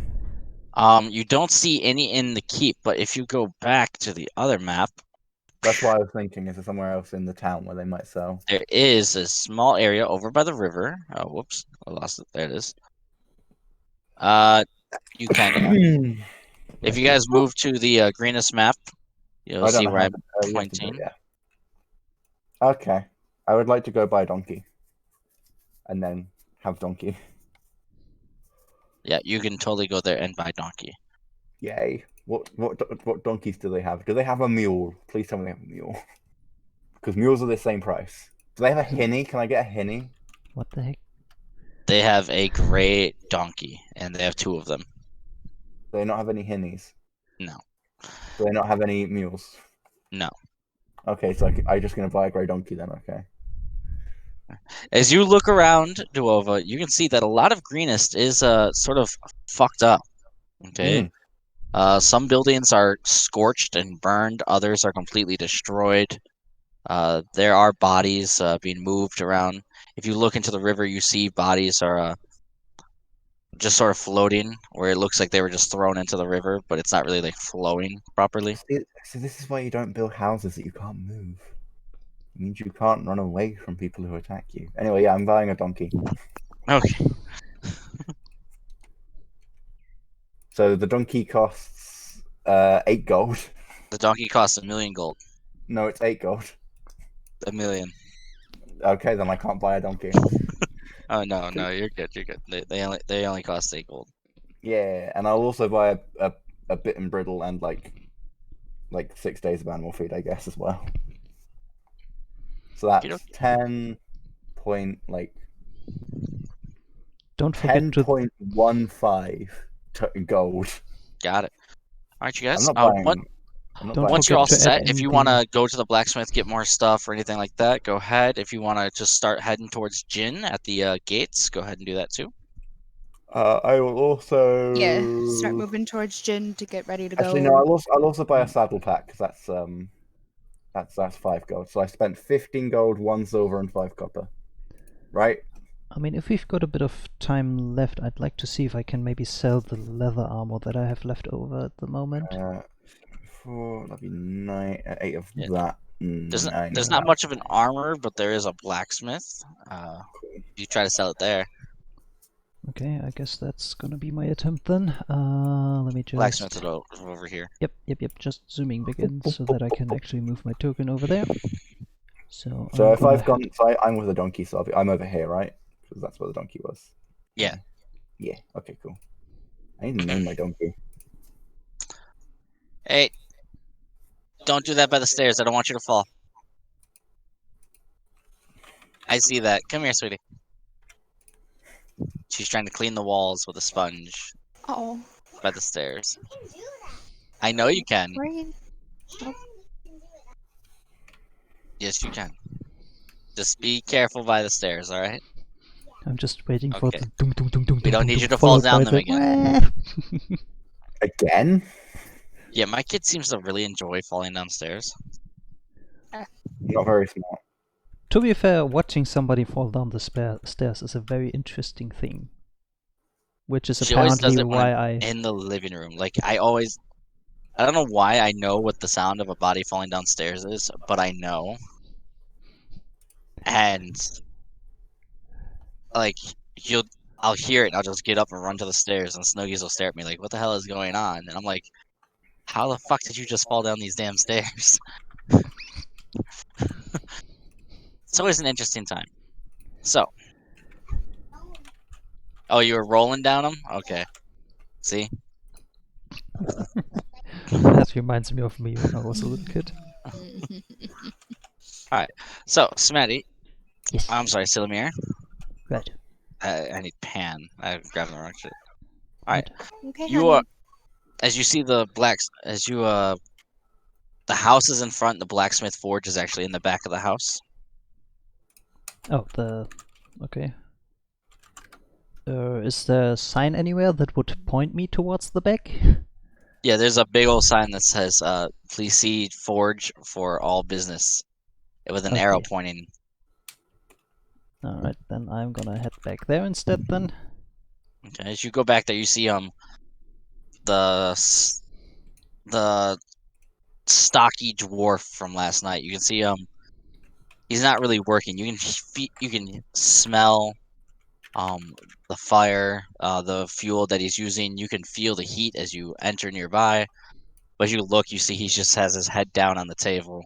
You don't see any in the keep, but if you go back to the other map, That's what I was thinking. Is there somewhere else in the town where they might sell? there is a small area over by the river. Oh, whoops, I lost it. There it is. You can, yeah. If you guys move to the greenest map, you'll I don't see know where how. I'm You have to do it, pointing. yeah. Okay. I would like to go buy a donkey. And then have donkey. Yeah, you can totally go there and buy donkey. Yay. What donkeys do they have? Do they have a mule? Please tell me they have a mule. Because mules are the same price. Do they have a hinny? Can I get a hinny? What the heck? They have a gray donkey, and they have 2 of them. Do they not have any hinnies? No. Do they not have any mules? No. Okay, so I'm just gonna buy a grey donkey then. Okay. As you look around Duova, you can see that a lot of greenest is sort of fucked up. Okay. Some buildings are scorched and burned, others are completely destroyed. There are bodies being moved around. If you look into the river, you see bodies are just sort of floating, where it looks like they were just thrown into the river, but it's not really like flowing properly. See, this is why you don't build houses that you can't move. It means you can't run away from people who attack you. Anyway, yeah, I'm buying a donkey. Okay. So the donkey costs 8 gold. The donkey costs 1,000,000 gold. No, it's 8 gold. 1,000,000. Okay, then I can't buy a donkey. Oh no, you're good. You're good. They only cost 8 gold. Yeah, and I'll also buy a bit and brittle and like 6 days of animal feed, I guess, as well. So that's Okey-doke. 10 point Don't forget to 10.15 gold. Got it. All right, you guys. I'm not buying. Don't Once forget you're all to add set, if you want anything. to go to the blacksmith, get more stuff or anything like that, go ahead. If you want to just start heading towards Jin at the gates, go ahead and do that too. I will also. Yeah, start moving towards Jin to get ready to go. Actually, no. I'll also buy a saddle pack because that's 5 gold. So I spent 15 gold, 1 silver, and 5 copper. Right. I mean, if we've got a bit of time left, I'd like to see if I can maybe sell the leather armor that I have left over at the moment. 4, that'd be 9, 8 of Yeah. that. There's not much of an armor, but there is a blacksmith. You try to sell it there. Okay, I guess that's gonna be my attempt then. Let me just... Blacksmith is over here. Yep. Just zooming begins so that I can actually move my token over there. So if I've gone, I'm with the donkey, so I'm over here, right? Because that's where the donkey was. Yeah. Yeah. Okay. Cool. I need to name my donkey. Hey, don't do that by the stairs. I don't want you to fall. I see that. Come here, sweetie. She's trying to clean the walls with a sponge Oh, by the stairs. I know you can. rain. Yes, you can. Just be careful by the stairs, all right? I'm just waiting for Okay. the dum dum dum dum. We don't dum, need dum, you to fall followed down by them the Again? Yeah, my kid seems to really enjoy falling downstairs. Not very smart. To be fair, watching somebody fall down the stairs is a very interesting thing. Which is She always does apparently it when why I'm I... in the living room. Like, I don't know why I know what the sound of a body falling downstairs is, but I know. And, like, I'll hear it and I'll just get up and run to the stairs and Snuggies will stare at me like, what the hell is going on? And I'm like, how the fuck did you just fall down these damn stairs? It's always an interesting time. So. Oh, you were rolling down them? Okay. See? That reminds me of me when I was a little kid. Alright. So, Smitty. Yes. I'm sorry, Silamir. Right. I need pan. I'm grabbing the wrong shit. Alright. Okay, You honey. are, as you see the the house is in front, the blacksmith forge is actually in the back of the house. Oh, okay. Is there a sign anywhere that would point me towards the back? Yeah, there's a big old sign that says, "Please see Forge for all business," with an arrow Okay. pointing. Alright, then I'm gonna head back there instead then. Okay, as you go back there, you see the stocky dwarf from last night. You can see he's not really working. You can smell the fire, the fuel that he's using. You can feel the heat as you enter nearby. But as you look, you see he just has his head down on the table.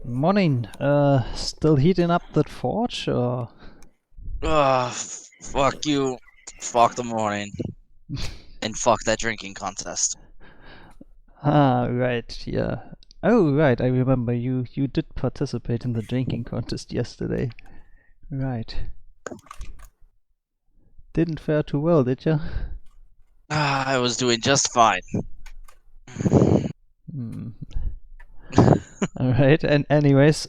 Morning. Still heating up that forge, or? Fuck you. Fuck the morning. And fuck that drinking contest. Ah, right, yeah. Oh, right, I remember you did participate in the drinking contest yesterday. Right. Didn't fare too well, did you? I was doing just fine. Hmm. Alright, and anyways,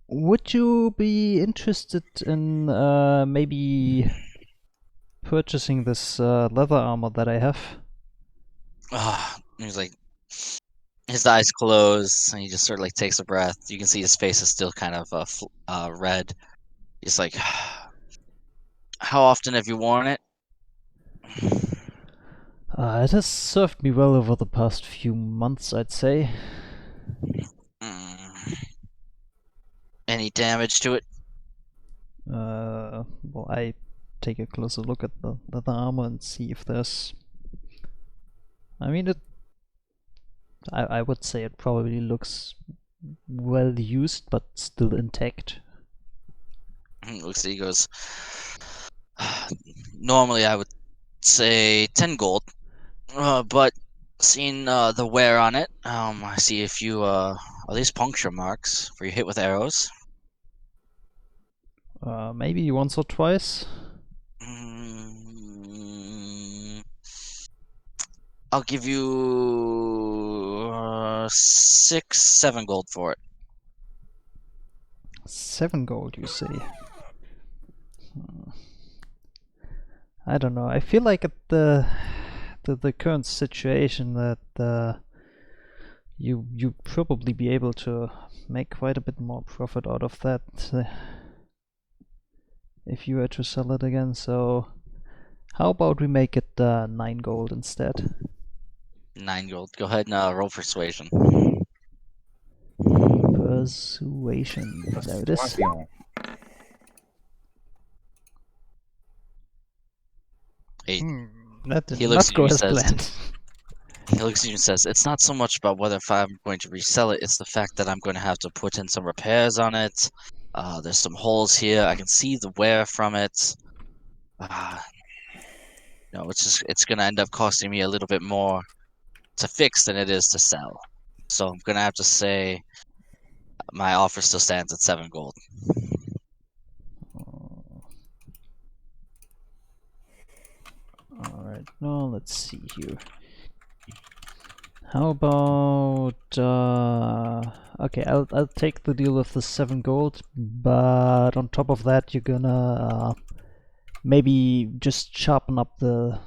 would you be interested in maybe purchasing this leather armor that I have? He's like, his eyes close, and he just sort of like takes a breath. You can see his face is still kind of red. He's like, how often have you worn it? It has served me well over the past few months, I'd say. Any damage to it? Well, I take a closer look at the leather armor and see if there's... I mean, I would say it probably looks well used, but still intact. Looks, he goes, normally I would say 10 gold, but seeing the wear on it, I see a few are these puncture marks where you hit with arrows. Maybe once or twice. I'll give you 7 gold for it. 7 gold, you say? I don't know. I feel like at the current situation that you probably be able to make quite a bit more profit out of that if you were to sell it again. So how about we make it 9 gold instead? 9 gold. Go ahead and roll persuasion. Persuasion. There it is. Persuasion. 8. That did He looks not go at you as and says- planned. He looks at you and says, "It's not so much about whether if I'm going to resell it, it's the fact that I'm going to have to put in some repairs on it. There's some holes here. I can see the wear from it. It's going to end up costing me a little bit more to fix than it is to sell. So I'm going to have to say my offer still stands at 7 gold." Alright, now let's see here. How about okay, I'll take the deal of the 7 gold, but on top of that you're gonna maybe just sharpen up the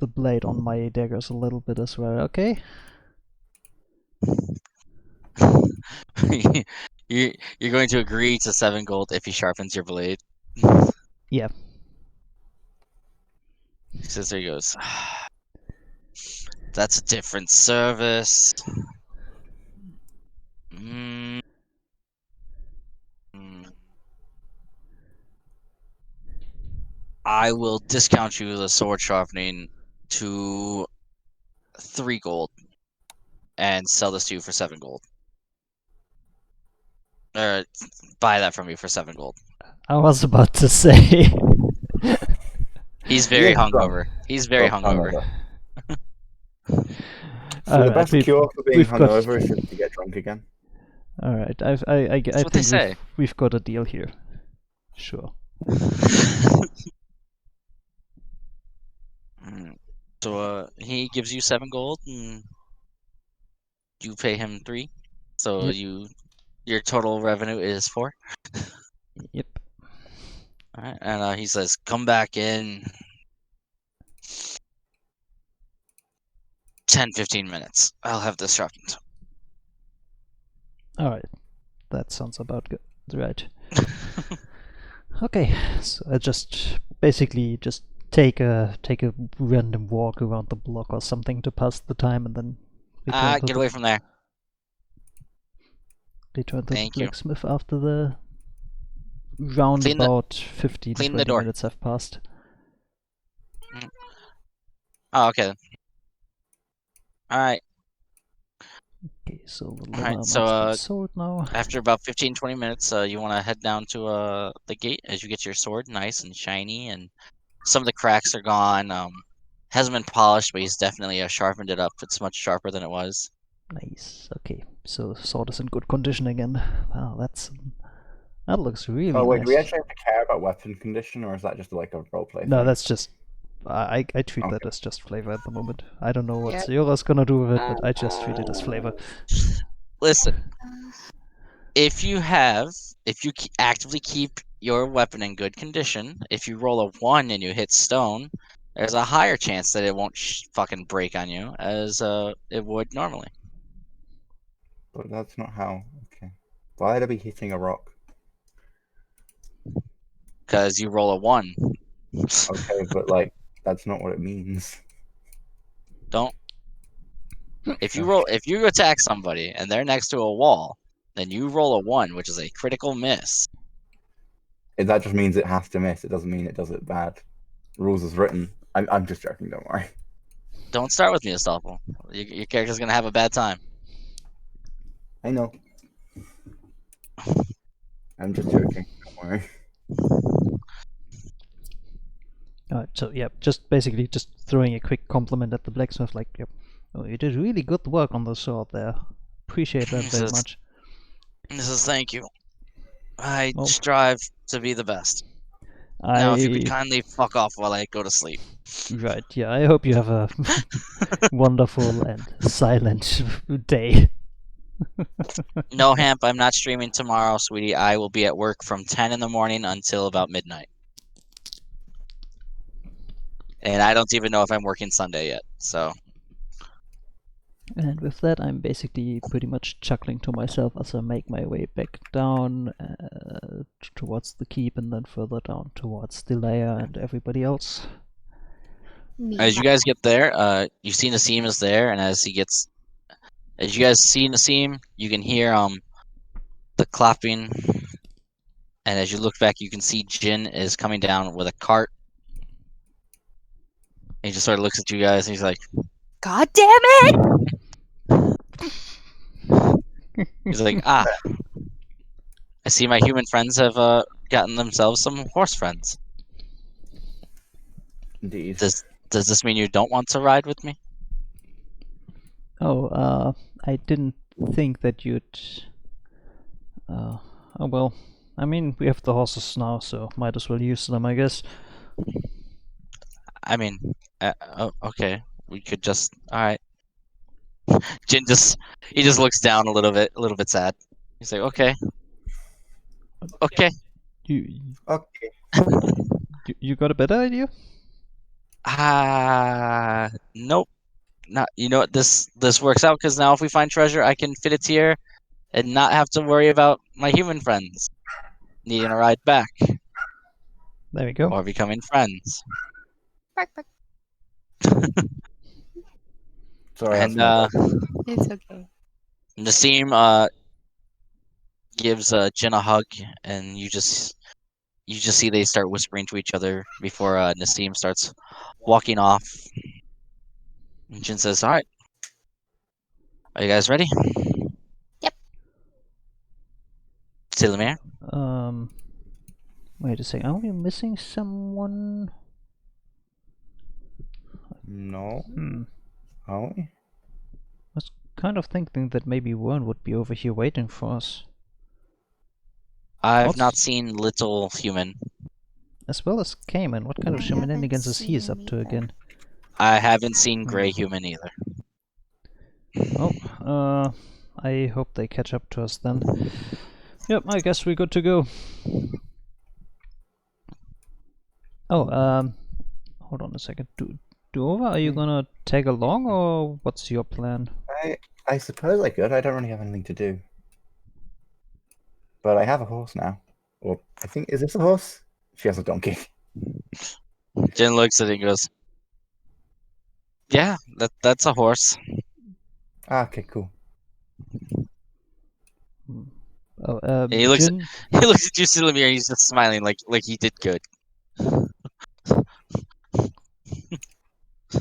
blade on my daggers a little bit as well, okay? You're going to agree to 7 gold if he sharpens your blade? Yeah. He says, there he goes. That's a different service. I will discount you the sword sharpening to 3 gold and sell this to you for 7 gold. Or buy that from you for 7 gold. I was about to say. He's very Yeah, hungover. He's very Well, hungover. So the best cure for being we've got- hungover is just to get drunk again. Alright, I what they think say. we've got a deal here. Sure. So he he gives you 7 gold, and you pay him 3. So Yep. your total revenue is 4. Yep. All right, and he says, "Come back in 10-15 minutes. I'll have this sharpened." Alright. That sounds about good. Right. Okay, so I just basically just take a random walk around the block or something to pass the time, and then return to Get the away from there. Thank you. blacksmith after the Clean the roundabout 15 clean the 20 door. minutes have passed. Oh, okay. All right. Okay, so the All right. leather So armor's been sold now. after about 15-20 minutes, you want to head down to the gate as you get your sword nice and shiny, and some of the cracks are gone. Hasn't been polished, but he's definitely sharpened it up. It's much sharper than it was. Nice. Okay, so the sword is in good condition again. Wow, that looks really Oh wait, nice. do we actually have to care about weapon condition, or is that just like a roleplay No, thing? that's just I treat Okay. that as just flavor at the moment. I don't know what Yeah. Ziora's gonna do with it, but I just treat it as flavor. Listen, if you actively keep your weapon in good condition, if you roll a 1 and you hit stone, there's a higher chance that it won't fucking break on you as it would normally. But that's not how. Okay. Why would I be hitting a rock? Because you roll a 1. Okay, but like that's not what it means. Don't. If you attack somebody and they're next to a wall, then you roll a 1, which is a critical miss. That just means it has to miss. It doesn't mean it does it bad. Rules is written. I'm just joking. Don't worry. Don't start with me, Astolfo. Your character's gonna have a bad time. I know. I'm just joking. Don't worry. Alright, so yeah, just basically just throwing a quick compliment at the blacksmith, like, yep, oh, you did really good work on the sword there. Appreciate that very much. This is thank you. I Well, strive to be the best. Now, if you could I kindly fuck off while I go to sleep. right, yeah, I hope you have a wonderful and silent day. No, Hamp, I'm not streaming tomorrow, sweetie. I will be at work from 10 in the morning until about midnight. And I don't even know if I'm working Sunday yet, so. And with that, I'm basically pretty much chuckling to myself as I make my way back down towards the keep, and then further down towards Delaya and everybody else. As you guys get there, you see Nassim is there, and as you guys see Nassim, you can hear the clapping, and as you look back, you can see Jin is coming down with a cart. And he just sort of looks at you guys, and he's like, God damn it! he's like, I see my human friends have gotten themselves some horse friends. Indeed. Does this mean you don't want to ride with me? Oh, I didn't think that you'd. Oh well, I mean, we have the horses now, so might as well use them, I guess. I mean, okay, we could just. All right. Jin just looks down a little bit sad. He's like, okay. You Okay. you got a better idea? Nope. Not. You know what? This works out because now if we find treasure, I can fit it here, and not have to worry about my human friends needing a ride back There we go. or becoming friends. Bark, bark. Sorry, And that's my dog. It's okay. Nassim gives Jin a hug, and you just see they start whispering to each other before Nassim starts walking off. And Jin says, "All right, are you guys ready?" Yep. Silamir? Wait a second. Are we missing someone? No. Hmm. Are we? I was kind of thinking that maybe Wern would be over here waiting for us. I've What's- not seen Little Human. As well as Cayman. What kind of I haven't shenanigans is he seen up him to either. again? I haven't seen Gray Hmm. Human either. Oh, I hope they catch up to us then. Yep, I guess we're good to go. Oh, hold on a second. Duova, are you gonna tag along, or what's your plan? I suppose I could. I don't really have anything to do. But I have a horse now. Or I think, is this a horse? She has a donkey. Jin looks at it and goes, "Yeah, that's a horse." Ah, okay, cool. Oh, And he looks Jin. he looks at you, Silamir, and he's just smiling like he did good.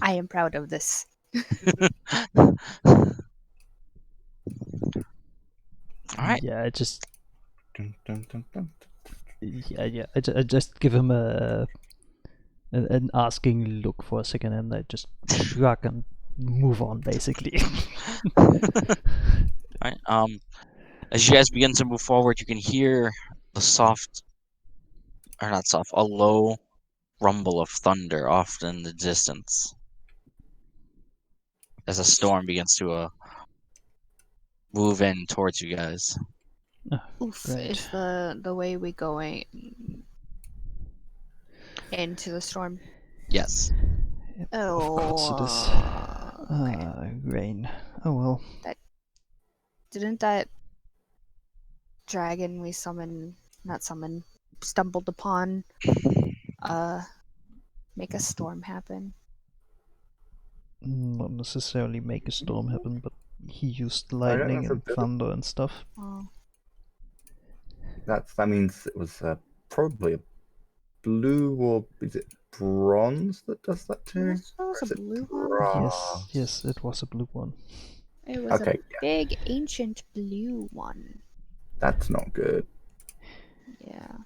I am proud of this. Alright. Yeah, I just Dun, dun, dun, dun. I just give him an asking look for a second, and I just shrug and move on, basically. Alright, as you guys begin to move forward, you can hear the a low rumble of thunder off in the distance as a storm begins to move in towards you guys. Oof, Great. is the way we going into the storm? Yes. Of course it is. Okay. Rain. Oh well. Didn't that dragon we stumbled upon, make a storm happen? Not necessarily make a storm happen, but he used I don't lightning know and if thunder and stuff. Oh, that means it was probably a blue, or is it bronze that does that too? that was Or is a it blue one? brass? Yes, it was a blue one. It was Okay, a big ancient blue one. that's not good. Yeah.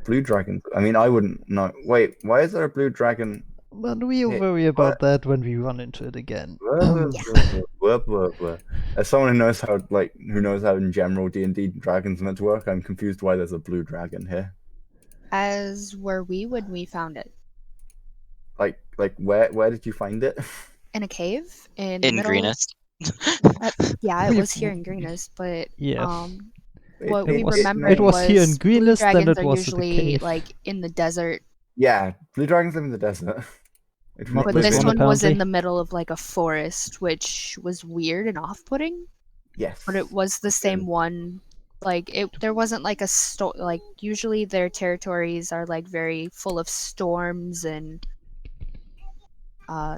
Blue dragon. I mean, I wouldn't know. Wait, why is there a blue dragon? But we'll Hey, worry about that when we run into it again. As someone who knows how in general D&D dragons meant to work, I'm confused why there's a blue dragon here. As were we when we found it. Like where did you find it? In a cave in the In middle. Greenest. Yeah, it We've- was here in Greenest, but Yeah. what It we was- remembered it was here in blue Greenest, then dragons it are was at the usually cave. like in the desert, Yeah, blue dragons live in the desert. They do Not not but live this in- one was in apparently. the middle of like a forest, which was weird and off-putting. Yes. But it was the same one. Like there wasn't like a like usually their territories are like very full of storms and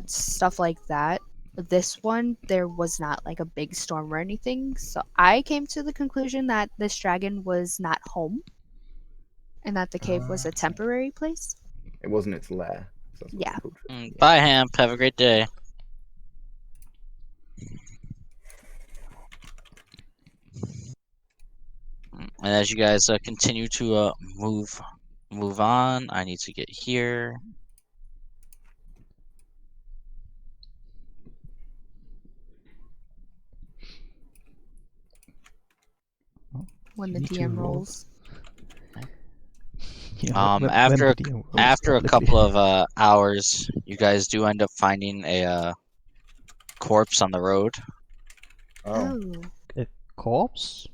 stuff like that. But this one, there was not like a big storm or anything. So I came to the conclusion that this dragon was not home, and that the cave was a temporary place. It wasn't its lair. So that's what Yeah. it's called. Bye, Hamp. Have a great day. And as you guys continue to move on, I need to get here. When the Need to DM roll. rolls. Yeah, when After the DM rolls after a publicly. couple of hours, you guys do end up finding a corpse on the road. Oh. A corpse?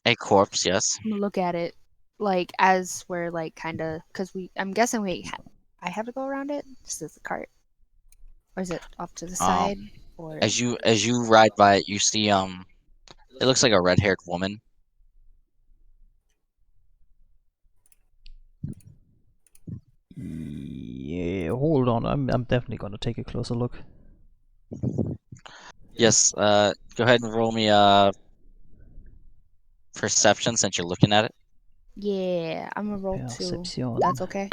A corpse, yes. I'm gonna look at it, like as we're like kind of, cause I'm guessing I have to go around it. This is the cart, or is it off to the side? Or As you ride by it, you see it looks like a red-haired woman. Yeah, hold on. I'm definitely gonna take a closer look. Yes. Go ahead and roll me perception since you're looking at it. yeah, I'm gonna roll 2. Perception. That's okay.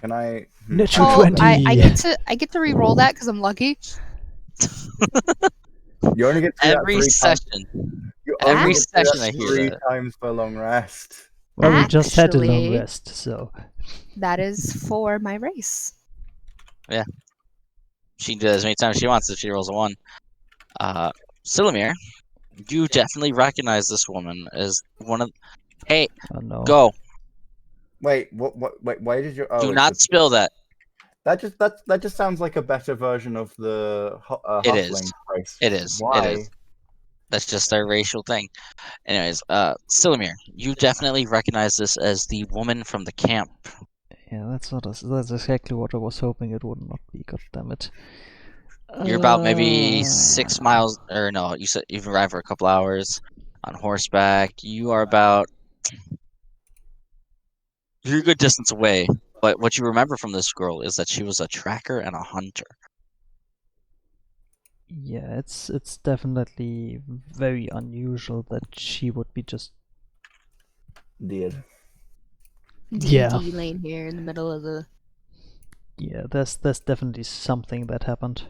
Can I? Natural Oh, 20. I get to re-roll that because I'm lucky. You only get to do that Every 3 times. session. You every only get to do that session I hear 3 that. times per long rest. Well, we just had a long Actually- rest, so That is for my race. She can do that as many times as she wants if she rolls a 1. Silamir, you definitely recognize this woman as one of. Hey, oh no. go! Wait, what? Wait, why did you? Oh, Do it's not the- spill that. That just sounds like a better version of the It is. Huffling race. It is. Why? It is. That's just their racial thing. Anyways, Silamir, you definitely recognize this as the woman from the camp. Yeah, that's exactly what I was hoping it would not be. God damn it. You're about maybe 6 miles, or no, you said you've arrived for a couple hours on horseback. You are about you're a good distance away. But what you remember from this girl is that she was a tracker and a hunter. Yeah, it's definitely very unusual that she would be just. Dead. Yeah. DnD lane here in the middle of the. Yeah, there's definitely something that happened.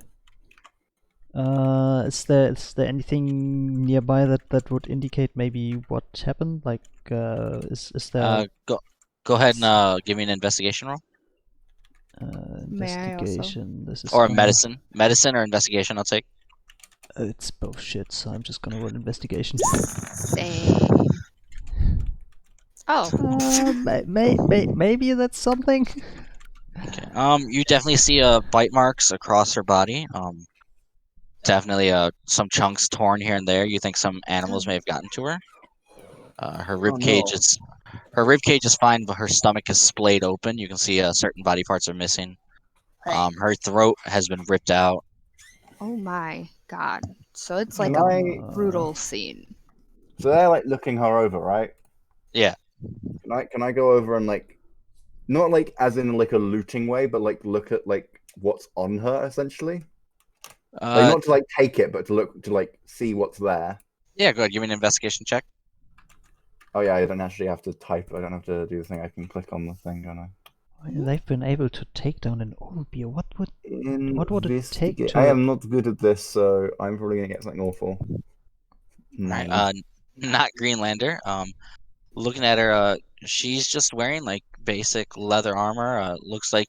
Is there anything nearby that would indicate maybe what happened? Like, is there Go ahead and give me an investigation roll May I also? investigation? This is or gonna, medicine or investigation. I'll take. it's both shit, so I'm just gonna roll investigation. Same. Oh. Maybe that's something. Okay. You definitely see bite marks across her body. Definitely some chunks torn here and there. You think some animals may have gotten to her. Her rib cage is fine, but her stomach is splayed open. You can see certain body parts are missing. Her throat has been ripped out. Oh my god. So it's like Can a I- brutal scene. So they're like looking her over, right? Yeah. Can I go over and like, not like as in like a looting way, but like look at like what's on her essentially? Like not to like take it, but to look to like see what's there. Yeah, go ahead. Give me an investigation check. Oh yeah, I don't actually have to type. I don't have to do the thing. I can click on the thing, don't I? They've been able to take down an Orbia. What would it take Investigate. to? I am not good at this, so I'm probably gonna get something awful. Right. Nine. Not Greenlander. Looking at her, she's just wearing like basic leather armor. Looks like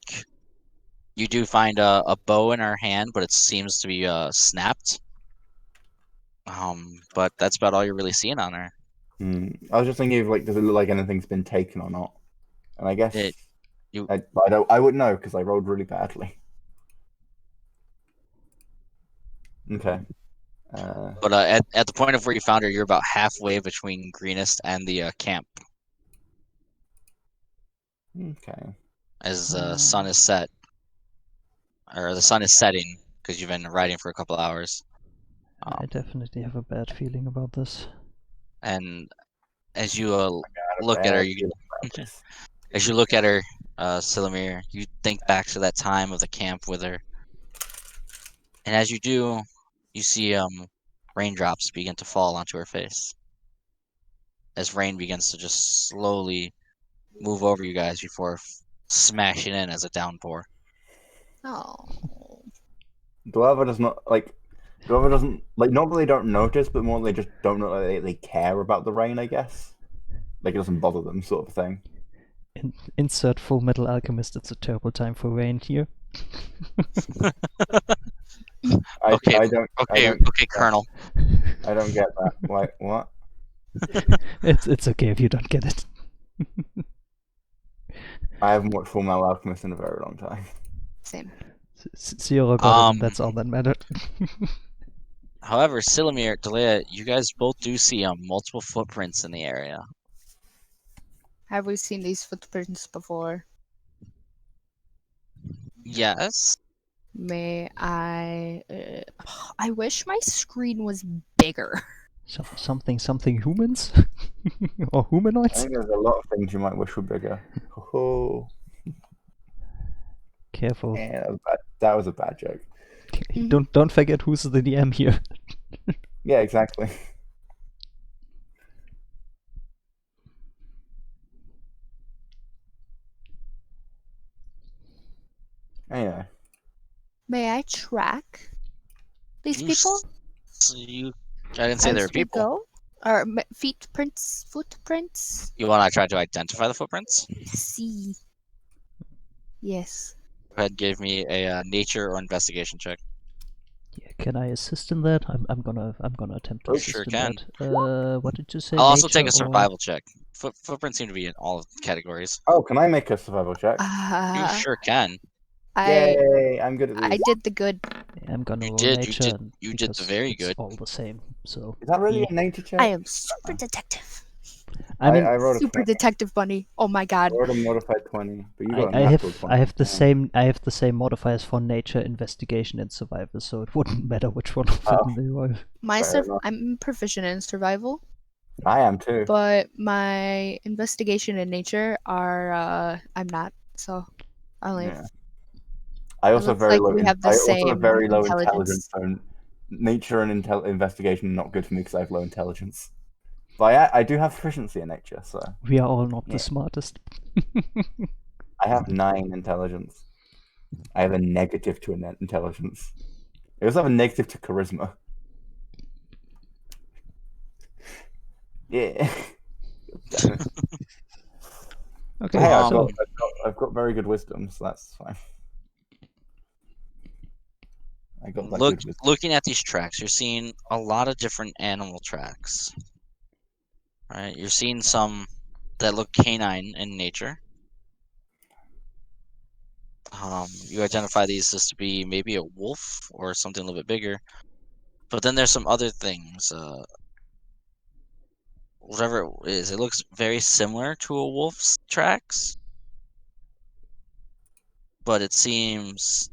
you do find a bow in her hand, but it seems to be snapped. But that's about all you're really seeing on her. I was just thinking of like, does it look like anything's been taken or not? And I guess you- I would know because I rolled really badly. Okay. But at the point of where you found her, you're about halfway between Greenest and the camp. Okay. As the sun is set, or the sun is setting, because you've been riding for a couple hours. I definitely have a bad feeling about this. And as you look at her, as you look at her, Silamir, you think back to that time of the camp with her. And as you do, you see raindrops begin to fall onto her face. As rain begins to just slowly move over you guys before smashing in as a downpour. Oh. Glover does not like. Glover doesn't like. Not that they don't notice, but more they just don't know that they care about the rain. I guess. Like it doesn't bother them, sort of thing. Insert Full Metal Alchemist. It's a terrible time for rain here. Okay, Colonel. I don't get that. Why? What? It's okay if you don't get it. I haven't watched Full Metal Alchemist in a very long time. Same. Zero got it, and that's all that mattered. However, Silamir, Delea, you guys both do see multiple footprints in the area. Have we seen these footprints before? Yes. May I? I wish my screen was bigger. Something humans? Or I humanoids? think there's a lot of things you might wish were bigger. Oh, Careful. yeah, that was a bad joke. Don't forget who's the DM here. Yeah, exactly. Anyway. May I track these You people? I didn't say As there were we people. go? Or footprints? You want to try to identify the footprints? See. Yes. Go ahead and give me a nature or investigation check. Yeah, can I assist in that? I'm gonna attempt to Oh, assist sure in can. that. What did you say? I'll also take nature a survival check. Footprints seem to be in all categories. Oh, can I make a survival check? You sure can. I Yay! I'm good at these. I did the good. I'm gonna You roll did, nature you did the because very it's good. all the same. So Is that really yeah. a nature check? I am super detective. I mean, I rolled a Super 20. detective bunny. Oh my I god. rolled a modified 20, but you got a I natural have 20. I have the Damn. same modifiers for nature, investigation, and survival, so it wouldn't matter which one of them they roll. Fair enough. I'm proficient in survival, I am too. but my investigation and nature are I'm not. So I'll leave. Yeah. I It also have looks very like low. we have the I also have same very low intelligence. intelligence. So nature and investigation are not good for me because I have low intelligence. But I do have proficiency in nature, so We are all not Yeah. the smartest. I have 9 intelligence. I have a negative to intelligence. I also have a negative to charisma. Yeah. Okay, Hey, so I've got very good wisdom, so that's fine. I got that good wisdom. Looking at these tracks, you're seeing a lot of different animal tracks. Right? You're seeing some that look canine in nature. You identify these as to be maybe a wolf or something a little bit bigger. But then there's some other things. Whatever it is, it looks very similar to a wolf's tracks, but it seems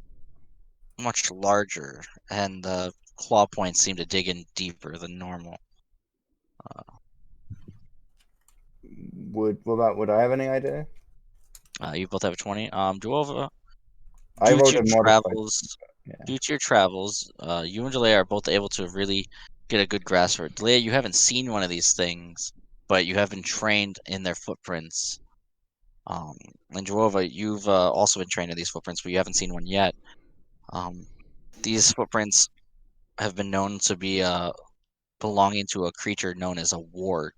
much larger, and the claw points seem to dig in deeper than normal. Would I have any idea? You both have a 20. Duova, I due to rolled your a modified. travels, Yeah. due to your travels, you and Delea are both able to really get a good grasp for it. Delea, you haven't seen one of these things, but you have been trained in their footprints. And Duova, you've also been trained in these footprints, but you haven't seen one yet. These footprints have been known to be belonging to a creature known as a warg.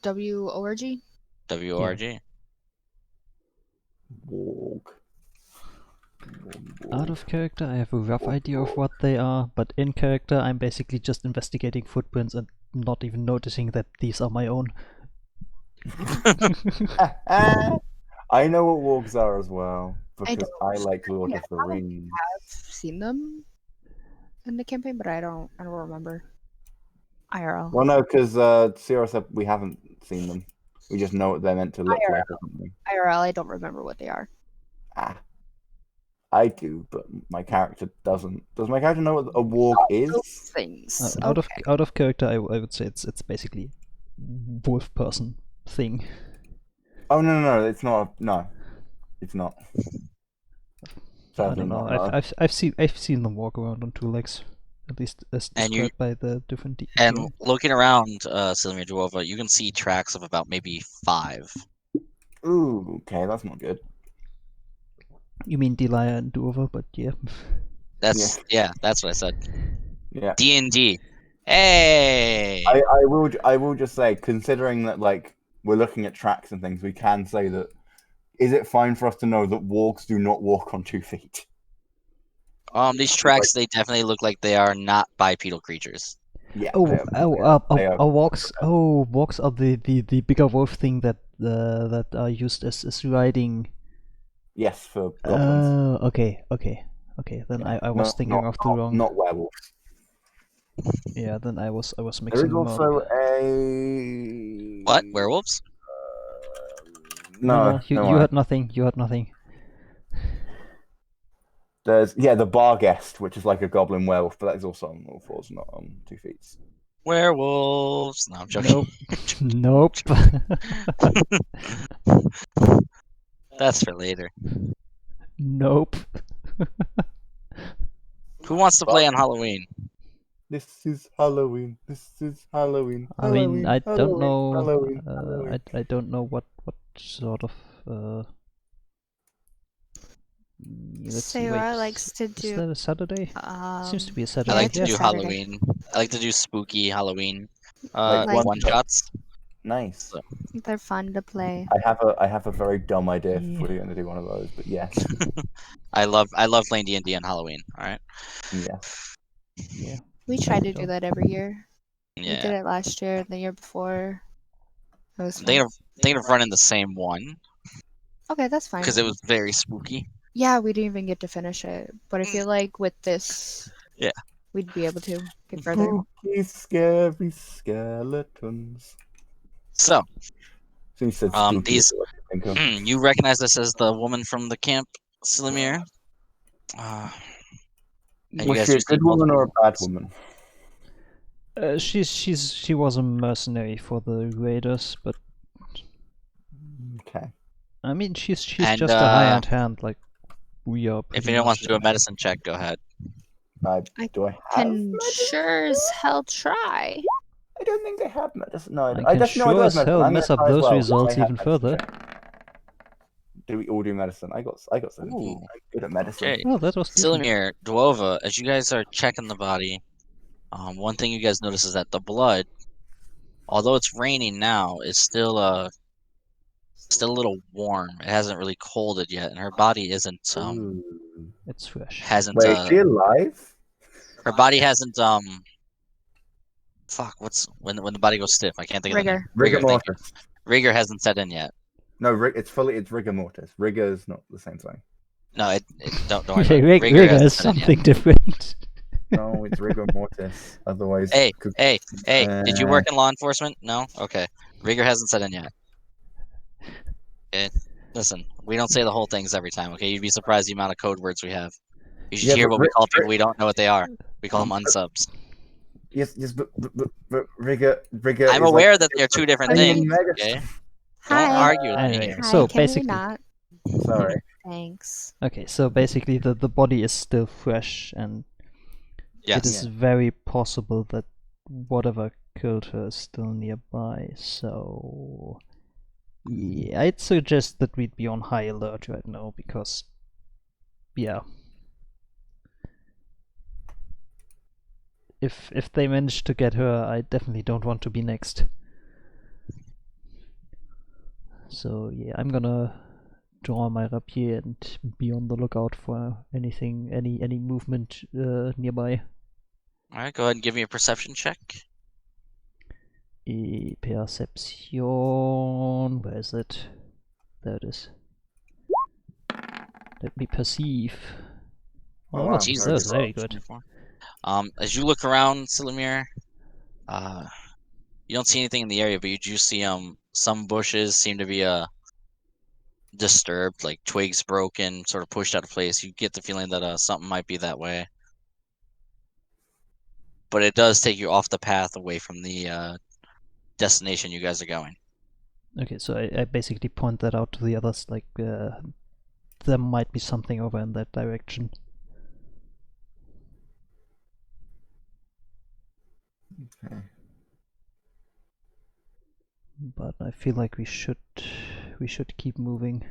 WORG? W-O-R-G. Walk. out of character, I have a rough idea of what they are, but in character, I'm basically just investigating footprints and not even noticing that these are my own. I know what walks are as well because don't. I like Lord Yeah, of the I don't Rings. I've seen them in the campaign, but I don't remember. IRL. Well, no, because Sierra said we haven't seen them. We just know what they're meant to look like or something. IRL, I don't remember what they are. Ah, I do, but my character doesn't. Does my character know what a warg is? Those things. Out Okay. of character, I would say it's basically wolf person thing. Oh no, it's not. No, it's not. I Sadly don't know. not. No. I've seen them walk around on 2 legs, at least as And described by the different. And looking around, Sylvia Duova, you can see tracks of about maybe 5. Ooh, okay, that's not good. You mean Delia and Duova, but yeah. That's that's what I said. Yeah. DnD. Hey. I will just say, considering that like we're looking at tracks and things, we can say that is it fine for us to know that wargs do not walk on 2 feet? These tracks, they definitely look like they are not bipedal creatures. Yeah. Walks. Oh, walks are the bigger wolf thing that are used as riding. Yes, for goblins. Okay. Then Yeah. I was thinking of the wrong. Not werewolves. Yeah, then I was There mixing is them up. also a What? Werewolves? No, you heard nothing. You heard nothing. There's the Barghest, which is like a goblin werewolf, but that is also on all 4s, not on 2 feet. Werewolves. No, I'm joking. Nope. That's for later. Nope. Who wants to play on Halloween? This is Halloween. This is Halloween. I mean, I don't know. Halloween. I don't know what sort of. Let's see, Sarah wait, likes to is do. that a Saturday? Seems to be a I Saturday. like to it's do a Saturday. Halloween. I like to do spooky Halloween Like- one shots. Nice. They're fun to play. I have a very dumb idea if we're going to do one of those, but yes. I love playing D&D on Halloween. All right. Yeah. We try to do that every year. We did Yeah. it last year, the year before. It was I'm fun. thinking of running the same one Okay, that's fine. because it was very spooky. Yeah, we didn't even get to finish it, but I feel like with this, Yeah. we'd be able to get further. Spooky, scary skeletons. So, So you said spooky. these what I think of. you recognize this as the woman from the camp, Silimir. And you Was guys she a do see good woman or a multiple bad ones. woman? She was a mercenary for the raiders, but Okay. I mean she's And, just a hired hand like we are. If Pretty anyone wants much, to do a so- medicine check, go ahead. Do I have Can medicine? sure as hell try. I don't think they have medicine. No, I I can definitely know I do sure have as medicine. hell I'm mess gonna up try as those well. results I have even medicine further. check. Do we all do medicine? I got 17. Ooh. I'm good at medicine. Okay. Oh, that was decent. Silimir, Dwova, as you guys are checking the body, one thing you guys notice is that the blood, although it's raining now, is still a little warm. It hasn't really colded yet, and her body isn't Ooh. It's fresh. Wait, is she alive? her body hasn't fuck, what's when the body goes stiff? I can't think of the name. Rigor. Rigor Thank you. mortis. Rigor hasn't set in yet. No, it's rigor mortis. Rigor is not the same thing. No, don't worry Okay, about it. Rigor hasn't is set in yet. something different. No, it's rigor mortis. Otherwise, Hey, did you work in law enforcement? No? Okay. Rigor hasn't set in yet. Okay. Listen, we don't say the whole things every time, okay? You'd be surprised the amount of code words we have. You should Yeah, hear but what we call people we don't know what they are. We call them unsubs. Yes, but rigor. I'm is aware like that they're two different thing in things, medicine. okay? Don't Hi. argue with me Anyway, here. so Hi, can we basically, not? Sorry. Thanks. okay, so basically the body is still fresh, and Yes. it is very possible that whatever killed her is still nearby. So yeah, I'd suggest that we'd be on high alert right now because yeah, if they manage to get her, I definitely don't want to be next. So yeah, I'm gonna draw my rapier and be on the lookout for anything, any movement nearby. Alright, go ahead and give me a perception check. Perception. Where is it? There it is. Let me perceive. Oh, Oh, wow. Jesus. that was very good. 24. As you look around, Silimir, you don't see anything in the area, but you do see some bushes seem to be disturbed, like twigs broken, sort of pushed out of place. You get the feeling that something might be that way. But it does take you off the path away from the destination you guys are going. Okay, so I basically point that out to the others, like there might be something over in that direction. Okay. But I feel like we should keep moving.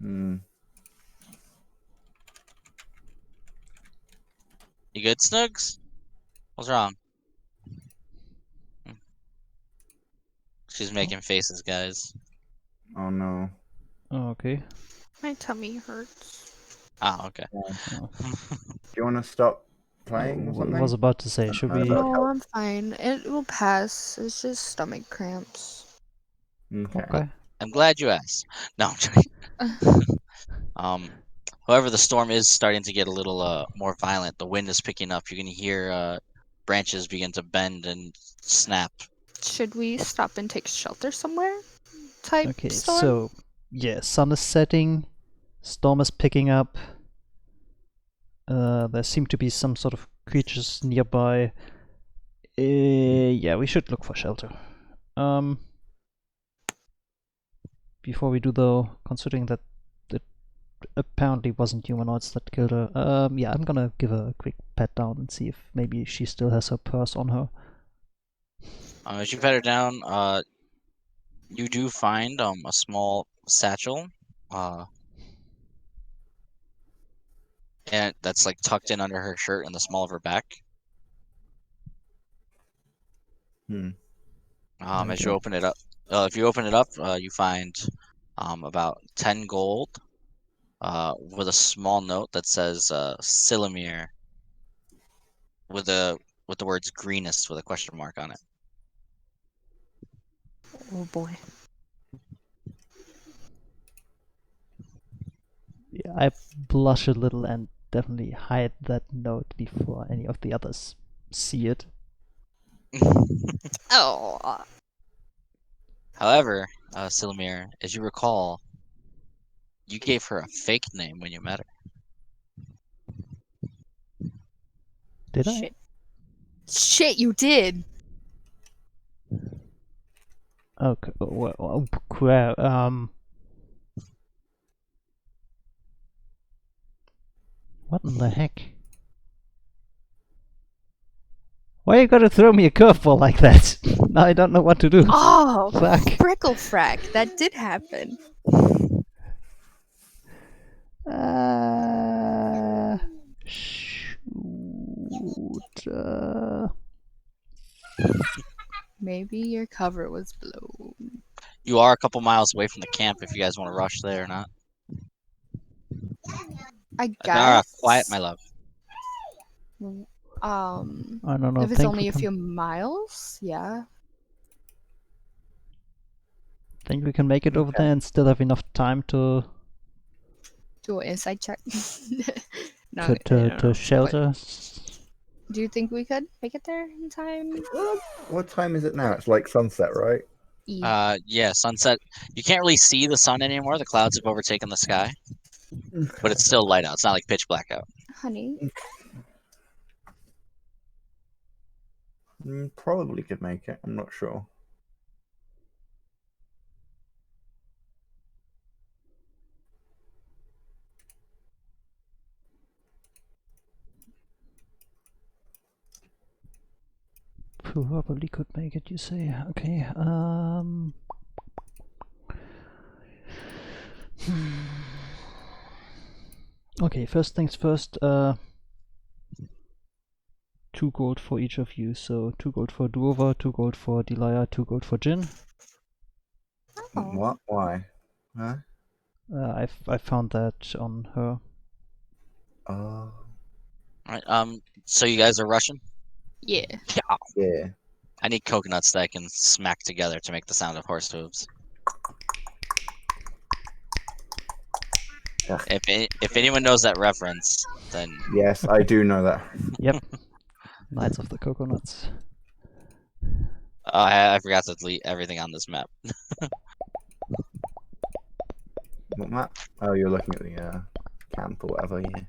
Hmm. You good, Snugs? What's wrong? She's making faces, guys. Oh no. Oh, okay. My tummy hurts. Ah, okay. Oh. Do you want to stop playing or I something? was about to say, should we? No, I'm fine. It will pass. It's just stomach cramps. Okay. Okay. I'm glad you asked. No, I'm joking. However, the storm is starting to get a little more violent. The wind is picking up. You can hear branches begin to bend and snap. Should we stop and take shelter somewhere? Type Okay, storm? so yeah, sun is setting, storm is picking up. There seem to be some sort of creatures nearby. Yeah, we should look for shelter. Before we do though, considering that it apparently wasn't humanoids that killed her, yeah, I'm gonna give her a quick pat down and see if maybe she still has her purse on her. As you pat her down, you do find a small satchel, and that's like tucked in under her shirt in the small of her back. Hmm. As you open it up, if you open it up, you find about 10 gold, with a small note that says Silimir, with the words greenest with a question mark on it. Oh boy. I blush a little and definitely hide that note before any of the others see it. Oh. However, Silmir, as you recall, you gave her a fake name when you met her. Did Shit. Shit, you did. I? Okay. What in the heck? Why you gotta throw me a curveball like that? Now I don't know what to do. Oh, Fuck. Frickle Frack. That did happen. Shoot. Maybe your cover was blown. You are a couple miles away from the camp if you guys want to rush there or not. I Adara, guess. quiet, my love. I don't know. If it's only a few miles, yeah. Think we can make it over Okay. there and still have enough time to Do an insight check. No, I to don't know. shelter. Do you think we could make it there in time? What time is it now? It's like sunset, right? Yeah, sunset. You can't really see the sun anymore. The clouds have overtaken the sky, but it's still light out. It's not like pitch black out. Honey. Probably could make it. I'm not sure. Probably could make it, you say? Okay. Okay, first things first, 2 gold for each of you. So 2 gold for Duova, 2 gold for Delia, 2 gold for Jin. Oh. What? Why? Huh? I found that on her. Oh. Alright, so you guys are rushing? Yeah. Yeah. I need coconuts that I can smack together to make the sound of horse hooves. Ugh. If anyone knows that reference, then Yes, I do know that. Yep. Knights of the Coconuts. I forgot to delete everything on this map. What map? Oh, you're looking at the camp or whatever. Yeah.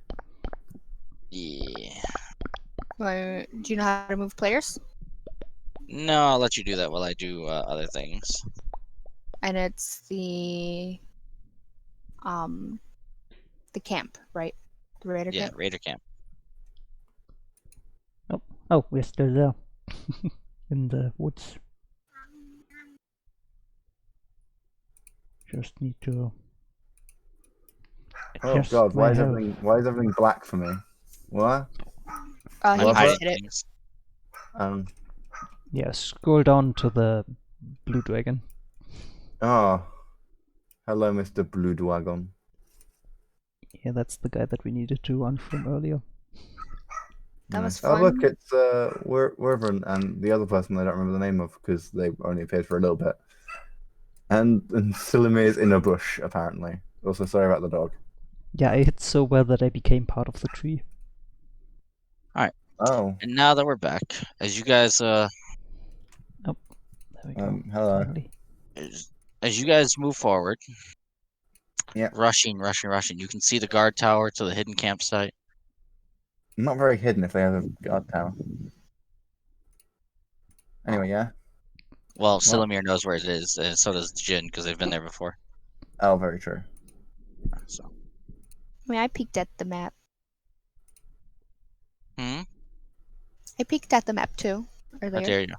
Yeah. Do you know how to move players? No, I'll let you do that while I do other things. And it's the camp, right? The raider Yeah, camp. Raider Camp. Oh, we're still there. In the woods. Just need to Oh adjust God, my health. why is everything black for me? What? He I'm What? just hiding hit it. things. Yeah, scroll down to the blue dragon. Oh. Hello, Mr. Blue Dragon. Yeah, that's the guy that we needed to run from earlier. That was Oh look, fun. it's Wyvern and the other person I don't remember the name of because they only appeared for a little bit. And Silime is in a bush apparently. Also, sorry about the dog. Yeah, I hit so well that I became part of the tree. Oh. And now that we're back, as you guys There we go. Hello. Finally. as you guys move forward, Yeah. rushing, you can see the guard tower to the hidden campsite. Not very hidden if they have a guard tower. Anyway, yeah. Well, Silmir knows where it is, and so does Jin because they've been there before. Oh, very true. So. I mean, I peeked at the map. Hmm? I peeked at the map too earlier. How dare you?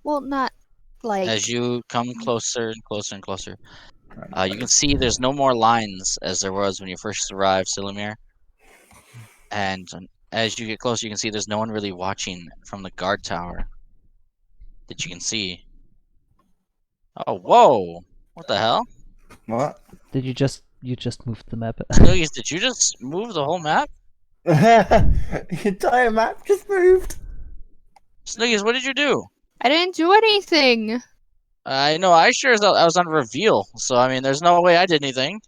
Well, not like. As you come closer and closer and closer, you can see there's no more lines as there was when you first arrived, Silmir. And as you get closer, you can see there's no one really watching from the guard tower that you can see. Oh, whoa! What the hell? What? Did you just moved the map? Snuggies, did you just move the whole map? The entire map just moved. Snuggies, what did you do? I didn't do anything. I know, I sure as hell I was on reveal, so I mean, there's no way I did anything.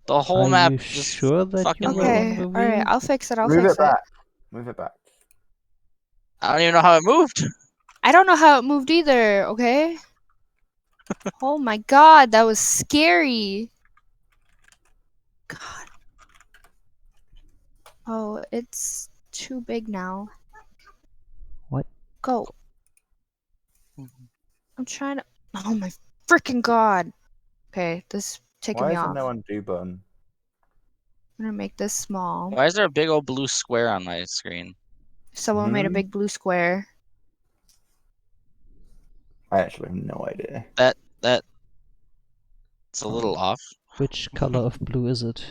The whole Are map you just sure that you fucking were moved. on Okay, the alright, wheel? I'll fix it, I'll Move fix it back. Move it back. I don't even know how it moved. I don't know how it moved either, okay? Oh my god, that was scary. God. Oh, it's too big now. What? Go. I'm trying to. Oh my freaking god. Okay, this is taking Why me is there off. no undo button? I'm gonna make this small. Why is there a big old blue square on my screen? Someone made a Hmm? big blue square. I actually have no idea. It's a little off. Which color of blue is it?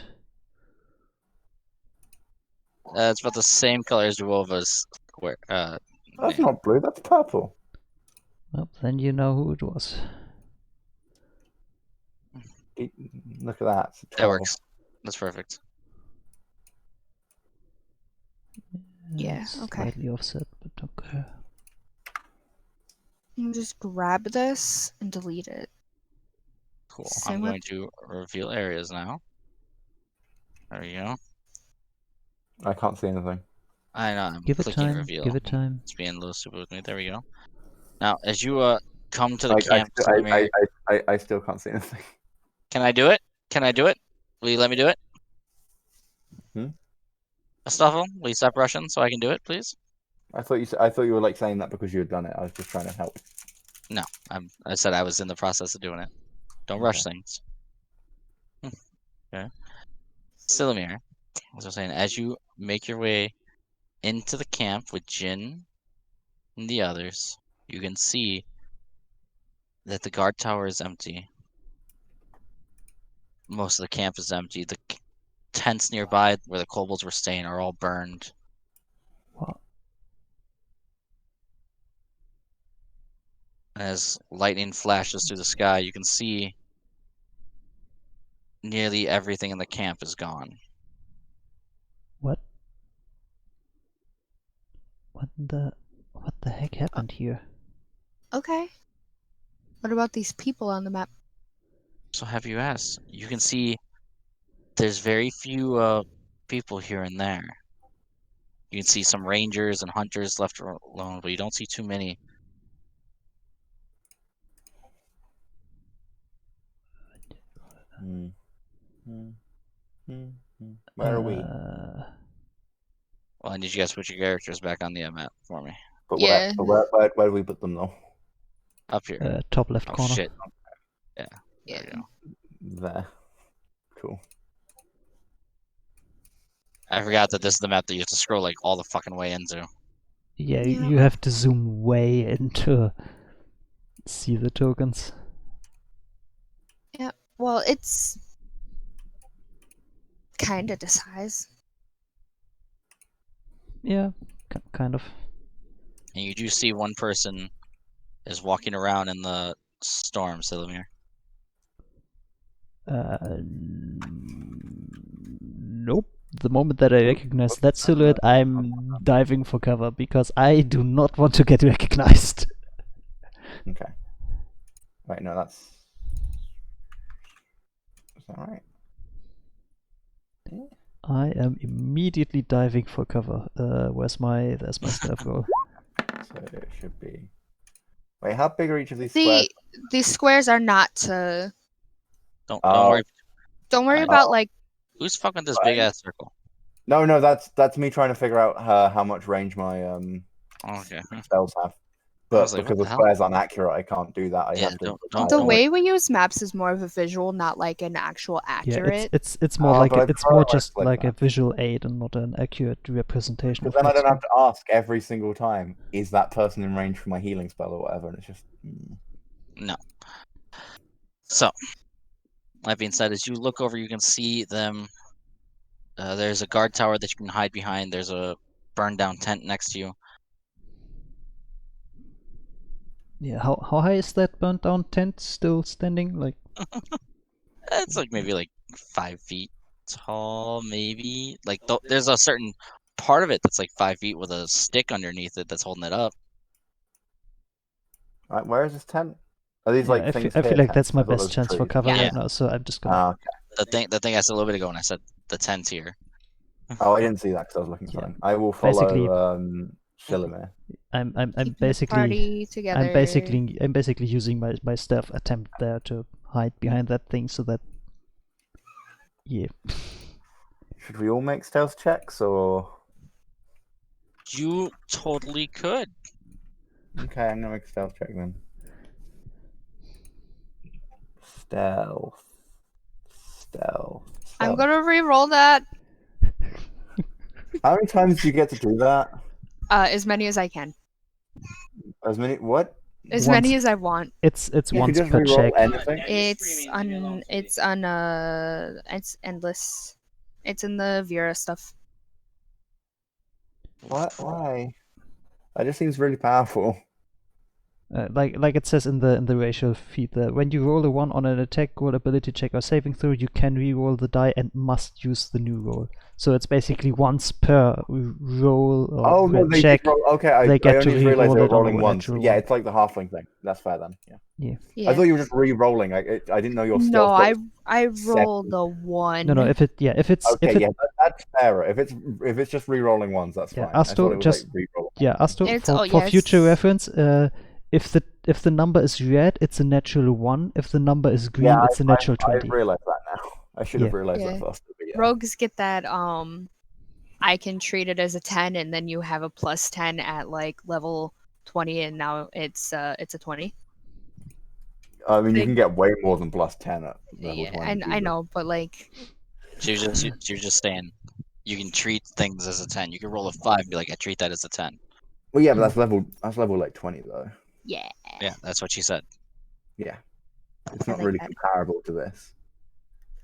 It's about the same color as Duova's square. That's name. not blue. That's purple. Well, then you know who it was. Look at that. It's a That 12. works. That's perfect. Yeah, It's okay. slightly offset, but okay. I'm gonna just grab this and delete it. Cool. Same I'm with- going to reveal areas now. There we go. I can't see anything. I know. I'm Give it clicking time. reveal. Give it time. It's being a little stupid with me. There we go. Now, as you come to the Like, I, camp, st- Salamir, I still can't see anything. can I do it? Can I do it? Will you let me do it? Hmm? Stuffle, will you stop rushing so I can do it, please? I thought you were like saying that because you had done it. I was just trying to help. No, I said I was in the process of doing it. Don't rush Okay. things. Okay. Silamir, as I was saying, as you make your way into the camp with Jin and the others, you can see that the guard tower is empty. Most of the camp is empty. The tents nearby where the kobolds were staying are all burned. What? As lightning flashes through the sky, you can see nearly everything in the camp is gone. What? What the heck happened here? Okay. What about these people on the map? So have you asked? You can see there's very few people here and there. You can see some rangers and hunters left alone, but you don't see too many. Hmm. Hmm. Hmm. Hmm. Where are we? Well, I need you guys to put your characters back on the map for me. But Yeah. where do we put them though? Up here. Top left Oh corner. shit. Yeah. Yeah. There you go. There. Cool. I forgot that this is the map that you have to scroll like all the fucking way into. Yeah, Yeah. you have to zoom way in to see the tokens. Well, it's kinda the size. Yeah, kind of. And you do see one person is walking around in the storm, Silamir. Nope. The moment that I recognize that silhouette, I'm diving for cover because I do not want to get recognized. Okay. Wait, no, that's. Is that right? I am immediately diving for cover. There's my stealth roll. So it should be. Wait, how big are each of these squares? These squares are not to. Don't Oh. worry. Don't worry I- about like. Who's fucking this big ass circle? No, that's me trying to figure out how much range my Oh, okay. spells have. I But was like, because what the the hell? squares aren't accurate, I can't do that. I Yeah, have to. don't The worry. way we use maps is more of a visual, not like an actual accurate. Yeah, it's more Oh, like but I it's prefer more it just like like a that. visual aid and not an accurate representation Because of then I what's don't have to ask every single time, is that person in range for my healing spell or whatever? And it's just. No. So, that being said, as you look over, you can see them. There's a guard tower that you can hide behind. There's a burned down tent next to you. Yeah, how high is that burnt down tent still standing? Like, It's like maybe like 5 feet tall, maybe. Like there's a certain part of it that's like 5 feet with a stick underneath it that's holding it up. Right, where is this tent? Are these yeah, like I things? feel here, like tents? that's my I thought best those chance for trees. cover Yeah. right now, so I'm just gonna Ah, okay. the thing I said a little bit ago when I said the 10 tier. Oh, I didn't see that because I was looking Yeah. fine. I will Basically- follow Shilimir. I'm Keeping the basically party together. I'm basically using my stealth attempt there to hide behind that thing so that yeah. Should we all make stealth checks or? You totally could. Okay, I'm gonna make a stealth check then. Stealth. I'm gonna re-roll that. How many times do you get to do that? As many as I can. As many? What? As Once- many as I want. It's You can once just per reroll check. anything. It's endless. It's in the Vera stuff. What? Why? That just seems really powerful. Like it says in the racial feed there, when you roll a 1 on an attack roll, ability check, or saving throw, you can re-roll the die and must use the new roll. So it's basically once per roll or Oh no, they check. roll. Okay, I they get only to just realized re-roll they were it on the rolling once. natural Yeah, one. it's like the halfling thing. That's fair then. Yeah. Yeah. I thought you were just re-rolling. I didn't know your No, stealth. I rolled a 1. No, if it's Okay, yeah, that's fairer. If it's just re-rolling ones, that's Yeah, fine. I thought it was just- like re-roll. yeah, Asto, It's- for, oh, for yeah, future it's- reference, if the number is red, it's a natural 1. If the number is green, Yeah, it's a natural I 20. realized that now. I should have Yeah. realized Yeah. that faster. But yeah. Rogues get that I can treat it as a 10 and then you have a plus 10 at like level 20 and now it's a 20. I mean, you Big- can get way more than plus 10 at level Yeah, 20. I know, but like So you're just saying you can treat things as a 10. You can roll a 5 and be like, I treat that as a 10. Well, yeah, but that's level like 20 though. yeah. Yeah, that's what she said. Yeah, it's I not like really that. comparable to this.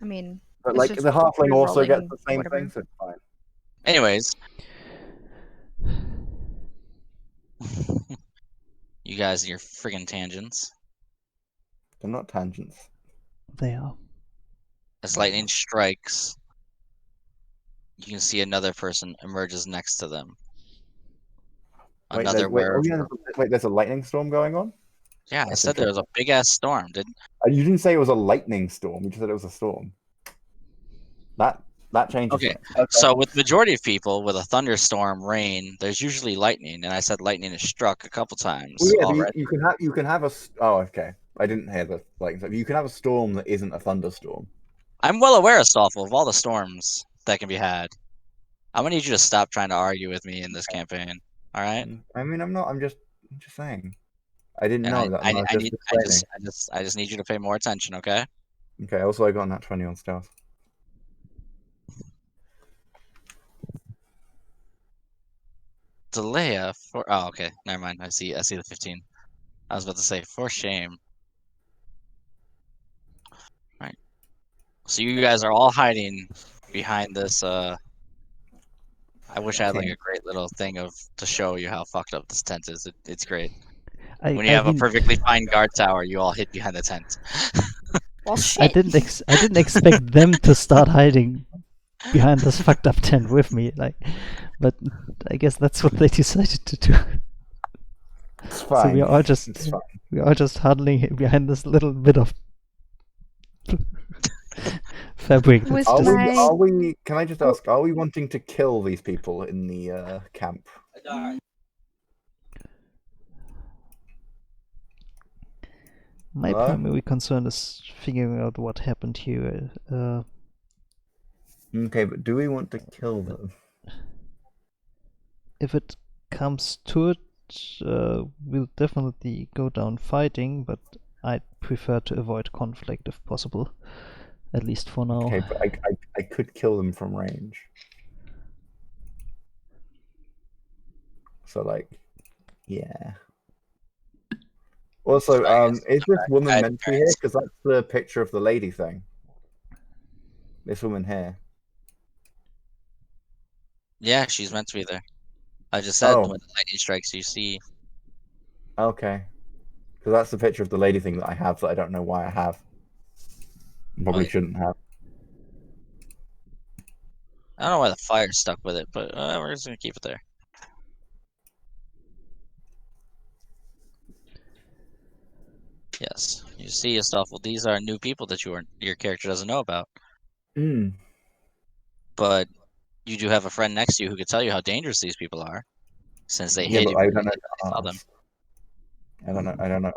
I mean, But it's like just the halfling also gets rerolling the same whatever. thing, so it's fine. Anyways. You guys and your friggin' tangents. They're not tangents. They are. As lightning strikes, you can see another person emerges next to them. Another wait, there's a lightning storm going on? Yeah, I That's said there was a big ass storm, didn't? You didn't say it was a lightning storm. You just said it was a storm. That changes Okay, things. Okay. So with majority of people, with a thunderstorm, rain, there's usually lightning, and I said lightning is struck a couple times Well, yeah, already. you can have a. Oh, okay. I didn't hear the lightning. You can have a storm that isn't a thunderstorm. I'm well aware, Stoffel, of all the storms that can be had. I'm gonna need you to stop trying to argue with me in this campaign. All right? I mean, I'm not. I'm just saying. I didn't And know that. I just need you to pay more attention, okay? Okay. Also, I got that 20 on stealth. Delea for okay, never mind. I see the 15. I was about to say for shame. Right. So you guys are all hiding behind this I wish I had like a great little thing to show you how fucked up this tent is. It's great. When you have a perfectly fine guard tower, you all hid behind the tent. Well, shit. I didn't expect them to start hiding behind this fucked up tent with me, but I guess that's what they decided to do. It's fine. So we are just huddling behind this little bit of fabric. That's With just, my- Are we? Can I just ask? Are we wanting to kill these people in the camp? my Hello? primary concern is figuring out what happened here. Okay, but do we want to kill them? If it comes to it, we'll definitely go down fighting, but I'd prefer to avoid conflict if possible, at least for now. Okay, but I could kill them from range. So like, yeah. Also, is this woman meant to be here? Because that's the picture of the lady thing. This woman here. Yeah, she's meant to be there. I just said Oh. when the lightning strikes, you see. Okay. Because that's the picture of the lady thing that I have that I don't know why I have. Probably yeah. shouldn't have. I don't know why the fire's stuck with it, but we're just gonna keep it there. Yes, you see, Stoffel, these are new people that your character doesn't know about. Mm. But you do have a friend next to you who could tell you how dangerous these people are, since they Yeah, hid but I don't know immediately to when they saw them. ask.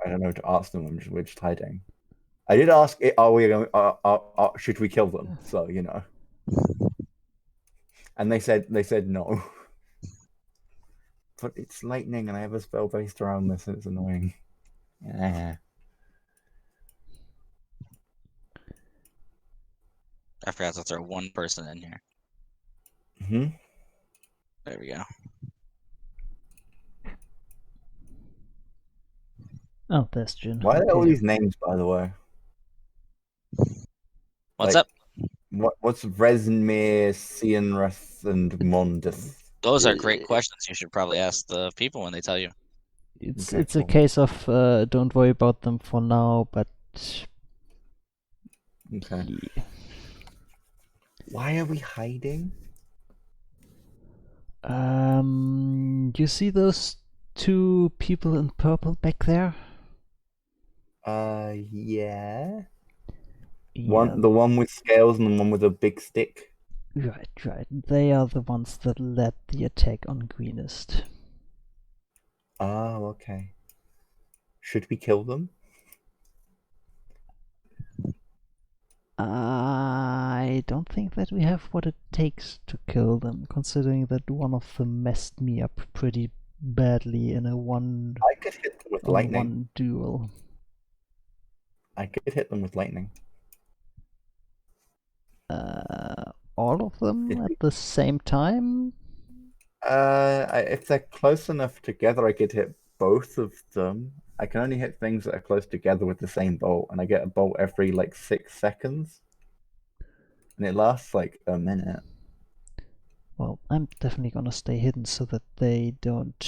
I don't know to ask them. We're just hiding. I did ask, are we going? Should we kill them? So you know. And they said no. But it's lightning, and I have a spell based around this, and it's annoying. Yeah. I forgot to throw one person in here. Hmm. There we go. Oh, there's Jin. Why are there all Okay. these names, by the way? What's Like, up? What's Resmir, Cianrath, and Mondith? Those are great questions. You should probably ask the people when they tell you. It's Okay, it's a cool. case of don't worry about them for now, but Okay. yeah. Why are we hiding? You see those two people in purple back there? Yeah. Yeah, The one with scales and the one with a big stick. right. They are the ones that led the attack on Greenest. Oh, okay. Should we kill them? I don't think that we have what it takes to kill them, considering that one of them messed me up pretty badly in a I could hit them with lightning. one duel. I could hit them with lightning. All of them at the same time? If they're close enough together, I could hit both of them. I can only hit things that are close together with the same bolt, and I get a bolt every like 6 seconds, and it lasts like a minute. Well, I'm definitely gonna stay hidden so that they don't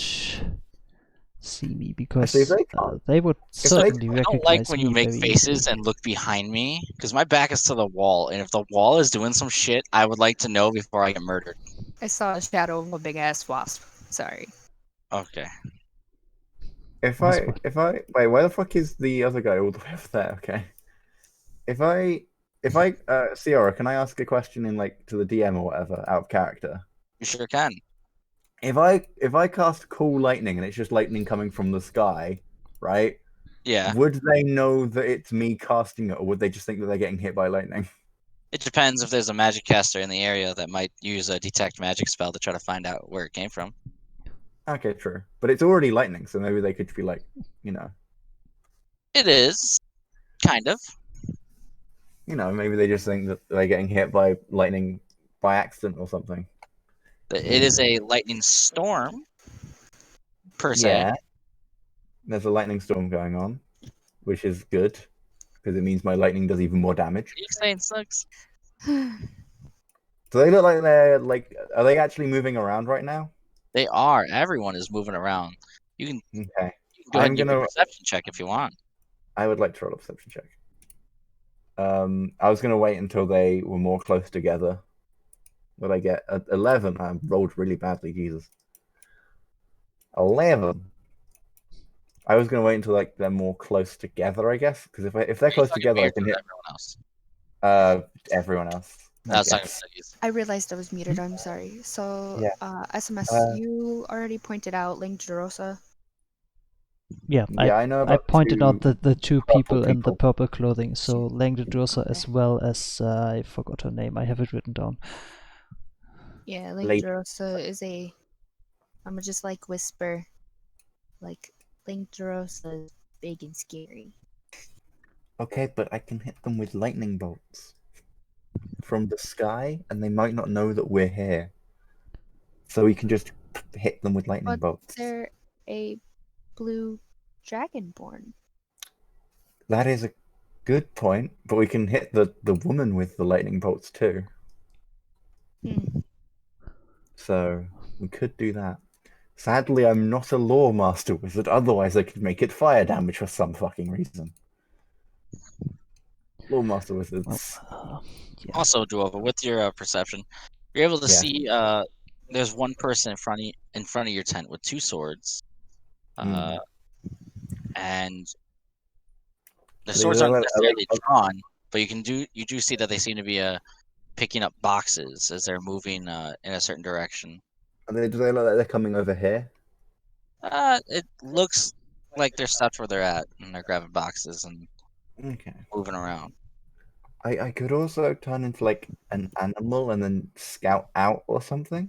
see me, because Actually, if they can't, they would they certainly can't- I don't like recognize when you me make very faces easily. and look behind me, because my back is to the wall, and if the wall is doing some shit, I would like to know before I get murdered. I saw a shadow of a big ass wasp. Sorry. Okay. If Wasp. I wait, where the fuck is the other guy all the way over there? Okay. If I Ciara, can I ask a question in like to the DM or whatever out of character? You sure can. If I cast cool lightning and it's just lightning coming from the sky, right? Yeah. Would they know that it's me casting it, or would they just think that they're getting hit by lightning? It depends if there's a magic caster in the area that might use a detect magic spell to try to find out where it came from. Okay, true. But it's already lightning, so maybe they could be like, It is. Kind of. maybe they just think that they're getting hit by lightning by accident or something. It is a lightning storm, per se. Yeah. There's a lightning storm going on, which is good because it means my lightning does even more damage. Are you saying sucks? Do they look like are they actually moving around right now? They are. Everyone is moving around. You can Okay. go ahead and I'm give me a gonna. perception check if you want. I would like to roll a perception check. I was gonna wait until they were more close together. What I get? 11. I rolled really badly. Jesus. 11. I was gonna wait until like they're more close together, I guess, because if they're Are you close talking together, me I or can to hit everyone else? everyone else. I was talking guess. to you. I realized I was muted. I'm sorry. So, Yeah. SMS, you already pointed out Link Jerosa. Yeah, Yeah, I know I about pointed out the two purple people in the people. purple clothing, so Langdedrosa Okay. as well as I forgot her name. I have it written down. Yeah, Link Late. Jerosa is a. I'ma just like whisper, like Link Jerosa is big and scary. Okay, but I can hit them with lightning bolts from the sky, and they might not know that we're here. So we can just hit them with lightning But bolts. they're a blue dragonborn. That is a good point, but we can hit the woman with the lightning bolts too. Hmm. So we could do that. Sadly, I'm not a lore master wizard, otherwise I could make it fire damage for some fucking reason. Lore master wizards. Yeah. Also, Duova, with your perception, you're able to Yeah. see there's one person in front of your tent with two swords. And the swords aren't necessarily drawn, but you do see that they seem to be picking up boxes as they're moving in a certain direction. Do they look like they're coming over here? It looks like they're stopped where they're at, and they're grabbing boxes and Okay. moving around. I could also turn into like an animal and then scout out or something.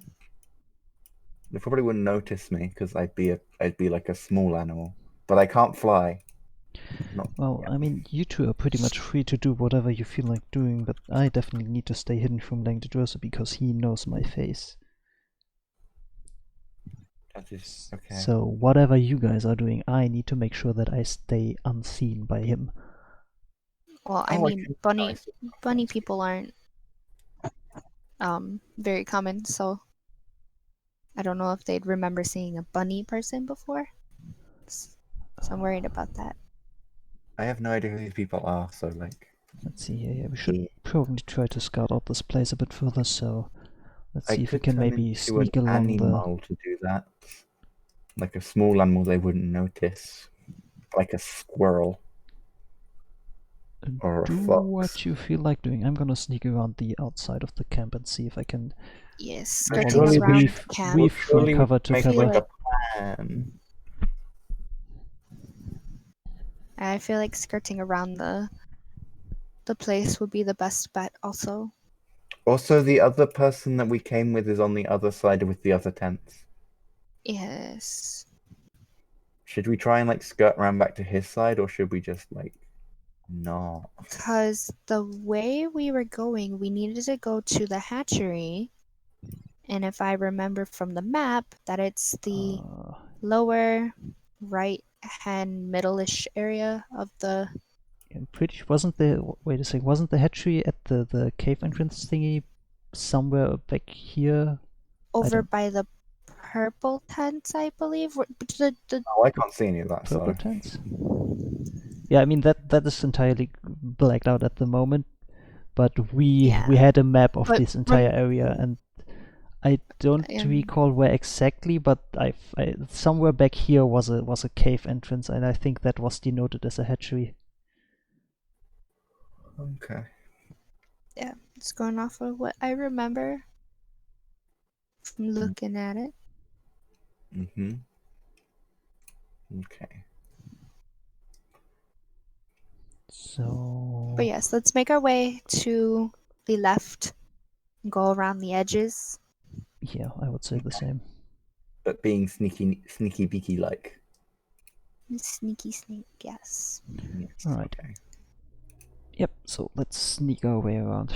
They probably wouldn't notice me because I'd be like a small animal, but I can't fly. Not Well, I mean, you two are pretty much free to do whatever you feel like doing, but I definitely need to stay hidden from Langdedrosa because he knows my face. that is okay. So whatever you guys are doing, I need to make sure that I stay unseen by him. Well, I Oh, I mean, can- bunny people aren't very common, so I don't know if they'd remember seeing a bunny person before. So I'm worried about that. I have no idea who these people are, so like. Let's see here. Yeah, we should Yeah. probably try to scout out this place a bit further. So let's I see if we could can turn maybe into sneak an along the. animal to do that. Like a small animal they wouldn't notice. Like a squirrel or a Do fox. what you feel like doing. I'm gonna sneak around the outside of the camp and see if I can Yes, But skirting surely around weave, the camp. We'll weave from surely cover to make feel cover. like it. a plan. I feel like skirting around the place would be the best bet also. Also, the other person that we came with is on the other side with the other tents. Yes. Should we try and like skirt around back to his side, or should we just like not? Because the way we were going, we needed to go to the hatchery. And if I remember from the map, that it's the lower right hand middle-ish area of the I'm pretty sure, wasn't the wait a second, wasn't the hatchery at the cave entrance thingy somewhere back here? over don't- by the purple tents, I believe. The Oh, I can't see any of that. Purple So tents? Yeah, I mean that is entirely blacked out at the moment, but we Yeah. had a map of But this entire area, and I don't Um, recall where exactly, but I somewhere back here was a cave entrance, and I think that was denoted as a hatchery. okay. yeah, it's going off of what I remember from looking at it. Mm-hmm. Okay. So But yes, let's make our way to the left and go around the edges. yeah, I would say the same. But being sneaky beaky like. Sneaky sneak, yes. Yes. All right. Okay. Yep. So let's sneak our way around.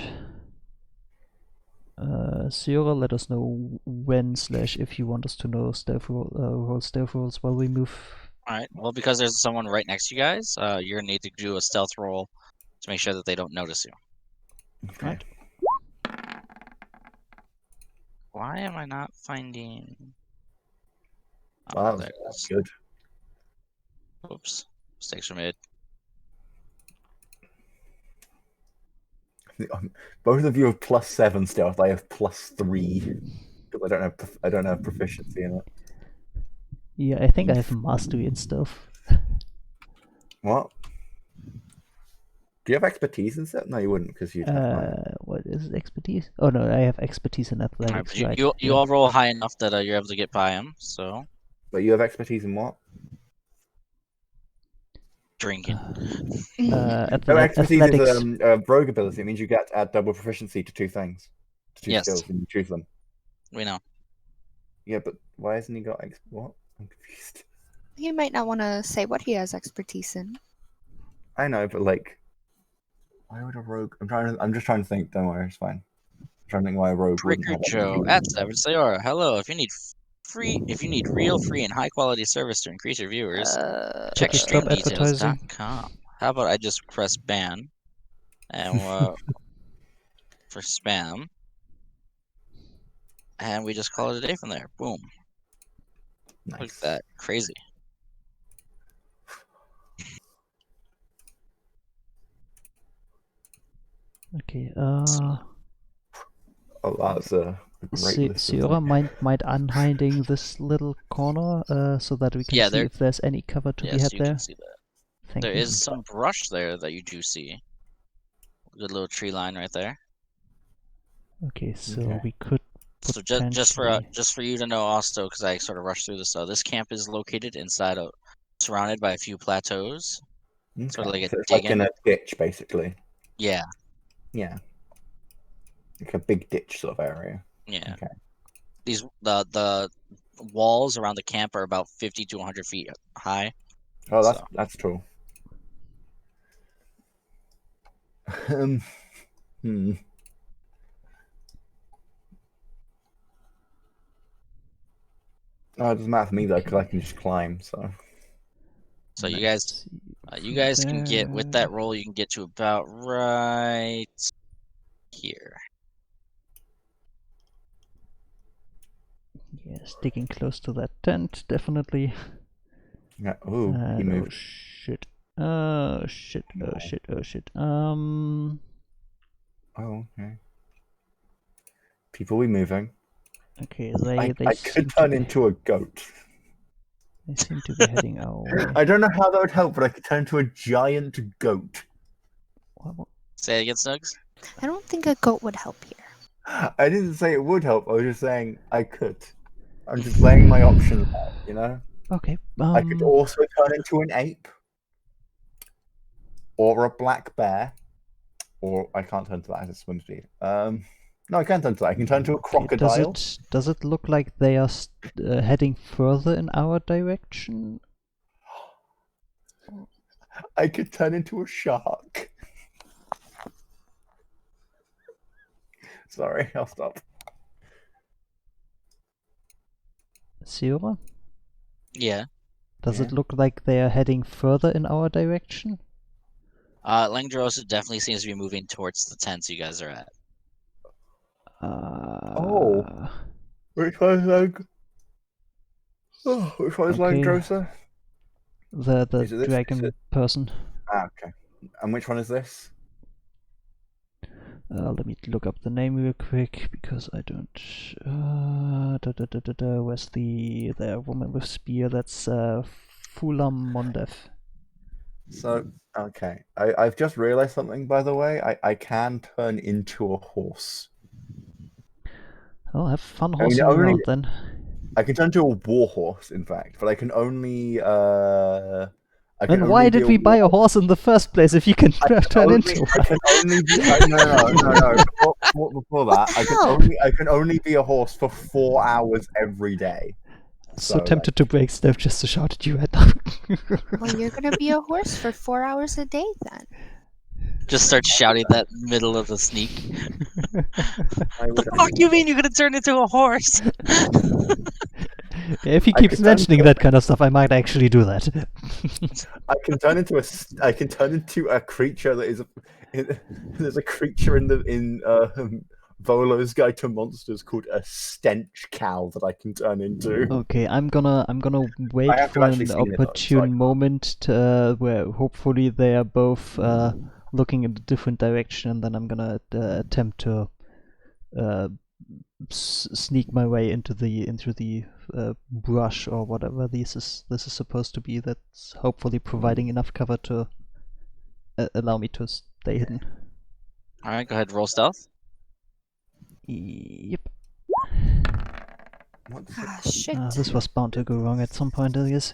Sierra, let us know when / if you want us to know roll stealth rolls while we move. Alright, well, because there's someone right next to you guys, you're gonna need to do a stealth roll to make sure that they don't notice you. Okay. Right. Why am I not finding... Wow, there it that's is. good. Oops. Mistakes were made. Both of you have +7 stealth. I have +3 because I don't have proficiency in it. Yeah, I think I have mastery and stuff. What? Do you have expertise in stuff? No, you wouldn't because you'd have What is it, expertise? Oh no, I have expertise in Alright, athletics, but right? you yeah. all roll high enough that you're able to get by him, so... But you have expertise in what? Drinking. No, expertise athletics. is rogue ability. It means you get to add double proficiency to 2 things, to 2 Yes. skills, and you choose them. We know. Yeah, but why hasn't he got what? I'm confused. He might not want to say what he has expertise in. I know, but like, why would a rogue? I'm just trying to think. Don't worry, it's fine. I'm trying to think why a rogue wouldn't Tricker have Joe expertise. at Seven Sayora. Hello, if you need real free and high quality service to increase your viewers, check Okay, stop streamdetails.com. How about I just press ban and for spam, and we just call it a day from there. Boom. Nice. Look at that. Crazy. Okay, Oh, that's a great list. Sierra might unhiding this little corner so that we can see if there's any cover to be Yes, had you there. can see that. Thank There you. is some brush there that you do see. Good little tree line right there. Okay, so Okay. we could So potentially... just for you to know also, because I sort of rushed through this. So this camp is located surrounded by a few plateaus. Okay. Sort of like a So it's dig like in in. a ditch, basically. Yeah, Yeah. Like a big ditch sort of area. yeah. Okay. The walls around the camp are about 50 to 100 feet high. Oh, So that's cool. Hmm. Oh, it doesn't matter for me though, because I can just climb. So. you let's guys, see you from guys can get with there. that roll. You can get to about right here. Yeah, sticking close to that tent, definitely. Yeah. Oh, he And oh moved. shit. Oh shit. Oh No. shit. Oh shit. Oh, okay. People be moving. Okay, I they could seem to turn be into a goat. they seem to be heading our way. I don't know how that would help, but I could turn into a giant goat. What? Say it again, Snugs. I don't think a goat would help here. I didn't say it would help. I was just saying I could. I'm just laying my options out, you know? Okay. I could also turn into an ape. Or a black bear. Or I can't turn to that as a swim speed. No, I can turn to that. I can turn to a Okay, crocodile. does it look like they are heading further in our direction? I could turn into a shark. Sorry, I'll stop. Sierra? Yeah. Does Yeah. it look like they are heading further in our direction? Langdrosa definitely seems to be moving towards the tents you guys are at. Oh. Which one's like? Oh, which one's Okay. Langdrosa? The Is it this? dragon person. Ah, okay. And which one is this? Let me look up the name real quick because I don't. Where's the woman with spear? That's Fulam Mondev. So, okay. I've just realized something, by the way. I can turn into a horse. Oh, have fun I mean, horsing around then. I can turn into a war horse, in fact, but I can only Then why did we buy a horse in the first place if you can turn into I one? can only be no. Before that, I can only be a horse for 4 hours every day. So like, tempted to break stuff just to shout at you right now. Well, you're gonna be a horse for 4 hours a day then. Just start shouting that middle of the sneak. I The would fuck you mean you're gonna turn into a horse? If he I keeps could turn mentioning into that kind of stuff, I might actually do that. I can turn into a creature that is there's a creature in Volo's Guide to Monsters called a stench cow that I can turn into. Okay, I'm gonna wait have to for actually an seen it, though, so I opportune can't. moment where hopefully they are both looking in a different direction, and then I'm gonna attempt to sneak my way into the brush or whatever this is supposed to be. That's hopefully providing enough cover to allow me to stay hidden. All right, go ahead, roll stealth. Yep. What does Ah, it- shit. This was bound to go wrong at some point, I guess.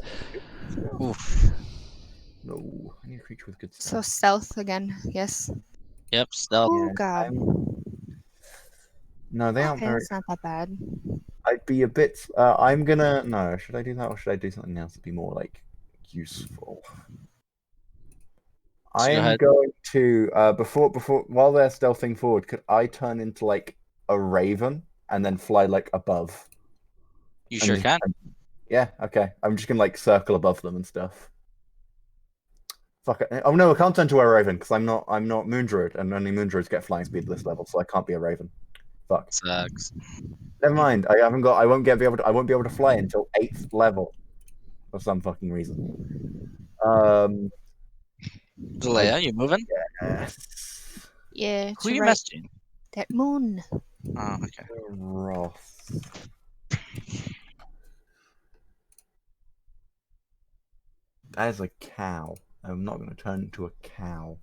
Oof. No, I need a creature with good So stealth. stealth again, yes. Yep, stealth. Oh Yeah, god. No, they aren't Okay, very. that's not that bad. I'd be a bit. I'm gonna. No, should I do that or should I do something else to be more like useful? I go am ahead. going to before while they're stealthing forward, could I turn into like a raven and then fly like above? You And sure just- can. Yeah. Okay. I'm just gonna like circle above them and stuff. Fuck it. Oh no, I can't turn to a raven because I'm not moon druid, and only moon druids get flying speed at this level, so I can't be a raven. Fuck. Sucks. Never mind. I haven't got. I won't be able to fly until 8th level for some fucking reason. Zelaya, you moving? Yes. Yeah, Who to you right. messaging? That moon. Oh, okay. Roth. That is a cow. I'm not going to turn into a cow.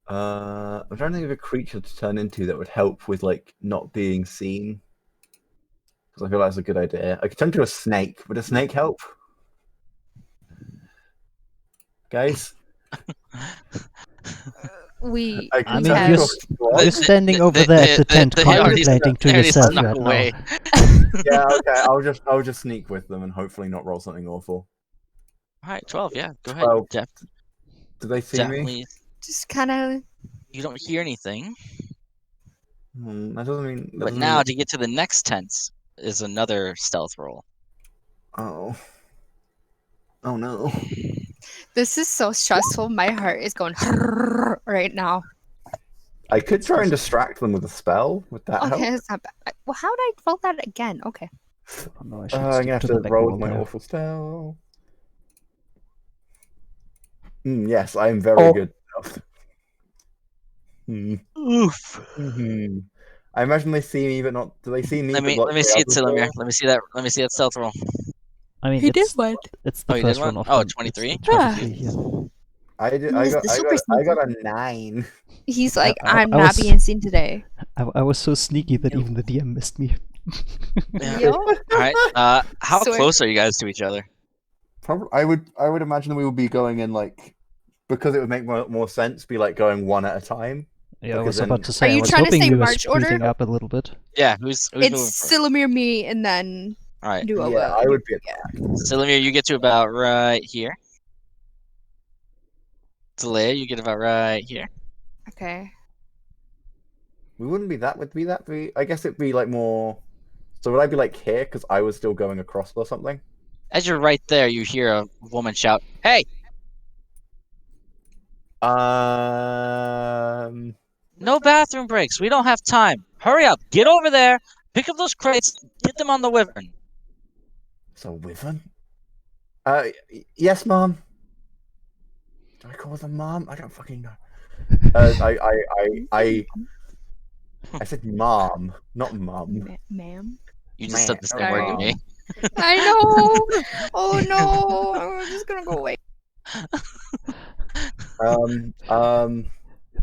I'm trying to think of a creature to turn into that would help with like not being seen. Because I feel like that's a good idea. I could turn into a snake. Would a snake help? Guys? We I we mean, have you're standing over there at the tent they already contemplating to they already yourself snuck right away. Yeah, okay. I'll just sneak with them and hopefully not roll something awful. All right, 12. Yeah, go ahead. 12. Def- Do they see me? definitely. just kind of. You don't hear anything. That doesn't mean. That But doesn't now mean... to get to the next tent is another stealth roll. Oh. Oh no. This is so stressful. My heart is going right now. I could try and distract them with a spell. Would that Okay, help? that's not bad. Well, how did I roll that again? Okay. Oh, no, I should I'm stick gonna have to to the back roll wall with my there. awful spell. Yes, I am very good. Oof. I imagine they see me, but not. Do they see me? Let me but not see it, the other Silumir. girl? Let me see that. Let me see that stealth roll. I mean, He did it's what? it's the Oh, you did first one? one of Oh, them. 23? It's the 23, yeah. I got a 9. He's like, I I'm was- not being seen today. I was so sneaky that Yo. even the DM missed me. Yeah. Yo. All right. How Swear. close are you guys to each other? Probably, I would imagine that we would be going in like, because it would make more sense, be like going one at a time. Yeah, I Because was then- about to say, Are I you was trying to hoping say you were march order? splitting up a little bit. Yeah. Who's moving It's first? Silumir, me, and then All right. Duo. Yeah, I would be. Silumir, you get to about right here. Talea, you get about right here. Okay. We wouldn't be that. Would be that be? I guess it'd be like more. So would I be like here because I was still going across or something? As you're right there, you hear a woman shout, "Hey! No bathroom breaks. We don't have time. Hurry up. Get over there. Pick up those crates. Get them on the wyvern." So wyvern? Yes, mom. Do I call them mom? I don't fucking know. I said mom, not mum. Ma'am. You just said the same word to me. I know. Oh no. I'm just gonna go away.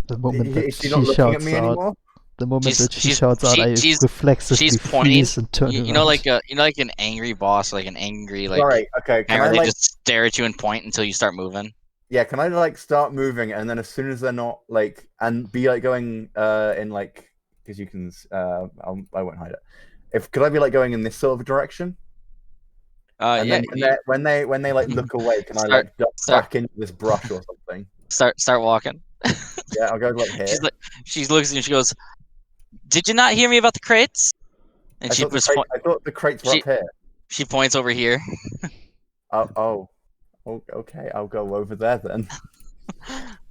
The moment that Is she she not looking at shouts me out, anymore? the moment that she She's- shouts out, I she's reflexively pointing. freeze and turn You around. know, like an angry boss, like an angry like. Alright, okay. Can Hammer, I they like? just stare at you and point until you start moving. Yeah, can I like start moving and then as soon as they're not like and be like going in like because you can I won't hide it. Could I be like going in this sort of direction? And Yeah. then when they like look away, can I Start- like duck start- back into this brush or something? Start walking. Yeah, I'll go like here. She looks at you and she goes, "Did you not hear me about the crates?" And I thought the crates were she- up here. she points over here. Oh, okay. I'll go over there then.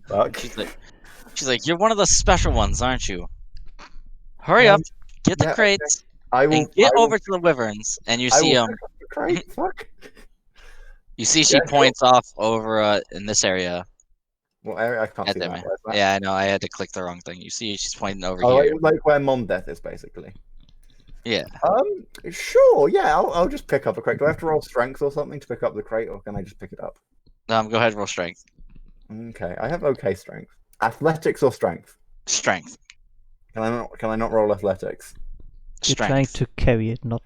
Fuck. She's like, "You're one of the special ones, aren't you? Hurry up, get the yeah, crates, I will. and get I will, over to the wyverns." And you I see will pick up the crate. Fuck. you see she Yeah, points off over in this area. Well, I can't At see them. that. Where's that? Yeah, I know. I had to click the wrong thing. You see, she's pointing over Oh, here. like where Mondeth is basically. Yeah. Sure. Yeah, I'll just pick up the crate. Do I have to roll strength or something to pick up the crate, or can I just pick it up? Go ahead, and roll strength. Okay, I have okay strength. Athletics or strength? Strength. Can I not roll athletics? You're Strength. trying to carry it, not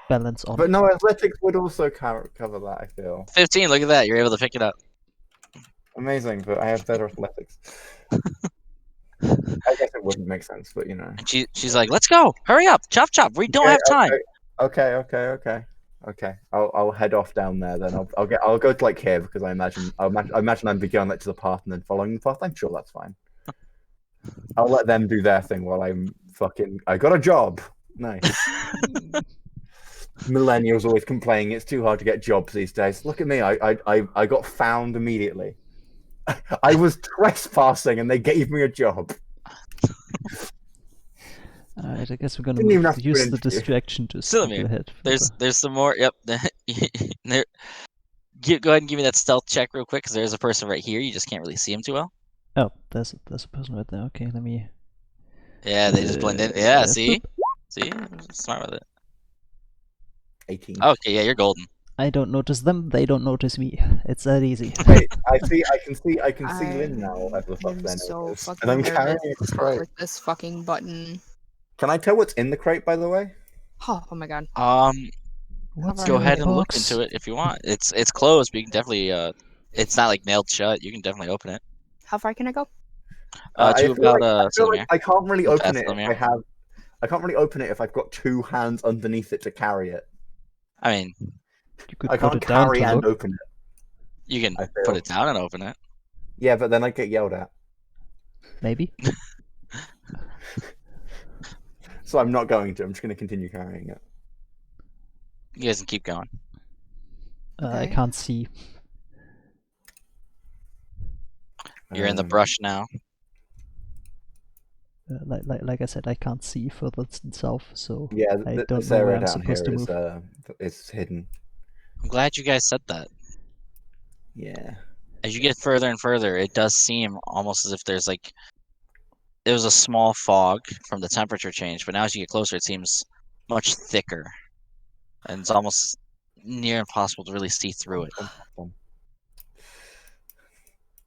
balance on But it. no, athletics would also cover that. I feel 15. Look at that. You're able to pick it up. amazing, but I have better athletics. I guess it wouldn't make sense, but you know. And she's like, "Let's go! Hurry up! Chop chop! We don't have time." Okay. I'll head off down there then. I'll go to like here because I imagine I'm going like to the path and then following the path. I'm sure that's fine. I'll let them do their thing while I got a job. Nice. Millennials always complaining it's too hard to get jobs these days. Look at me. I got found immediately. I was trespassing and they gave me a job. Alright, I guess we're gonna Didn't even have to use do an the interview. distraction to Silly sneak me. ahead. There's some more. Yep. Go ahead and give me that stealth check real quick, because there's a person right here. You just can't really see him too well. Oh, there's a person right there. Okay, let me. Yeah, they just blend in. Yeah, see, I'm smart with it. 18. Okay, yeah, you're golden. I don't notice them, they don't notice me. It's that easy. Wait, I can see Lynn now at the fuck I'm then. so And fucking I'm nervous carrying a crate. with this fucking button. Can I tell what's in the crate, by the way? Oh my god. What's Go in ahead the and look box? into it if you want. It's closed, but you can definitely. It's not like nailed shut. You can definitely open it. How far can I go? To I feel about like, I feel like Silmir. I can't really With open it if Silmir. I have. I can't really open it if I've got two hands underneath it to carry it. I mean, You could I put can't it down carry to and look. open it. you can I put feel. it down and open it. Yeah, but then I get yelled at. Maybe. So I'm not going to. I'm just going to continue carrying it. You guys can keep going. I Okay. can't see. You're in the brush now. Like I said, I can't see further south, so Yeah, I don't this know where area I'm down here supposed to move. is hidden. I'm glad you guys said that. Yeah. As you get further and further, it does seem almost as if there's like it was a small fog from the temperature change, but now as you get closer, it seems much thicker, and it's almost near impossible to really see through it.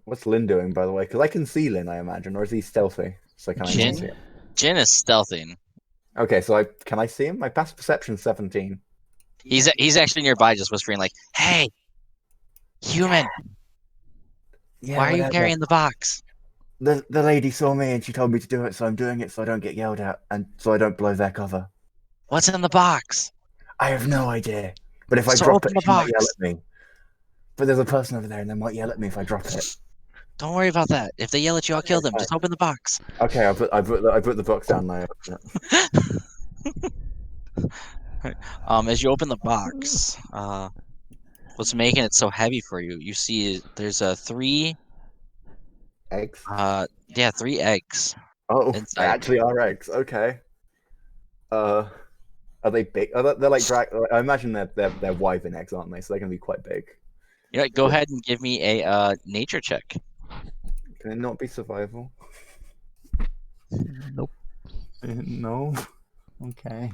What's Lynn doing, by the way? Because I can see Lynn, I imagine, or is he stealthy? So can I not Jin? see him? Jin is stealthing. Okay, so can I see him? My past perception's 17. He's actually nearby, just whispering like, "Hey, human, Yeah, why are you whatever. carrying the box?" The lady saw me and she told me to do it, so I'm doing it so I don't get yelled at and so I don't blow their cover. What's in the box? I have no idea. But if I So drop open it, the she might yell box. at me. But there's a person over there and they might yell at me if I drop it. Don't worry about that. If they yell at you, I'll kill them. fine. Just open the box. Okay, I put the box down now. As you open the box, what's making it so heavy for you? You see, there's three, Eggs? three eggs Oh, they inside. actually are eggs. Okay. Are they big? They're like I imagine they're wyvern eggs, aren't they? So they're gonna be quite big. You know, go ahead and give me a nature check. Can it not be survival? Nope. No. Okay.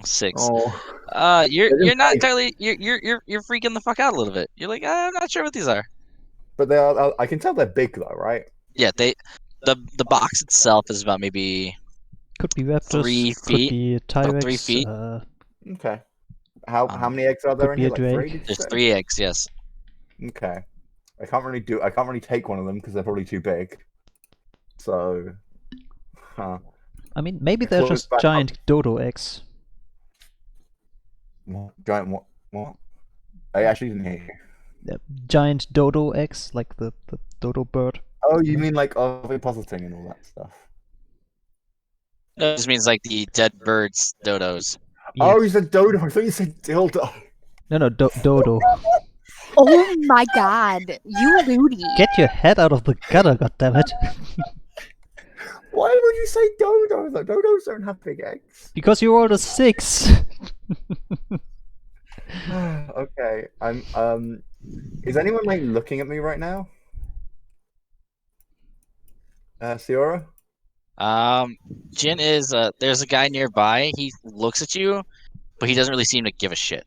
6. Oh. You're not entirely. You're freaking the fuck out a little bit. You're like, I'm not sure what these are. But they are. I can tell they're big though, right? Yeah, the box itself is about maybe Could be raptors. 3 Could feet. be About 3 T-Rex. feet. Okay. How many eggs are there could in be here? a Like 3? drake. Did you There's say? 3 eggs. Yes. Okay. I can't really take one of them because they're probably too big. So, I mean, maybe I they're close just back up. giant dodo eggs. Giant what? What? I actually didn't hear you. Giant dodo eggs, like the dodo bird. Oh, you mean like ovipositing and all that stuff? No, this means like the dead birds, dodos. Yeah. Oh, you said dodo. I thought you said dildo. No, dodo. Oh my god, you looty. Get your head out of the gutter, goddammit. Why would you say dodo? Though dodos don't have big eggs. Because you rolled a 6. Okay. Is anyone like looking at me right now? Ciora? Jin is there's a guy nearby. He looks at you, but he doesn't really seem to give a shit.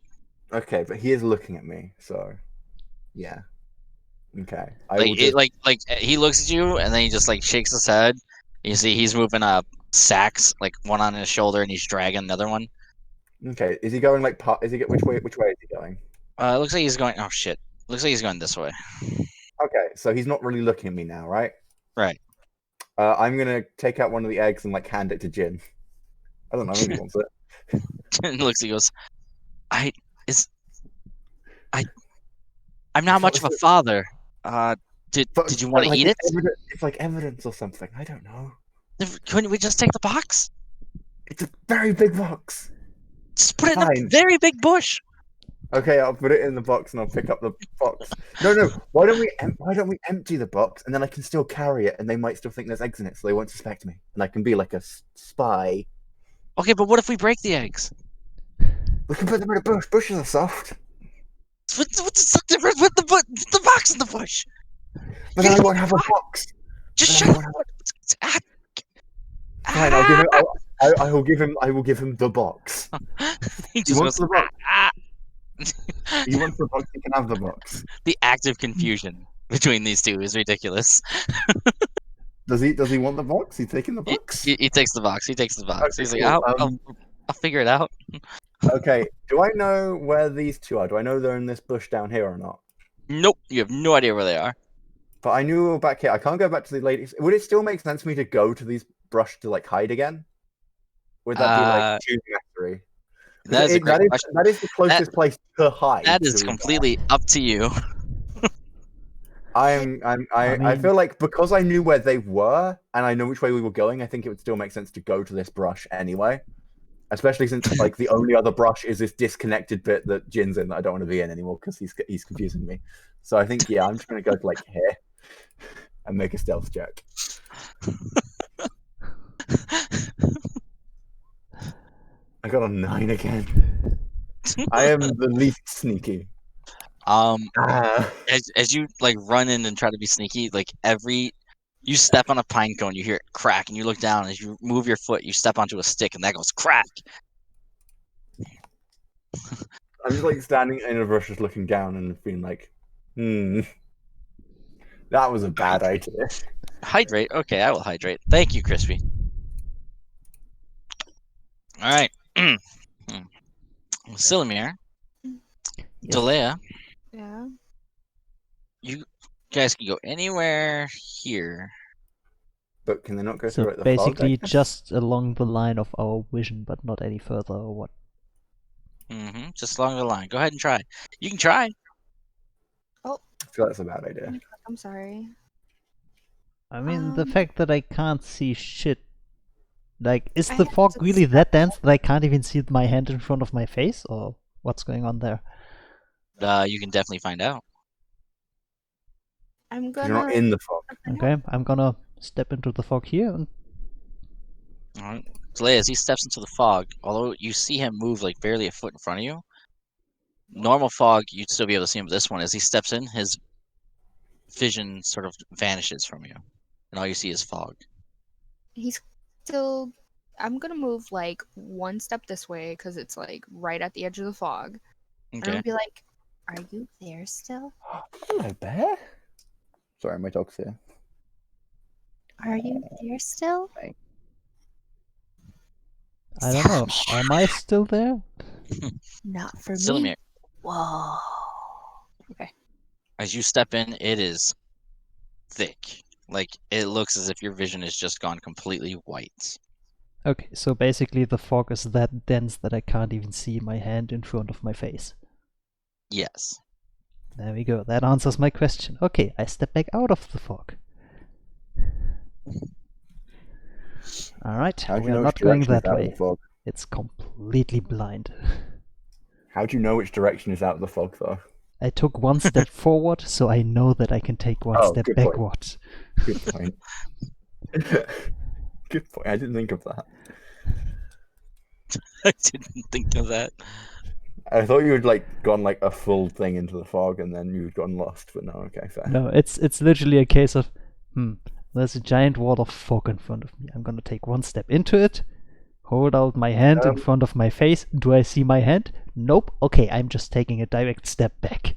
Okay, but he is looking at me, so yeah. Okay. Like he looks at you and then he just like shakes his head. You see he's moving sacks, like one on his shoulder, and he's dragging another one. Okay. Is he going like which way is he going? It looks like he's going. Oh shit! Looks like he's going this way. Okay, so he's not really looking at me now, right? Right. I'm gonna take out one of the eggs and like hand it to Jin. I don't know, maybe he wants it. Jin looks. He goes, I'm not much of a father. Did you want to like, eat it? It's like evidence or something. I don't know. Couldn't we just take the box? It's a very big box. Just put it in Fine. a very big bush. Okay, I'll put it in the box and I'll pick up the box. No. Why don't we empty the box and then I can still carry it and they might still think there's eggs in it, so they won't suspect me and I can be like a spy. Okay, but what if we break the eggs? We can put them in a bush. Bushes are soft. What's the difference with the box in the bush? But then I won't have a box. Just Then I shut won't up. Fine, I'll give him. I will give him. I will give him the box. He He just wants goes, the box. He wants the box, he can have the box. The active confusion between these two is ridiculous. Does he want the box? He's taking the He, box? he takes the box. He takes the box. Okay, He's like, cool. I'll figure it out. Okay, do I know where these two are? Do I know they're in this bush down here or not? Nope, you have no idea where they are. But I knew we were back here. I can't go back to the ladies. Would it still make sense for me to go to these brush to like hide again? Would that be like too necessary? That is a great question. That is the closest place to hide. That is completely up to you. I mean- feel like because I knew where they were and I know which way we were going, I think it would still make sense to go to this brush anyway. Especially since like the only other brush is this disconnected bit that Jin's in that I don't want to be in anymore because he's confusing me. So I think I'm just gonna go to like here and make a stealth check. I got a 9 again. I am the least sneaky. As you like run in and try to be sneaky, like you step on a pine cone, you hear it crack, and you look down. As you move your foot, you step onto a stick, and that goes crack. I'm just like standing in a bush, just looking down and being like, that was a bad idea. Hydrate. Okay, I will hydrate. Thank you, Crispy. All right. Silamir, Delea, Yeah. you guys can go anywhere here. But can they not go So through it? basically just along the line of our vision, but not any further or what? Just along the line. Go ahead and try. You can try. I feel that's a bad idea. I'm sorry. I mean, the fact that I can't see shit. Like, is I the have fog to really step that dense that I can't even see my hand in front of my face? Or what's going on there? You can definitely find out. I'm 'Cause gonna. you're not in the fog. Okay, I'm gonna step into the fog here and All right. Delea, as he steps into the fog, although you see him move like barely a foot in front of you, normal fog, you'd still be able to see him. But this one, as he steps in, his vision sort of vanishes from you, and all you see is fog. He's still. I'm gonna move like one step this way because it's like right at the edge of the fog. And I'm Okay. gonna be like, "Are you there still? Hello, bear. Sorry, my dog's here. Are you there still?" I don't know. Am I still there? Not for me. Silamir, Whoa. Okay. as you step in, it is thick. Like it looks as if your vision has just gone completely white. Okay, so basically the fog is that dense that I can't even see my hand in front of my face. Yes. There we go. That answers my question. Okay, I step back out of the fog. Alright, How do we you know are which not going direction is that out of way. the fog? It's completely blind. How do you know which direction is out of the fog, though? I took one step forward, so I know that I can take one Oh, step good point. backward. Good point. Good point. I didn't think of that. I didn't think of that. I thought you had like gone like a full thing into the fog and then you'd gone lost, but no, okay, fair. No, it's literally a case of, there's a giant wall of fog in front of me. I'm gonna take one step into it, hold out my hand in front of my face. Do I see my hand? Nope. Okay, I'm just taking a direct step back.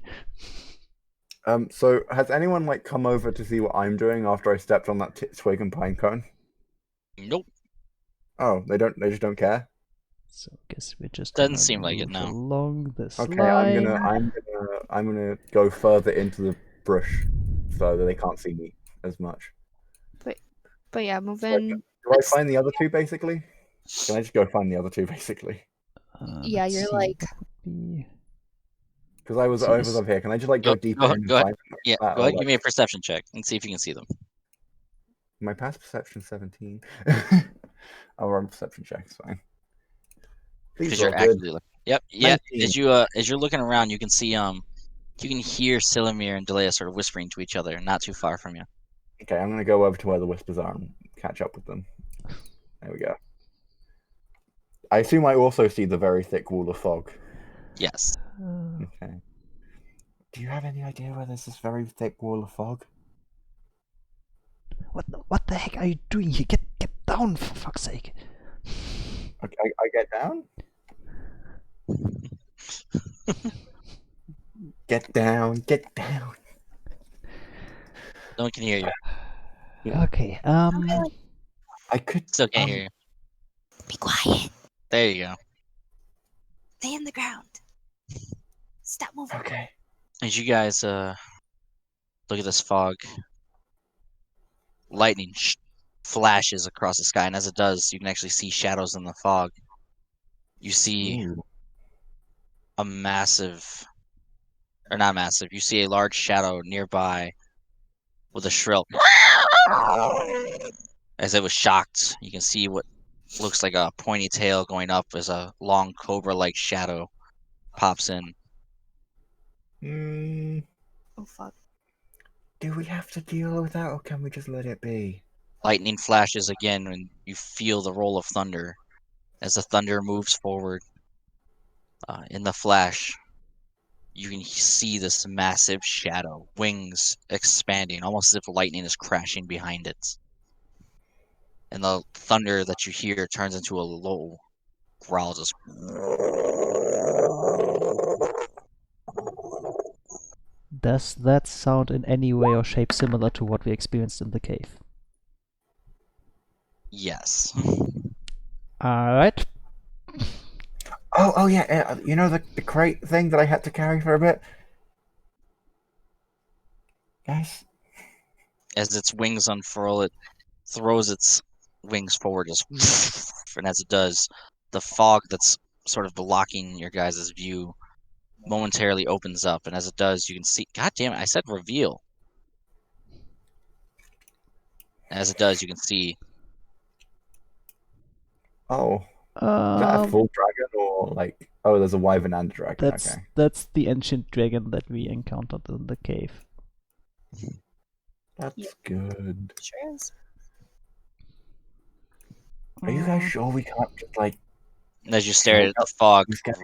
So has anyone like come over to see what I'm doing after I stepped on that twig and pine cone? Nope. Oh, they just don't care. So I guess we're just Doesn't gonna seem like it, move no. along this Okay, line. I'm gonna go further into the brush so that they can't see me as much. But yeah, moving. Do I find the other two basically? Can I just go find the other two basically? Yeah, Let's you're see, like- what would be- Because I was So over this- up here. Can I just like go deeper in and go ahead. find them? Yeah, That, go or, ahead. like, Give me a perception check and see if you can see them. My past perception 17. I'll run perception check. It's fine. Please Because you're roll good. actively looking. Yep. Yeah. 19. As you're looking around, you can see you can hear Silamir and Delea sort of whispering to each other, not too far from you. Okay, I'm gonna go over to where the whispers are and catch up with them. There we go. I assume I also see the very thick wall of fog. Yes. Okay. Do you have any idea where there's this very thick wall of fog? What the heck are you doing here? Get down, for fuck's sake. Okay, I get down? Get down, get down. No one can hear you. Yeah. Okay. I could. Still can't hear you. Be quiet. There you go. Stay in the ground. Stop moving. Okay. As you guys look at this fog, lightning flashes across the sky, and as it does, you can actually see shadows in the fog. You see Ooh. a massive, or not massive, you see a large shadow nearby with a shrill. As it was shocked, you can see what looks like a pointy tail going up as a long cobra-like shadow pops in. Oh fuck. Do we have to deal with that, or can we just let it be? Lightning flashes again, and you feel the roll of thunder as the thunder moves forward. In the flash, you can see this massive shadow, wings expanding, almost as if lightning is crashing behind it. And the thunder that you hear turns into a low growl, just. Does that sound in any way or shape similar to what we experienced in the cave? Yes. Alright. Oh yeah. You know the crate thing that I had to carry for a bit. Guys. As its wings unfurl, it throws its wings forward, just. And as it does, the fog that's sort of blocking your guys' view momentarily opens up, and as it does, you can see. God damn it! I said reveal. As it does, you can see. Oh. Is that a full dragon or like? Oh, there's a wyvern and a dragon. Okay. That's the ancient dragon that we encountered in the cave. That's Yep. good. Sure is. Are you guys sure we can't just like? And as you stare at it, the fog These guys-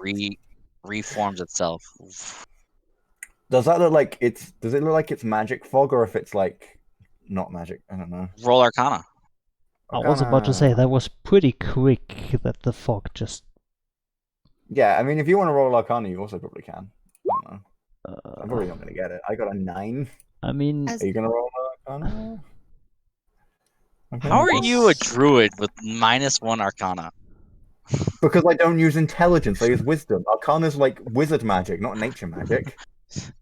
reforms itself. Does that look like it's? Does it look like it's magic fog, or if it's like not magic? I don't know. Roll Arcana. I was about to say that was pretty quick that the fog just. Yeah, I mean, if you want to roll Arcana, you also probably can. I don't know. I'm probably not going to get it. I got a 9. I mean, As- Are you going to roll Arcana? Okay. How are you a druid with -1 Arcana? Because I don't use intelligence, I use wisdom. Arcana's like wizard magic, not nature magic.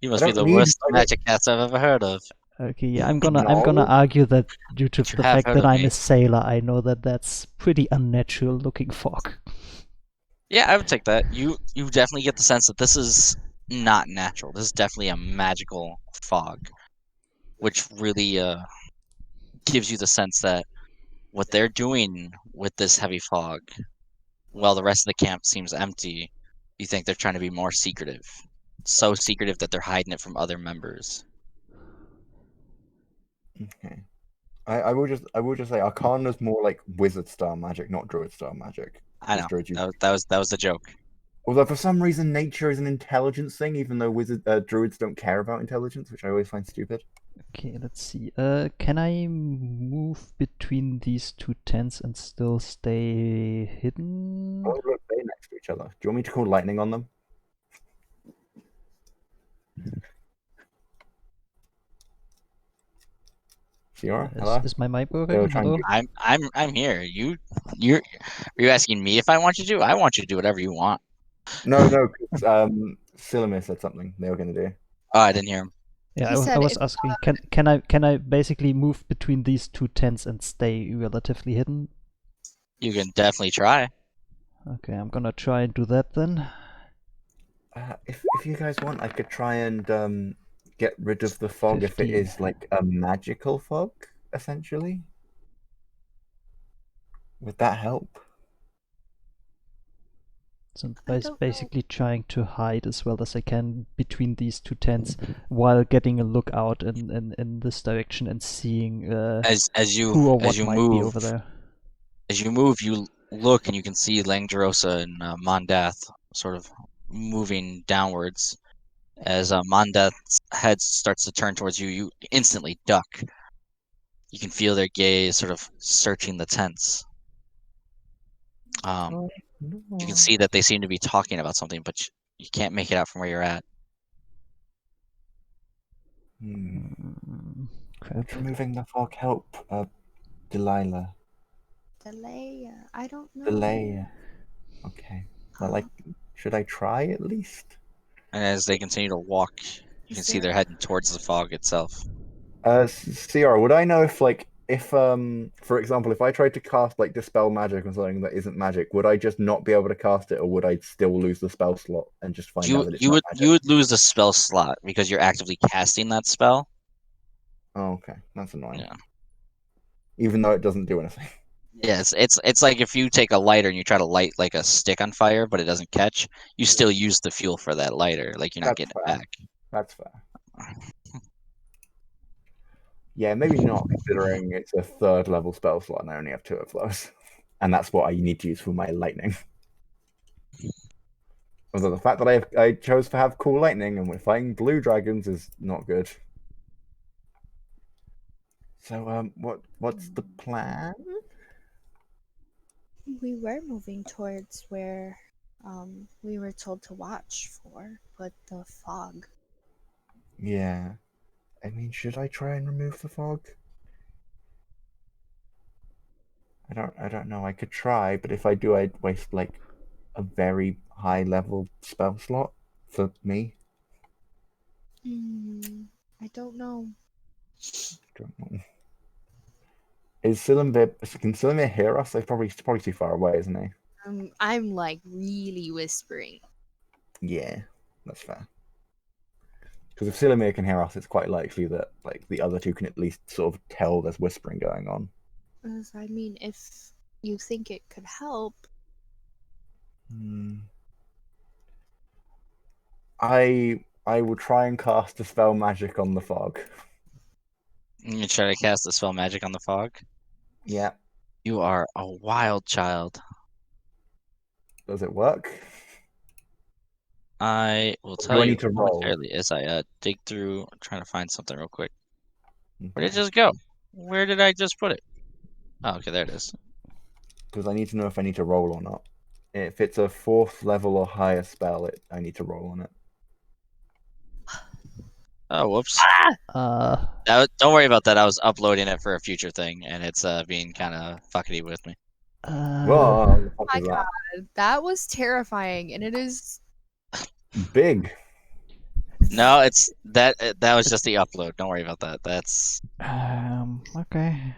You must I be don't the need- worst I don't- magic cats I've ever heard of. okay, yeah, I'm gonna No. argue that due to But you the have fact heard that of I'm me. a sailor, I know that that's pretty unnatural looking fog. Yeah, I would take that. You definitely get the sense that this is not natural. This is definitely a magical fog, which really gives you the sense that what they're doing with this heavy fog, while the rest of the camp seems empty, you think they're trying to be more secretive. So secretive that they're hiding it from other members. Okay. I will just say Arcana's more like wizard style magic, not druid style magic. I know. Druids use- That was the joke. Although for some reason nature is an intelligence thing, even though druids don't care about intelligence, which I always find stupid. Okay, let's see. Can I move between these two tents and still stay hidden? Oh look, they're next to each other. Do you want me to call lightning on them? Fiora, hello. Is my mic They were working? trying Hello? to- I'm here. Are you asking me if I want you to? I want you to do whatever you want. No, because Silamir said something they were going to do. Oh, I didn't hear him. Yeah, He I said was if, asking. Can I basically move between these two tents and stay relatively hidden? You can definitely try. Okay, I'm gonna try and do that then. If you guys want, I could try and get rid of the fog if it 15. is like a magical fog, essentially. Would that help? So I'm I don't know. basically trying to hide as well as I can between these two tents while getting a look out in this direction and seeing As who or what you might move, be over there. as you move, you look and you can see Langdrosa and Mondath sort of moving downwards. As Mondath's head starts to turn towards you, you instantly duck. You can feel their gaze sort of searching the tents. You can see that they seem to be talking about something, but you can't make it out from where you're at. Crap. Would removing the fog help, Delilah? Delay? I don't know. Delay. Okay. Well, like, should I try at least? And as they continue to walk, you can see they're heading towards the fog itself. Ciara, would I know if, like, for example, if I tried to cast, like, Dispel Magic or something that isn't magic, would I just not be able to cast it, or would I still lose the spell slot and just find out that it's not magic? You would lose the spell slot because you're actively casting that spell. Oh, okay. That's annoying. Yeah. Even though it doesn't do anything. Yeah, it's like if you take a lighter and you try to light like a stick on fire, but it doesn't catch, you still use the fuel for that lighter. Like you're not That's getting it fair. back. That's fair. Yeah, maybe not, considering it's a 3rd level spell slot and I only have 2 of those. And that's what I need to use for my lightning. Although the fact that I chose to have cool lightning and we're fighting blue dragons is not good. So what's the plan? We were moving towards where we were told to watch for, but the fog. Yeah. I mean, should I try and remove the fog? I don't know. I could try, but if I do, I'd waste like a very high level spell slot for me. I don't know. Don't know. Can Silimir hear us? He's probably too far away, isn't he? I'm like really whispering. Yeah, that's fair. Because if Silimir can hear us, it's quite likely that like the other two can at least sort of tell there's whispering going on. I mean, if you think it could help. I will try and cast Dispel Magic on the fog. You try to cast the spell magic on the fog. Yeah. You are a wild child. Does it work? I will Do tell I you need to roll? momentarily as I dig through, trying to find something real quick. Where did it Okay. just go? Where did I just put it? Oh, okay, there it is. Because I need to know if I need to roll or not. If it's a 4th level or higher spell, I need to roll on it. Oh, whoops. Don't worry about that. I was uploading it for a future thing, and it's being kind of fuckety with me. Whoa, what the fuck My is that? God, that was terrifying, and it is Big. No, it's that was just the upload. Don't worry about that. That's Okay.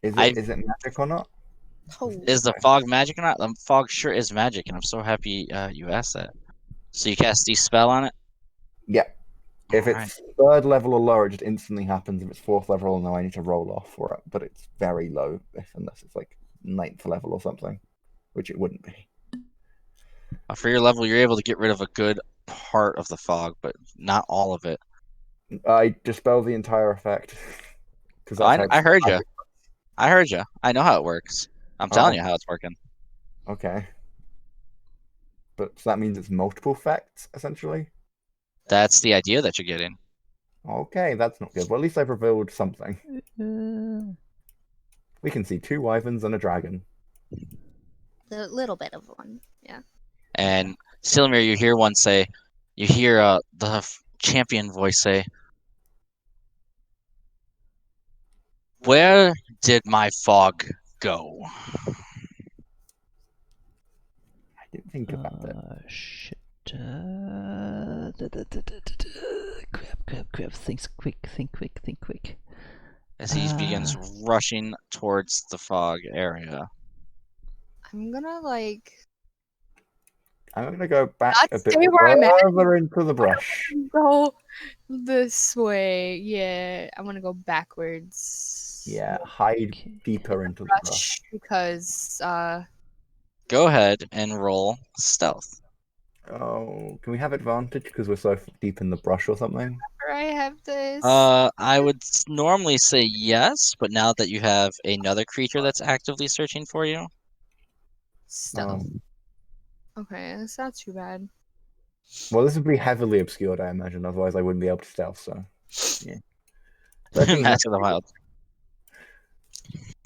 Is I- it magic or not? is the fog magic or not? The fog sure is magic, and I'm so happy you asked that. So you cast the spell on it? Yeah. If Alright. it's 3rd level or lower, it just instantly happens. If it's 4th level, no, I need to roll off for it. But it's very low, unless it's like 9th level or something, which it wouldn't be. For your level, you're able to get rid of a good part of the fog, but not all of it. I dispel the entire effect. Because I heard you. I heard you. I know how it works. I'm telling you how it's working. Okay. But so that means it's multiple effects, essentially? That's the idea that you're getting. Okay, that's not good. Well, at least I've revealed something. We can see 2 wyverns and a dragon. the little bit of one. Yeah. And Silmir, you hear the champion voice say, "Where did my fog go?" I didn't think about that. Shit. Crap. Think quick. As he begins rushing towards the fog area. I'm gonna I'm going to go back Not a bit stay where I'm at. further into the brush. go this way. Yeah, I'm gonna go backwards. Yeah, hide deeper into the brush. Rush because Go ahead and roll stealth. Oh, can we have advantage because we're so deep in the brush or something? I have this. I would normally say yes, but now that you have another creature that's actively searching for you, Stealth. Okay, that's not too bad. Well, this would be heavily obscured, I imagine. Otherwise, I wouldn't be able to stealth. So, yeah. 13, Mask of the Wild.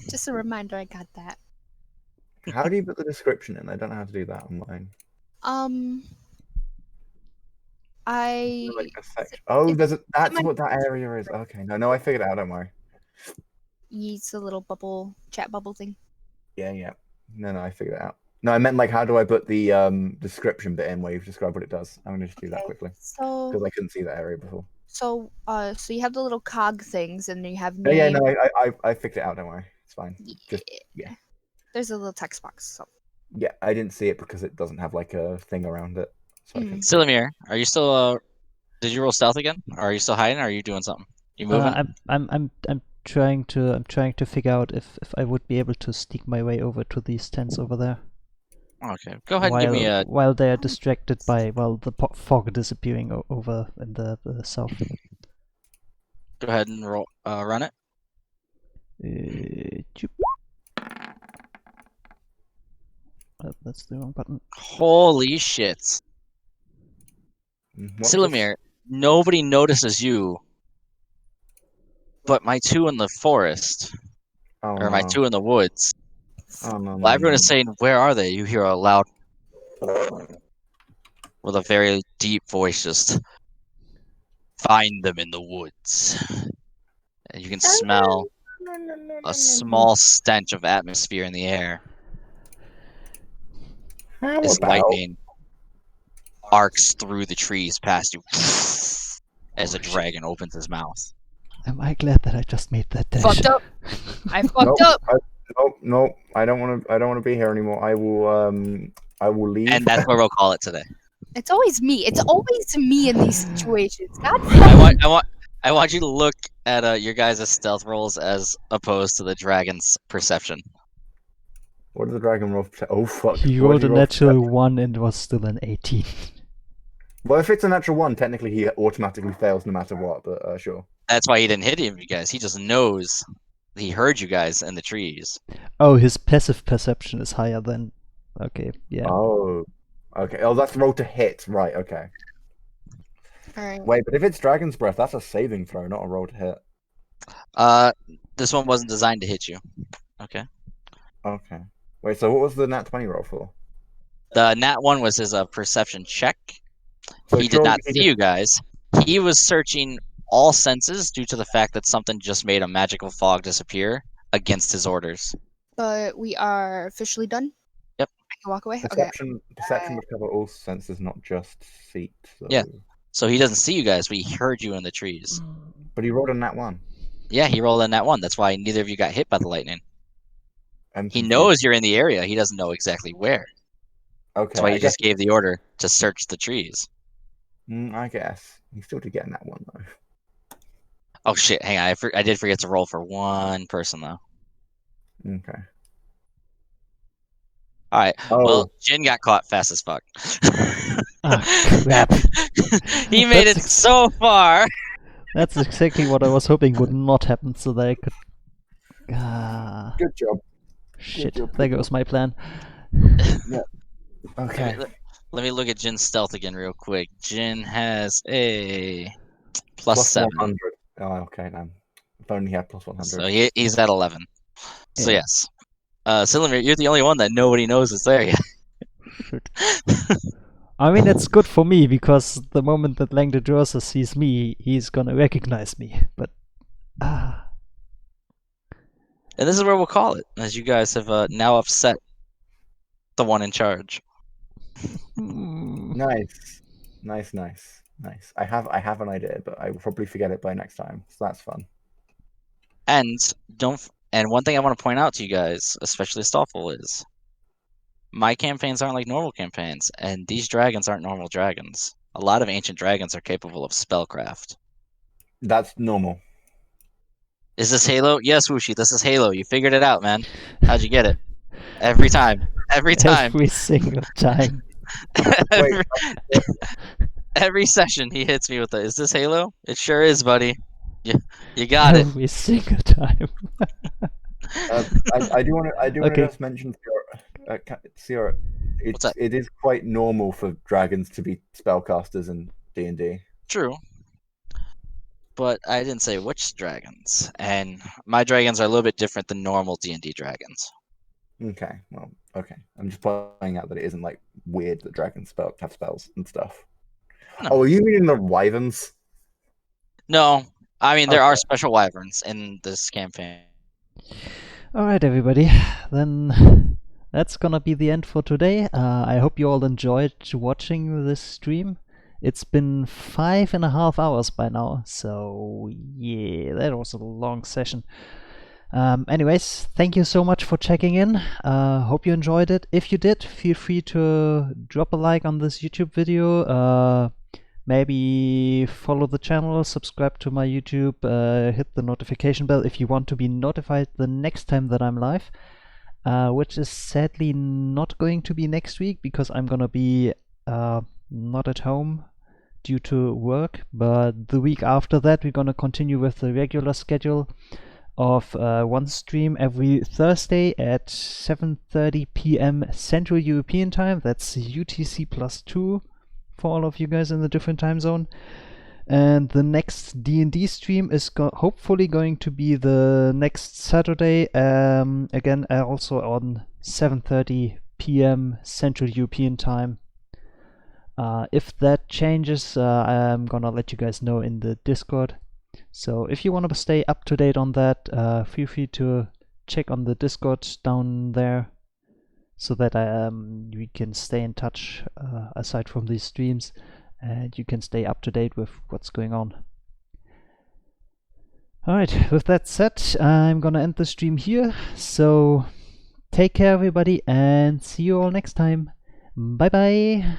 Just a reminder, I got that. How do you put the description in? I don't know how to do that online. Um, Like a section. Oh, that's what that area is. Okay, no, I figured it out. Don't worry. It's a little bubble, chat bubble thing. Yeah. No, I figured it out. No, I meant like how do I put the description bit in where you've described what it does? I'm gonna just do that quickly So, because I couldn't see that area before. so you have the little cog things, and you have Oh, yeah, name. no, I figured it out. Don't worry, it's fine. Just yeah. There's a little text box. So. Yeah, I didn't see it because it doesn't have like a thing around it. So I couldn't see it. Silamir, are you still? Did you roll stealth again? Or are you still hiding? Or are you doing something? You moving? I'm trying to figure out if I would be able to sneak my way over to these tents over there. Okay, go ahead and give me a. While they are distracted by the fog disappearing over in the south. Go ahead and roll. Run it. Oh, that's the wrong button. Holy shit, What's Silamir! Nobody notices you, but my two in the forest, or my two in the woods. Oh no! Well, everyone is saying, "Where are they?" You hear a loud, with a very deep voice, just find them in the woods. And you can smell a small stench of atmosphere in the air as lightning arcs through the trees past you as a dragon opens his mouth. Am I glad that I just made that dash? Fucked up. I fucked up. No, I don't want to be here anymore. I will leave. And that's what we'll call it today. It's always me. It's always me in these situations. God I want you to look at your guys' stealth rolls as opposed to the dragon's perception. What did the dragon roll? Oh fuck! He rolled a natural 1 and was still an 18. Well, if it's a natural 1, technically he automatically fails no matter what. But sure. That's why he didn't hit you guys. He just knows he heard you guys in the trees. Oh, his passive perception is higher than. Okay, yeah. Oh, okay. Oh, that's roll to hit. Right. Okay. All right. Wait, but if it's dragon's breath, that's a saving throw, not a roll to hit. This one wasn't designed to hit you. Okay. Okay. Wait, so what was the nat 20 roll for? The nat 1 was his perception check. So He did not see you guys. He was searching all senses due to the fact that something just made a magical fog disappear against his orders. But we are officially done. Yep. I can walk away. Perception would cover all senses, not just seat. So... Yeah. So he doesn't see you guys, but he heard you in the trees. But he rolled a nat 1. Yeah, he rolled a nat 1. That's why neither of you got hit by the lightning. He confused. Knows you're in the area. He doesn't know exactly where. Okay. That's why he just gave the order to search the trees. I guess. He still did get in that one, though. Oh, shit. Hang on. I did forget to roll for one person, though. Okay. All right. Oh. Well, Jin got caught fast as fuck. Oh, crap. He made it so far. That's exactly what I was hoping would not happen, so that I could... Good job. Shit, there goes my plan. Yeah. Okay. Let me look at Jin's stealth again real quick. Jin has a plus 7. 100. Oh, okay, now. If only he had plus 100. So he's at 11. So yes. Silamir, you're the only one that nobody knows is there yet. Shit. I mean, it's good for me, because the moment that Langdedrosa sees me, he's gonna recognize me, but... And this is where we'll call it, as you guys have now upset the one in charge. Nice. I have an idea, but I will probably forget it by next time. So that's fun. And one thing I want to point out to you guys, especially Stoffel, is my campaigns aren't like normal campaigns, and these dragons aren't normal dragons. A lot of ancient dragons are capable of spellcraft. That's normal. Is this Halo? Yes, Wushi, this is Halo. You figured it out, man. How'd you get it? Every time. Every single time. Every session he hits me with is this Halo? It sure is, buddy. You got it. Every single time. I do want to just mention, Sierra, it is quite normal for dragons to be spellcasters in D&D. True. But I didn't say which dragons, and my dragons are a little bit different than normal D&D dragons. Okay, well, okay. I'm just pointing out that it isn't like weird that dragons have spells and stuff. Oh, are you meaning the wyverns? No, I mean there are Okay. special wyverns in this campaign. Alright, everybody, then that's gonna be the end for today. I hope you all enjoyed watching this stream. It's been 5.5 hours by now, so yeah, that was a long session. Anyways, thank you so much for checking in. Hope you enjoyed it. If you did, feel free to drop a like on this YouTube video. Maybe follow the channel, subscribe to my YouTube, hit the notification bell if you want to be notified the next time that I'm live, which is sadly not going to be next week because I'm gonna be not at home due to work, but the week after that we're gonna continue with the regular schedule of one stream every Thursday at 7:30 p.m. Central European Time. That's UTC +2 for all of you guys in the different time zone. And the next D&D stream is hopefully going to be the next Saturday, again also on 7:30 p.m. Central European Time. If that changes, I'm gonna let you guys know in the Discord. So if you want to stay up to date on that, feel free to check on the Discord down there so that we can stay in touch aside from these streams, and you can stay up to date with what's going on. Alright, with that said, I'm gonna end the stream here, so take care everybody and see you all next time. Bye bye!